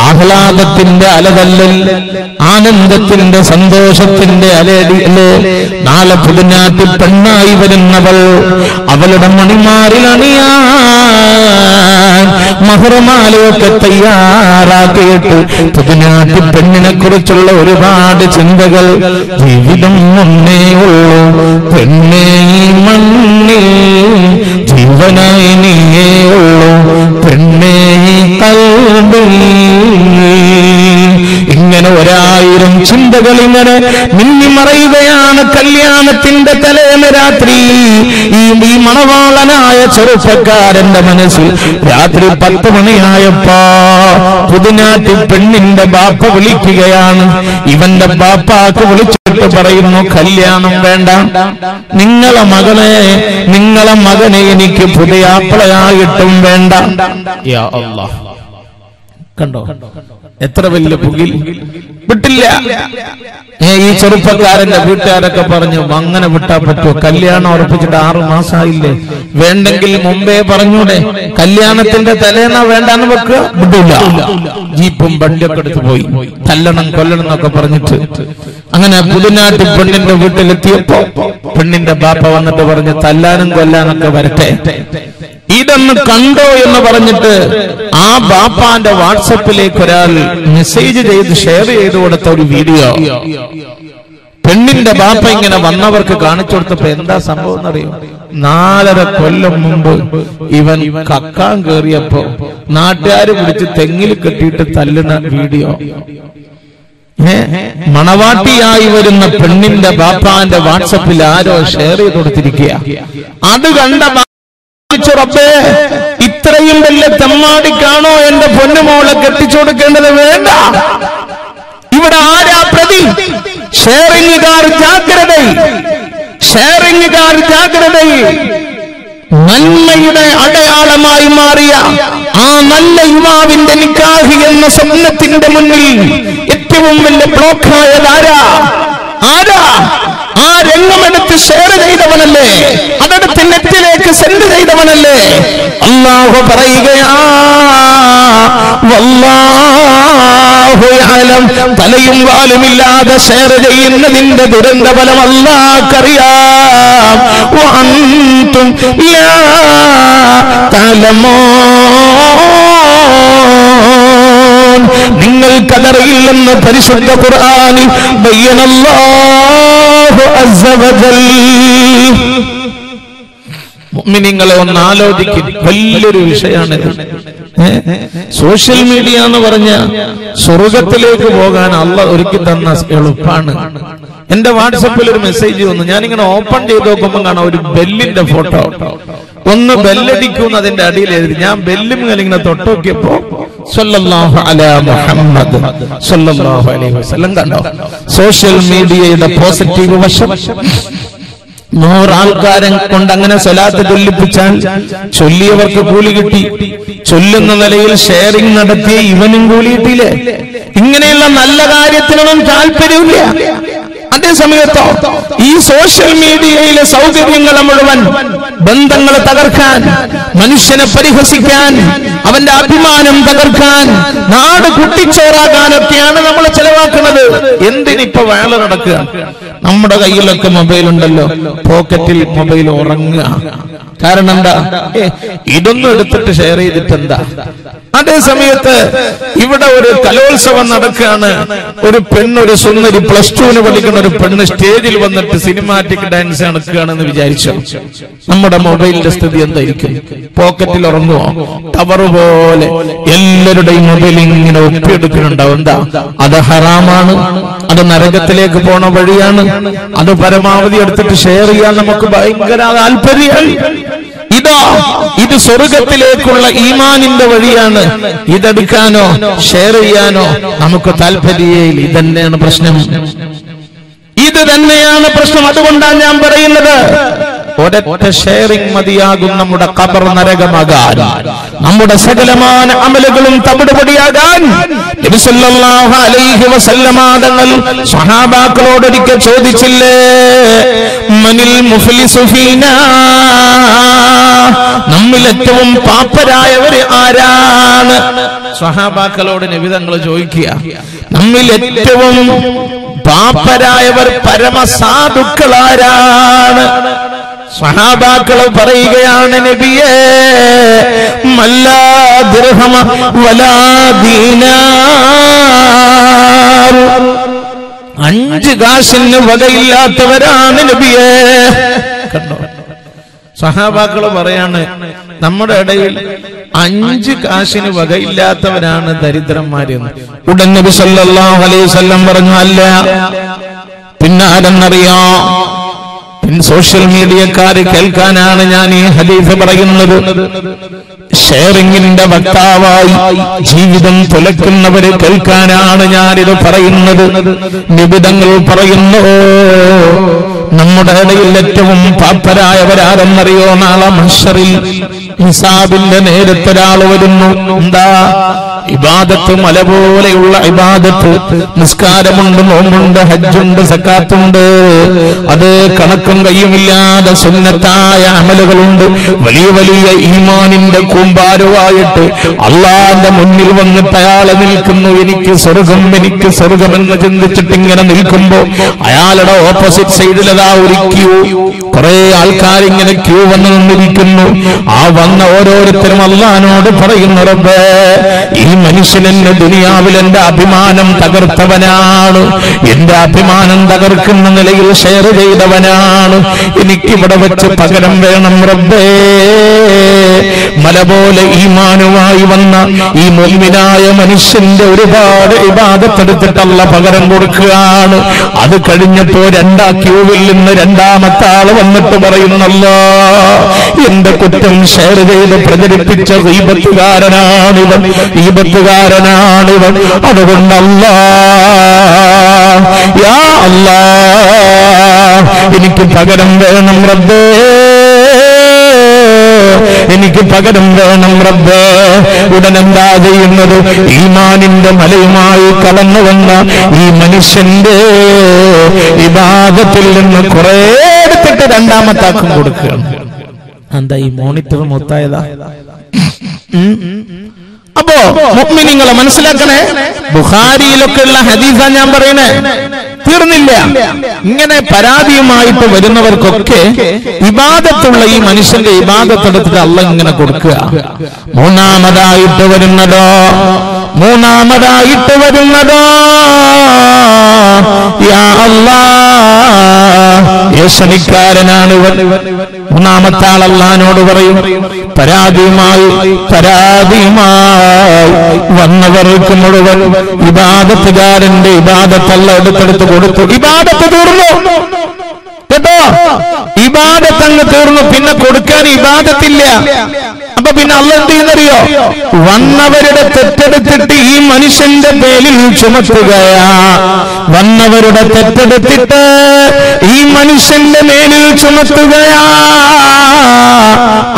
ആഹ്ലാദത്തിന്റെ അലതല്ലൽ, ആനന്ദത്തിന്റെ സന്തോഷത്തിന്റെ അലയടിയല്. നാളെ പുതുനാട്ടിൽ പെണ്ണായി വരുന്നവൾ അവളുടെ മണിമാറിൽ അണിയാൻ മഹറുമാലയൊക്കെ തയ്യാറാക്കിയിട്ട് പുതുനാട്ടിൽ പെണ്ണിനെ കുറിച്ചുള്ള ഒരുപാട് ചിന്തകൾ. ജീവിതം ഒന്നേ ഉള്ളൂ പെണ്ണേ, ഈ മണ്ണിൽ ജീവനായി നീയേ ഉള്ളൂ പെണ്ണേ, ഈ കൽബിൽ. ഇങ്ങനെ 1000 ചിന്തകൾ ഇങ്ങനെ മിന്നിമറയുകയാണ് കല്യാണത്തിന്റെ തലേന്ന് രാത്രി. ഈ മണവാളനായ ചെറുപ്പക്കാരന്റെ മനസ്സിൽ രാത്രി 10 മണിയായപ്പോ പുതുനാട്ടി പെണ്ണിന്റെ ബാപ്പ വിളിക്കുകയാണ്. ഇവന്റെ ബാപ്പാക്ക് വിളിച്ചിട്ട് പറയുന്നു, കല്യാണം വേണ്ട, നിങ്ങളെ മകനെ എനിക്ക് പുതിയാപ്പിളയായിട്ടും വേണ്ട. യാ അല്ലാഹ്, കണ്ടോ എത്ര വലിയ പുകിൽ. വിട്ടില്ല. ഈ ചെറുപ്പക്കാരന്റെ വീട്ടുകാരൊക്കെ പറഞ്ഞു, അങ്ങനെ വിട്ടാ പറ്റുമോ? കല്യാണം ഉറപ്പിച്ചിട്ട് 6 മാസമായില്ലേ, വേണ്ടെങ്കിൽ മുമ്പേ പറഞ്ഞൂടെ, കല്യാണത്തിന്റെ തലേന്നാ വേണ്ടാന്ന് വെക്കുക. വിടില്ല. ജീപ്പും വണ്ടിയൊക്കെ എടുത്ത് പോയി തല്ലണം കൊല്ലണം എന്നൊക്കെ പറഞ്ഞിട്ട് അങ്ങനെ പുതുനാട്ടി പെണ്ണിന്റെ വീട്ടിലെത്തിയപ്പോ പെണ്ണിന്റെ ബാപ്പ വന്നിട്ട് പറഞ്ഞു, തല്ലാനും കൊല്ലാനൊക്കെ വരട്ടെ, ഇതൊന്ന് കണ്ടോ എന്ന് പറഞ്ഞിട്ട് ആ ബാപ്പാന്റെ വാട്സപ്പിലേക്ക് ഒരാൾ മെസ്സേജ് ചെയ്ത് ഷെയർ ചെയ്ത് കൊടുത്ത ഒരു വീഡിയോ പെണ്ണിന്റെ ബാപ്പ ഇങ്ങനെ വന്നവർക്ക് കാണിച്ചു കൊടുത്തപ്പോ എന്താ സംഭവം എന്നറിയോ? 4.5 കൊല്ലം മുമ്പ് ഇവൻ കക്കാൻ കേറിയപ്പോ നാട്ടുകാര് പിടിച്ച് തെങ്ങിൽ കെട്ടിയിട്ട് തല്ലുന്ന വീഡിയോ മണവാട്ടിയായി വരുന്ന പെണ്ണിന്റെ ബാപ്പാന്റെ വാട്സപ്പിൽ ആരോ ഷെയർ ചെയ്ത് കൊടുത്തിരിക്കുക. അത് കണ്ട റബ്ബേ, ഇത്രയും വലിയ തെമ്മാടിക്കാണോ എന്റെ പൊന്നുമോളെ കെട്ടിച്ചു കൊടുക്കേണ്ടത്? വേണ്ട. ഇവിടെ ആരാ പ്രതി? ഷെയറിംഗുകാർ ജാഗ്രത, ഷെയറിംഗുകാർ ജാഗ്രത. നന്മയുടെ അടയാളമായി മാറിയ ആ നല്ല യുവാവിന്റെ നിക്കാഹ് എന്ന സ്വപ്നത്തിന്റെ മുന്നിൽ ഏറ്റവും വലിയ ബ്ലോക്കായത് ആരാ? ആ രംഗമെടുത്ത് ഷെയർ ചെയ്തവനല്ലേ, അതെടുത്ത് നെറ്റിലേക്ക് സെൻഡ് ചെയ്തവനല്ലേ? അല്ലാഹു പറയുകയാ, വല്ലാഹു യഅലം, തലയും വാലുമില്ലാതെ ഷെയർ ചെയ്യുന്നതിന്റെ ദുരന്തഫലം അല്ലാഹുക്കറിയാം. വഅൻതും ലാ തഅലമൂൻ, നിങ്ങൾക്കതറിയില്ലെന്ന് പരിശുദ്ധ ഖുർആനിൽ ബയ്യനല്ലാഹു അസ്സ വജൽ. മുഅ്മിനീങ്ങളെ ഒന്ന് ആലോചിക്കും, വലിയൊരു വിഷയമാണിത്. സോഷ്യൽ മീഡിയ എന്ന് പറഞ്ഞ സ്വർഗത്തിലേക്ക് പോകാൻ അള്ളാഹ് ഒരുക്കി തന്ന എളുപ്പാണ്. എന്റെ വാട്സപ്പിൽ ഒരു മെസ്സേജ് വന്നു, ഞാനിങ്ങനെ ഓപ്പൺ ചെയ്ത് നോക്കുമ്പോൾ കാണാം ഒരു ബെല്ലിന്റെ ഫോട്ടോ. ഒന്ന് ബെല്ലടിക്കും അതിന്റെ അടിയിൽ എഴുതി. ഞാൻ ബെല്ലും ഇങ്ങനെ തൊട്ടുനോക്കിയപ്പോ സല്ലല്ലാഹു അലാ മുഹമ്മദ് സല്ലല്ലാഹു അലൈഹി വസല്ലം. കണ്ടോ സോഷ്യൽ മീഡിയയുടെ പോസിറ്റീവ് വശം? 100 ആൾക്കാരെ കൊണ്ട് അങ്ങനെ സ്വലാത്ത് ചൊല്ലിപ്പിച്ചാൽ ചൊല്ലിയവർക്ക് കൂലി കിട്ടി, ചൊല്ലുന്ന നിലയിൽ ഷെയറിംഗ് നടത്തിയ ഇവനും കൂലി കിട്ടിയില്ലേ? ഇങ്ങനെയുള്ള നല്ല കാര്യത്തിനൊന്നും താല്പര്യമില്ല. അതേസമയത്തോ ഈ സോഷ്യൽ മീഡിയയിലെ സൗകര്യങ്ങളെ മുഴുവൻ ബന്ധങ്ങളെ തകർക്കാൻ, മനുഷ്യനെ പരിഹസിക്കാൻ, അവന്റെ അഭിമാനം തകർക്കാൻ, നാട് കുട്ടിച്ചോറാകാനൊക്കെയാണ് നമ്മൾ ചെലവാക്കുന്നത്. എന്തിനിപ്പോ വേള നടക്കുക? നമ്മുടെ കയ്യിലൊക്കെ മൊബൈൽ ഉണ്ടല്ലോ, പോക്കറ്റിൽ മൊബൈൽ ഉറങ്ങുക. കാരണം എന്താ? ഇതൊന്നും എടുത്തിട്ട് ഷെയർ ചെയ്തിട്ട് എന്താ? അതേ സമയത്ത് ഇവിടെ ഒരു കലോത്സവം നടക്കുകയാണ്. ഒരു പെണ്ണൊരു സുന്ദരി +2 പഠിക്കുന്ന ഒരു പെണ്ണ് സ്റ്റേജിൽ വന്നിട്ട് സിനിമാറ്റിക് ഡാൻസ് നടക്കുകയാണെന്ന് വിചാരിച്ചു. നമ്മുടെ മൊബൈലിന്റെ സ്ഥിതി എന്തായിരിക്കും? പോക്കറ്റിൽ ഉറങ്ങുമോ? ടവർ പോലെ എല്ലാവരുടെയും മൊബൈൽ ഇങ്ങനെ ഒപ്പിയെടുക്കുന്നുണ്ടാവും. എന്താ? അത് ഹറാമാണ്, അത് നരകത്തിലേക്ക് പോണ വഴിയാണ്. അത് പരമാവധി എടുത്തിട്ട് ഷെയർ ചെയ്യാൻ നമുക്ക് ഭയങ്കര താല്പര്യമായി. ഇത് സ്വർഗത്തിലേക്കുള്ള ഈമാനിന്റെ വഴിയാണ്. ഇതെടുക്കാനോ ഷെയർ ചെയ്യാനോ നമുക്ക് താല്പര്യമില്ല. ഇതന്നെയാണ് പ്രശ്നം, ഇത് തന്നെയാണ് പ്രശ്നം. അതുകൊണ്ടാണ് ഞാൻ പറയുന്നത്, ഒരൊറ്റ ഷെയറിംഗ് മതിയാകും നമ്മുടെ ഖബർ നരകമാകാൻ, നമ്മുടെ സകലമായ അമലുകളും തവിടുപൊടിയാകാൻ. നബി സല്ലല്ലാഹു അലൈഹി വസല്ലമ തങ്ങൾ സ്വഹാബാക്കളോട് ഒരിക്കൽ ചോദിച്ചില്ലേ, മനിൽ മുഫ്ലിസു ഫീനാ, നമ്മിൽ ഏറ്റവും പാപ്പരായവര് ആരാണ്? സ്വഹാബാക്കളോട് നബി തങ്ങൾ ചോദിക്കുക, നമ്മിൽ ഏറ്റവും പാപ്പരായവർ പരമസാധുക്കളാരാണ്? സ്വഹാബാക്കൾ പറയുകയാണ്, നബിയേ, മല്ലാ ദിർഹമ വലാ ദീനാർ, 5 കാശിന് വകയില്ലാത്തവരാണ് നബിയേ. കണ്ടോ, സ്വഹാബാക്കൾ പറയാണ്, നമ്മുടെ ഇടയിൽ 5 കാശിന് വകയില്ലാത്തവരാണ് ദരിദ്രന്മാരെന്ന്. ഉടൻ നബി സല്ലല്ലാഹു അലൈഹി വസല്ലം പറഞ്ഞു, അല്ല, പിന്നെ ആരെന്നറിയോ? സോഷ്യൽ മീഡിയക്കാര് കേൾക്കാനാണ് ഞാൻ ഈ ഹദീസ് പറയുന്നത്. ഷെയറിംഗിന്റെ വക്താവായി ജീവിതം തുലക്കുന്നവര് കേൾക്കാനാണ് ഞാനിത് പറയുന്നത്. നിബിധങ്ങൾ പറയുന്നു, നമ്മുടെ ഇടയിൽ ഏറ്റവും പാപ്പരായവരാരെന്നറിയോ? നാളെ മഹ്ശറിൽ ഹിസാബിന്റെ നേരത്തൊരാൾ വരുന്നു. എന്താ? ഇബാദത്ത്, മല പോലെയുള്ള ഇബാദത്ത്. നിസ്കാരമുണ്ട്, നോമ്പുണ്ട്, ഹജ്ജുണ്ട്, സക്കാത്തുണ്ട്. അത് കണക്കും കയ്യുമില്ലാതെ സുന്നത്തായ അമലുകളുണ്ട്. വലിയ വലിയ ഈമാനിന്റെ കൂമ്പാരമായിട്ട് അള്ളാന്റെ മുന്നിൽ വന്നിട്ട് അയാളെ നിൽക്കുന്നു. എനിക്ക് സ്വർഗം, എനിക്ക് സ്വർഗമെന്ന് ചിന്തിച്ചിട്ട് ഇങ്ങനെ നിൽക്കുമ്പോ അയാളുടെ ഓപ്പോസിറ്റ് സൈഡിലതാ ഒരു ക്യൂ. കുറെ ആൾക്കാരിങ്ങനെ ക്യൂ വന്ന് നിന്നിരിക്കുന്നു. ആ വന്ന ഓരോരുത്തരും അള്ളാനോട് പറയുന്നു, റബ്ബേ, ഈ മനുഷ്യൻ എന്റെ ദുനിയാവിൽ എന്റെ അഭിമാനം തകർത്തവനാണ്, എന്റെ അഭിമാനം തകർക്കുന്ന നിലയിൽ ഷെയർ ചെയ്തവനാണ്. എനിക്കിവിടെ വെച്ച് പകരം വേണം റബ്ബേ. മല പോലെ ഈമാനുമായി വന്ന ഈ മുഅ്മിനായ മനുഷ്യന്റെ ഒരുപാട് ഇബാദത്തെടുത്തിട്ടുള്ള പകരം കൊടുക്കുകയാണ്. അത് കഴിഞ്ഞപ്പോ രണ്ടാ ക്യൂവിൽ നിന്ന് രണ്ടാമത്തെ ആള് വന്നിട്ട് പറയുന്നല്ലോ, എന്റെ കുറ്റം ഷെയർ ചെയ്ത് പ്രചരിപ്പിച്ച ഗീബത്തുകാരനാണിവൻ, ഗീബത്തുകാരനാണിവൻ. അതുകൊണ്ട് അല്ലാഹ്, യാ അല്ലാഹ്, എനിക്ക് പകരം വേണം റബ്ബേ, എനിക്ക് പകരം വേണം റബ്ബേ. ഉടനെന്താ ചെയ്യുന്നത്? ഈമാനിന്റെ മലയുമായി കടന്നു വന്ന ഈ മനുഷ്യന്റെ ഇബാദത്തിൽ നിന്ന് കുറെ എടുത്തിട്ട് രണ്ടാമത്താക്കും കൊടുക്കുകയാണ്. എന്താ ഈ മോണിറ്റർ മൊത്തായതാ? അപ്പോ മുഅ്മിനീങ്ങളെ മനസ്സിലാക്കണേ, ബുഖാരിയിലൊക്കെ ഉള്ള ഹദീസാ ഞാൻ പറയണേ. തീർന്നില്ല. ഇങ്ങനെ പരാതിയുമായിട്ട് വരുന്നവർക്കൊക്കെ ഇബാദത്തുള്ള ഈ മനുഷ്യന്റെ ഇബാദത്തെടുത്തിട്ട് അള്ളാഹ് ഇങ്ങനെ കൊടുക്കുക. മൂന്നാമതായിട്ട് വരുന്നതോ യാ അല്ലാഹ്, യേശനിക്കാരനാണ് ഇവൻ. മൂന്നാമത്തെ ആൾ അള്ളാഹിനോട് പറയും, പരാതിയുമായി വന്നവർക്ക് മുഴുവൻ ഇബാദത്തുകാരന്റെ ഇബാദത്തല്ല എടുത്തെടുത്ത് കൊടുത്തു. ഇബാദത്ത് തീർന്നു കേട്ടോ, ഇബാദത്ത് അങ്ങ് തീർന്നു. പിന്നെ കൊടുക്കാൻ ഇബാദത്തില്ല. അപ്പൊ പിന്നെ അള്ളാഹ് എന്ത് ചെയ്യുന്നറിയോ? വന്നവരുടെ തെറ്റെടുത്തിട്ട് ഈ മനുഷ്യന്റെ പേരിൽ ചുമത്തുകയാ. വന്നവരുടെ തെറ്റെടുത്തിട്ട് ഈ മനുഷ്യന്റെ മേലിൽ ചുമത്തുകയാ.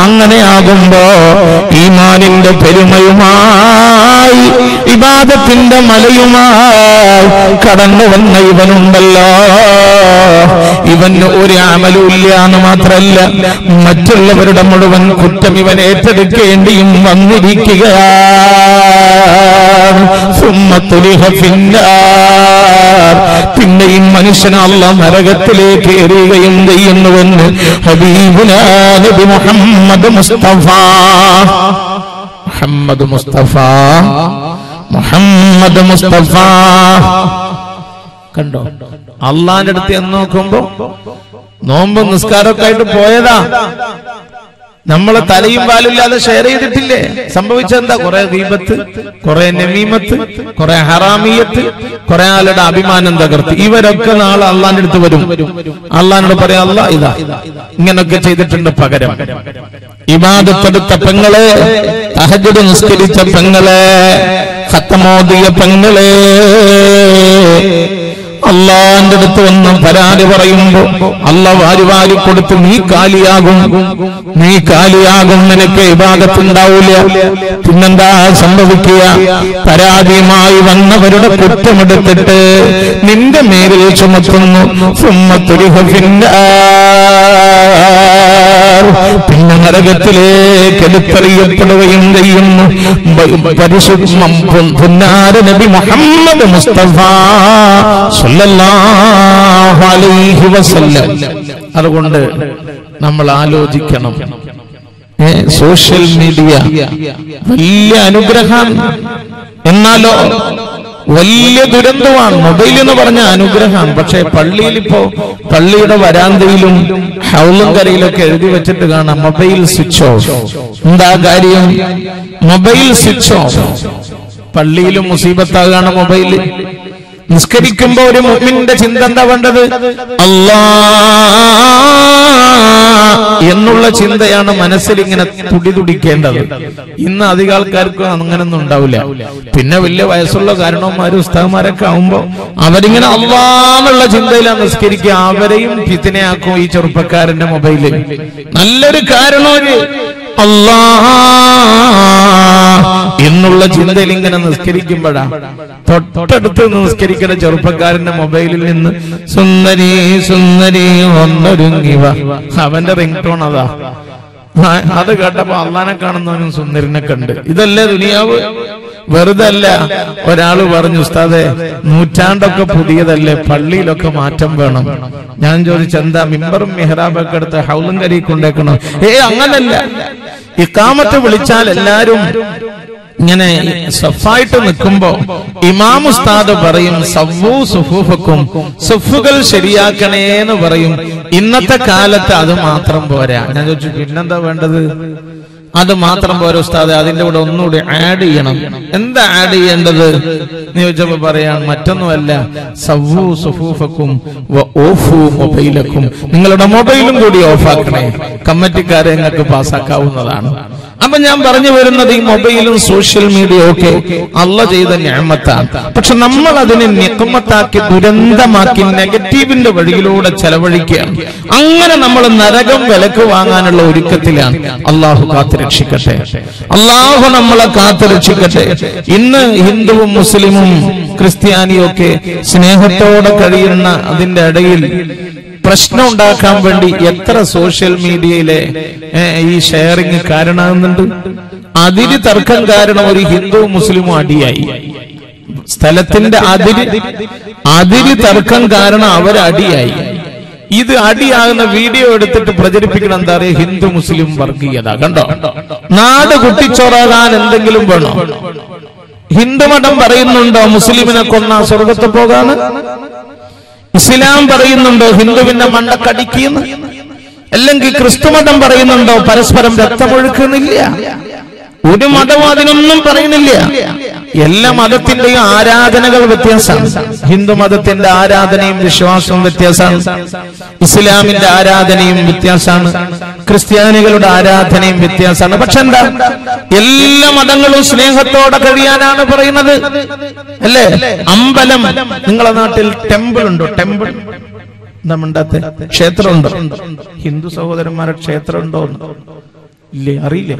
അങ്ങനെയാകുമ്പോ ഈമാനിന്റെ പെരുമയുമായി ഇബാദത്തിന്റെ മലയുമായി കടന്നു വന്ന ഇവനുണ്ടല്ലോ, ഇവന് ഒരു അമലുമില്ല എന്ന് മാത്രല്ല, മറ്റുള്ളവരുടെ മുഴുവൻ കുറ്റം ഇവൻ ഏറ്റെടുക്കേണ്ടിയും വന്നിരിക്കുകയാണ്. പിന്നെ ഈ മനുഷ്യനെ അല്ലാഹ് നരകത്തിലേക്ക് എറിയുകയും ചെയ്യുന്നുവെന്ന് ഹബീബുനാ നബി മുഹമ്മദ് മുസ്തഫ കണ്ടോ? അള്ളാന്റെ അടുത്ത് എന്ന് നോക്കുമ്പോ നോമ്പ് നിസ്കാരമൊക്കെ ആയിട്ട് പോയതാ. നമ്മളെ തലയും പാലില്ലാതെ ഷെയർ ചെയ്തിട്ടില്ലേ? സംഭവിച്ചെന്താ? കുറെ ഗീബത്ത്, കുറെ നമീമത്ത്, കുറെ ഹറാമിയത്ത്, കുറെ ആളുടെ അഭിമാനം തകർത്ത്. ഇവരൊക്കെ നാളെ അള്ളാന്റെ അടുത്ത് വരും. അള്ളാനോട് പറയാം, അല്ലാഹ് ഇതാ ഇങ്ങനൊക്കെ ചെയ്തിട്ടുണ്ട്. പകരം ഇബാദത്തെടുത്ത പെങ്ങളെ, തഹജ്ജുദ് നിസ്കരിച്ച പെങ്ങളെ, ഖത്മോദിയ പെങ്ങളെ, അള്ളാന്റെ അടുത്ത് വന്ന് പരാതി പറയുമ്പോ അള്ളാഹ് വാരി വാരി കൊടുത്ത് നീ കാലിയാകും, നിനക്ക് ഇബാദത്തുണ്ടാവൂല. പിന്നെന്താ സംഭവിക്കുക? പരാതിയുമായി വന്നവരുടെ കുറ്റമെടുത്തിട്ട് നിന്റെ മേലിൽ ചുമത്തുന്നു. പിന്നെ നരകത്തിലേക്ക് എടുത്തെറിയപ്പെടുകയും ചെയ്യുന്നു. പുന്നാര നബി മുഹമ്മദ് മുസ്തഫ സല്ലല്ലാഹു അലൈഹി വസല്ലം. അതുകൊണ്ട് നമ്മൾ ആലോചിക്കണം, സോഷ്യൽ മീഡിയ വലിയ അനുഗ്രഹം, എന്നാലോ വലിയ ദുരന്തമാണ്. മൊബൈൽ എന്ന് പറഞ്ഞ അനുഗ്രഹമാണ്. പക്ഷെ പള്ളിയിൽ ഇപ്പോ പള്ളിയുടെ വരാന്തയിലും ഹൗലും കരയിലൊക്കെ എഴുതി വെച്ചിട്ട് കാണാം മൊബൈൽ സ്വിച്ച് ഓഫ്. എന്താ കാര്യം? Mobile switch off. പള്ളിയിലും മുസീബത്താകാണ് മൊബൈൽ, നിസ്കരിക്കുമ്പോ ഒരു മുഅ്മിനിന്റെ ചിന്ത എന്താ വേണ്ടത്? അല്ലാഹ് എന്നുള്ള ചിന്തയാണ് മനസ്സിൽ ഇങ്ങനെ തുടിതുടിക്കേണ്ടത്. ഇന്ന് അധികം ആൾക്കാർക്കും അങ്ങനൊന്നും ഉണ്ടാവില്ല. പിന്നെ വലിയ വയസ്സുള്ള കാരണവന്മാരും ഉസ്താദന്മാരൊക്കെ ആവുമ്പോ അവരിങ്ങനെ അല്ലാഹ് എന്നുള്ള ചിന്തയിലാണ് നിസ്കരിക്കുക. അവരെയും ഫിത്നയാക്കും ഈ ചെറുപ്പക്കാരന്റെ മൊബൈലിൽ. നല്ലൊരു കാരണം അല്ലാഹ് എന്നുള്ള ചിന്തയിൽ ഇങ്ങനെ നിസ്കരിക്കുമ്പോഴാ തൊട്ടടുത്ത് നിസ്കരിക്കുന്ന ചെറുപ്പക്കാരന്റെ മൊബൈലിൽ നിന്ന് സുന്ദരി സുന്ദരി ഒന്നൊരുങ്ങിവ, അവന്റെ റിംഗ് ടോൺ അതാ. അത് കേട്ടപ്പോ അള്ളാനെ കാണുന്നവനും സുന്ദരിനെ കണ്ട്. ഇതല്ലേ ദുനിയാവ്? വെറുതെ അല്ല. ഒരാള് പറഞ്ഞു, ഉസ്താദേ നൂറ്റാണ്ടൊക്കെ പുതിയതല്ലേ, പള്ളിയിലൊക്കെ മാറ്റം വേണം. ഞാൻ ചോദിച്ചെന്താ, മിമ്പറും മിഹ്റാബൊക്കെ എടുത്ത് ഹൗലും കരി കൊണ്ടേക്കണോ? അങ്ങനല്ല. ഇഖാമത്ത് വിളിച്ചാൽ എല്ലാരും ഇങ്ങനെ സഫായിട്ട് നിൽക്കുമ്പോ ഇമാം ഉസ്താദ് പറയും സവ്വൂ സുഫൂഫക്കും, സുഫുകൾ ശരിയാക്കണേന്ന് പറയും. ഇന്നത്തെ കാലത്ത് അത് മാത്രം പോരാ. ഞാൻ ചോദിച്ചു പിന്നെന്താ വേണ്ടത്? അത് മാത്രം പോരാ ഉസ്താദ്, അതിന്റെ കൂടെ ഒന്നുകൂടി ആഡ് ചെയ്യണം. എന്താ ആഡ് ചെയ്യേണ്ടത് എന്ന് ചോദിച്ചപ്പോ പറയാൻ മറ്റൊന്നുമല്ല, സവ്വൂ സുഫൂഫക്കും ഓഫു മൊബൈലക്കും, നിങ്ങളുടെ മൊബൈലും കൂടി ഓഫാക്കണേ. കമ്മിറ്റിക്കാരെ നിങ്ങൾക്ക് പാസ്സാക്കാവുന്നതാണ്. അപ്പൊ ഞാൻ പറഞ്ഞു വരുന്നത്, ഈ മൊബൈലും സോഷ്യൽ മീഡിയ ഒക്കെ അള്ളാഹ് ചെയ്ത നിഅമത്താണ്. പക്ഷെ നമ്മൾ അതിനെ നിഖമത്താക്കി ദുരന്തമാക്കി നെഗറ്റീവിന്റെ വഴിയിലൂടെ ചെലവഴിക്കുകയാണ്. അങ്ങനെ നമ്മൾ നരകം വിലക്ക് വാങ്ങാനുള്ള ഒരുക്കത്തിലാണ്. അള്ളാഹു കാത്തുരക്ഷിക്കട്ടെ. അള്ളാഹു നമ്മളെ കാത്തുരക്ഷിക്കട്ടെ. ഇന്ന് ഹിന്ദുവും മുസ്ലിമും ക്രിസ്ത്യാനിയും ഒക്കെ സ്നേഹത്തോടെ കഴിയുന്ന അതിന്റെ ഇടയിൽ പ്രശ്നം ഉണ്ടാക്കാൻ വേണ്ടി എത്ര സോഷ്യൽ മീഡിയയിലെ ഈ ഷെയറിങ് കാരണമാകുന്നുണ്ട്. അതിര് തർക്കം കാരണം ഒരു ഹിന്ദു മുസ്ലിമും അടിയായി. സ്ഥലത്തിന്റെ അതിര് തർക്കം കാരണം അവരടിയായി. ഇത് അടിയാകുന്ന വീഡിയോ എടുത്തിട്ട് പ്രചരിപ്പിക്കണം. എന്താ പറയുക? ഹിന്ദു മുസ്ലിം വർഗീയത. കണ്ടോ? നാട് കുട്ടിച്ചോറാകാൻ എന്തെങ്കിലും വേണോ? ഹിന്ദുമതം പറയുന്നുണ്ടോ മുസ്ലിമിനെ കൊന്ന സ്വർഗത്ത് പോകാന്ന്? ഇസ്ലാം പറയുന്നുണ്ടോ ഹിന്ദുവിന്റെ മണ്ടക്കടിക്കുന്നു? അല്ലെങ്കിൽ ക്രിസ്തുമതം പറയുന്നുണ്ടോ പരസ്പരം രക്തമൊഴുക്കുന്നില്ല? ഒരു മതവും അതിനൊന്നും പറയുന്നില്ല. എല്ലാ മതത്തിന്റെയും ആരാധനകൾ വ്യത്യാസമാണ്. ഹിന്ദു മതത്തിന്റെ ആരാധനയും വിശ്വാസവും വ്യത്യാസമാണ്. ഇസ്ലാമിന്റെ ആരാധനയും വ്യത്യാസമാണ്. ക്രിസ്ത്യാനികളുടെ ആരാധനയും വ്യത്യാസമാണ്. പക്ഷെ എന്താ, എല്ലാ മതങ്ങളും സ്നേഹത്തോടെ കഴിയാനാണ് പറയുന്നത്, അല്ലേ? അമ്പലം, നിങ്ങളെ നാട്ടിൽ ടെമ്പിൾ ഉണ്ടോ? ടെമ്പിൾ എന്താ മിണ്ടാത്തെ? ക്ഷേത്രമുണ്ടോ? ഹിന്ദു സഹോദരന്മാരുടെ ക്ഷേത്രം ഉണ്ടോ? ഇല്ലേ? അറിയില്ലേ?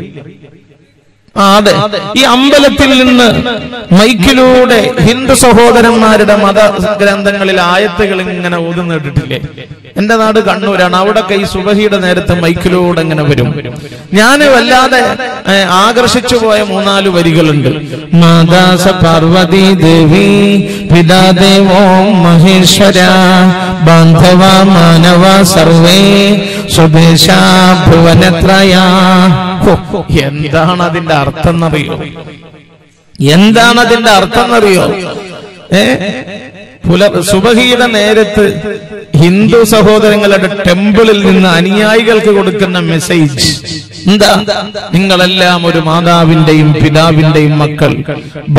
അതെ. ഈ അമ്പലത്തിൽ നിന്ന് മൈക്കിലൂടെ ഹിന്ദു സഹോദരന്മാരുടെ മതഗ്രന്ഥങ്ങളിൽ ആയത്തുകൾ ഇങ്ങനെ ഓതുന്നിട്ടിട്ടില്ലേ? എന്റെ നാട് കണ്ണൂരാണ്. അവിടൊക്കെ ഈ സുബഹിയുടെ നേരത്തെ മൈക്കിലൂടെ ഇങ്ങനെ വരും. ഞാൻ വല്ലാതെ ആകർഷിച്ചു പോയ 3-4 വരികളുണ്ട്. മാതാസ പാർവതി ദേവി പിതാദേവോ മഹേശ്വര ബാന്ധവ മാനവ സർവേ സ്വദേശ ഭുവനത്രയ. എന്താണ് അതിന്റെ അർത്ഥം എന്നറിയോ? എന്താണ് അതിന്റെ അർത്ഥം എന്നറിയോ? സുബഹിയുടെ നേരത്ത് ഹിന്ദു സഹോദരങ്ങളുടെ ടെമ്പിളിൽ നിന്ന് അനുയായികൾക്ക് കൊടുക്കുന്ന മെസ്സേജ് എന്താ? നിങ്ങളെല്ലാം ഒരു മാതാവിന്റെയും പിതാവിന്റെയും മക്കൾ.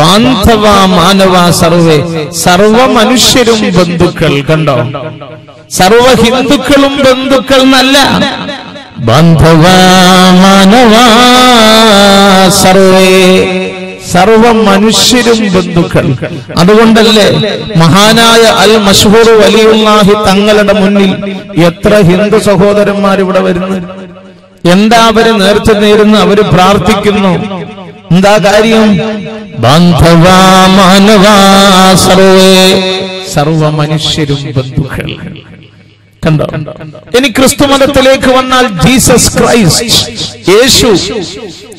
ബാന്ധവ മാനവ സർവേ, സർവ മനുഷ്യരും ബന്ധുക്കൾ. കണ്ടോ? സർവ ഹിന്ദുക്കളും ബന്ധുക്കൾ എന്നല്ല, ബാന്ധവ മാനവ സർവേ, സർവ മനുഷ്യരും ബന്ധുക്കൾ. അതുകൊണ്ടല്ലേ മഹാനായ അൽ മശ്ഹൂർ വലിയുല്ലാഹി തങ്ങളുടെ മുന്നിൽ എത്ര ഹിന്ദു സഹോദരന്മാർ ഇവിടെ വരുന്നു? എന്താ അവര് നേർച്ച നേരുന്നു? അവര് പ്രാർത്ഥിക്കുന്നു. എന്താ കാര്യം? ബാന്ധവ മാനവ സർവേ, സർവ മനുഷ്യരും ബന്ധുക്കൾ. കണ്ടോ? ഇനി ക്രിസ്തു മതത്തിലേക്ക് വന്നാൽ ജീസസ് ക്രൈസ്റ്റ്, യേശു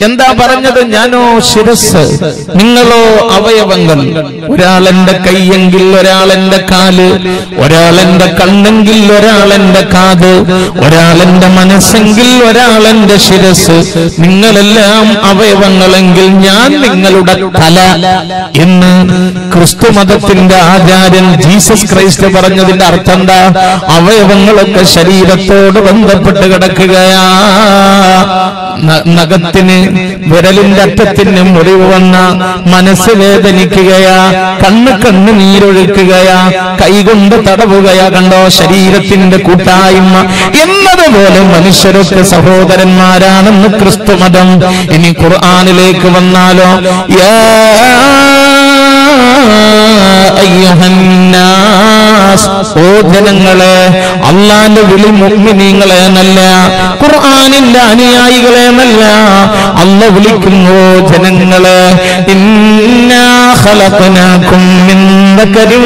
എന്താ പറഞ്ഞത്? ഞാനോ ശിരസ്, നിങ്ങളോ അവയവങ്ങൾ. ഒരാളെന്റെ കൈയെങ്കിൽ ഒരാളെന്റെ കാല്, ഒരാളെന്റെ കണ്ണെങ്കിൽ ഒരാളെന്റെ കാത്, ഒരാളെന്റെ മനസ്സെങ്കിൽ ഒരാളെന്റെ ശിരസ്. നിങ്ങളെല്ലാം അവയവങ്ങളെങ്കിൽ ഞാൻ നിങ്ങളുടെ തല എന്ന് ക്രിസ്തു മതത്തിന്റെ ആചാര്യൻ ജീസസ് ക്രൈസ്റ്റ് പറഞ്ഞതിന്റെ അർത്ഥം എന്താ? അവയവങ്ങളൊക്കെ ശരീരത്തോട് ബന്ധപ്പെട്ട് കിടക്കുകയാ. നഖത്തിന് വിരലിന്റെ അറ്റത്തിന് മുറിവ് വന്ന മനസ്സ് വേദനിക്കുകയാ, കണ്ണ് നീരൊഴുക്കുകയാ, കൈകൊണ്ട് തടവുകയാ. കണ്ടോ ശരീരത്തിന്റെ കൂട്ടായ്മ എന്നതുപോലെ മനുഷ്യരൊക്കെ സഹോദരന്മാരാണെന്ന് ക്രിസ്തുമതം. ഇനി ഖുർആനിലേക്ക് വന്നാലോ, യാ അയ്യുഹന്നാസ്, ഓ ജനങ്ങളെ, അല്ലാഹുവിന്റെ വിളി മുഅ്മിനീങ്ങളെ എന്നല്ല, ഖുർആനിന്റെ അനുയായികളെ എന്നല്ല. അല്ലാഹു വിളിക്കുന്നു ജനങ്ങളെ, ഇന്നാ ഖലഖനാകും മിൻ ദക്കരിൻ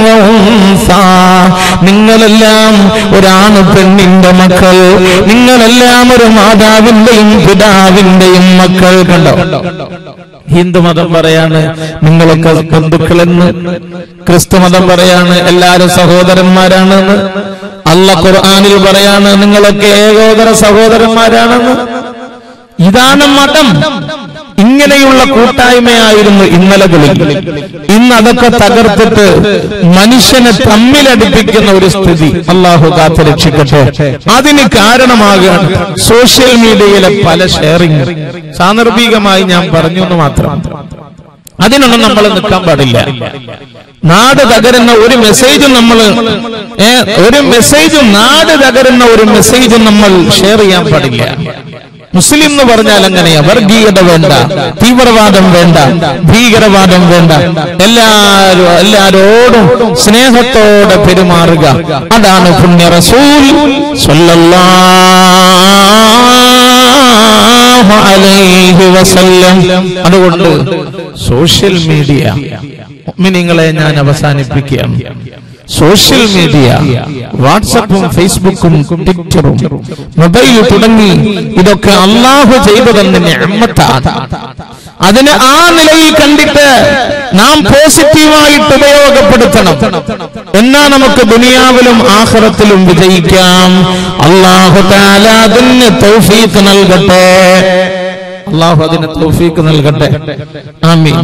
വ ഉൻസാ, നിങ്ങളെല്ലാം ഒരാണ് പെണ്ണിന്റെ മക്കൾ, നിങ്ങളെല്ലാം ഒരു മാതാവിന്റെയും പിതാവിന്റെയും മക്കൾ. കണ്ടോ, ഹിന്ദുമതം പറയാണ് നിങ്ങളൊക്കെ ബന്ധുക്കളെന്ന്, ക്രിസ്തുമതം പറയാണ് എല്ലാരും സഹോദരന്മാരാണെന്ന്, അല്ലാഹു ഖുർആനിൽ പറയാണ് നിങ്ങളൊക്കെ ഏകോദര സഹോദരന്മാരാണെന്ന്. ഇതാണ് മതം. ഇങ്ങനെയുള്ള കൂട്ടായ്മയായിരുന്നു ഇന്നലകളിൽ. ഇന്ന് അതൊക്കെ തകർത്തിട്ട് മനുഷ്യനെ തമ്മിലടിപ്പിക്കുന്ന ഒരു സ്ഥിതി അല്ലാഹു കാത്ത് രക്ഷിക്കട്ടെ. അതിന് കാരണമാകാൻ സോഷ്യൽ മീഡിയയിലെ പല ഷെയറിംഗ്. സാന്ദർഭികമായി ഞാൻ പറഞ്ഞു എന്ന് മാത്രം. അതിനൊന്നും നമ്മൾ നിൽക്കാൻ പാടില്ല. നാട് തകരുന്ന ഒരു മെസ്സേജും നാട് തകരുന്ന ഒരു മെസ്സേജും നമ്മൾ ഷെയർ ചെയ്യാൻ പാടില്ല. മുസ്ലിം എന്ന് പറഞ്ഞാൽ അങ്ങനെയാ. വർഗീയത വേണ്ട, തീവ്രവാദം വേണ്ട, ഭീകരവാദം വേണ്ട. എല്ലാരോടും സ്നേഹത്തോടെ പെരുമാറുക. അതാണ് പുണ്യ റസൂൽ സ്വല്ലല്ലാഹു അലൈഹി വസല്ലം. അതുകൊണ്ട് സോഷ്യൽ മീഡിയ മുഅ്മിനീങ്ങളെ ഞാൻ അവസാനിപ്പിക്കുകയാണ്. സോഷ്യൽ മീഡിയ, വാട്സപ്പും ഫേസ്ബുക്കും ട്വിറ്ററും മൊബൈൽ തുടങ്ങി ഇതൊക്കെ അല്ലാഹു ചെയ്തു തന്ന നിഅമത്താണ്. അതിനെ ആ നിലയിൽ കണ്ടിട്ട് നാം പോസിറ്റീവായിട്ട് ഉപയോഗപ്പെടുത്തണം. എന്നാ നമുക്ക് ദുനിയാവിലും ആഖിറത്തിലും വിജയിക്കാം. അല്ലാഹു തആല അതിന് തൗഫീഖ് നൽകട്ടെ. അല്ലാഹു അതിന് തൗഫീഖ് നൽകട്ടെ. ആമീൻ.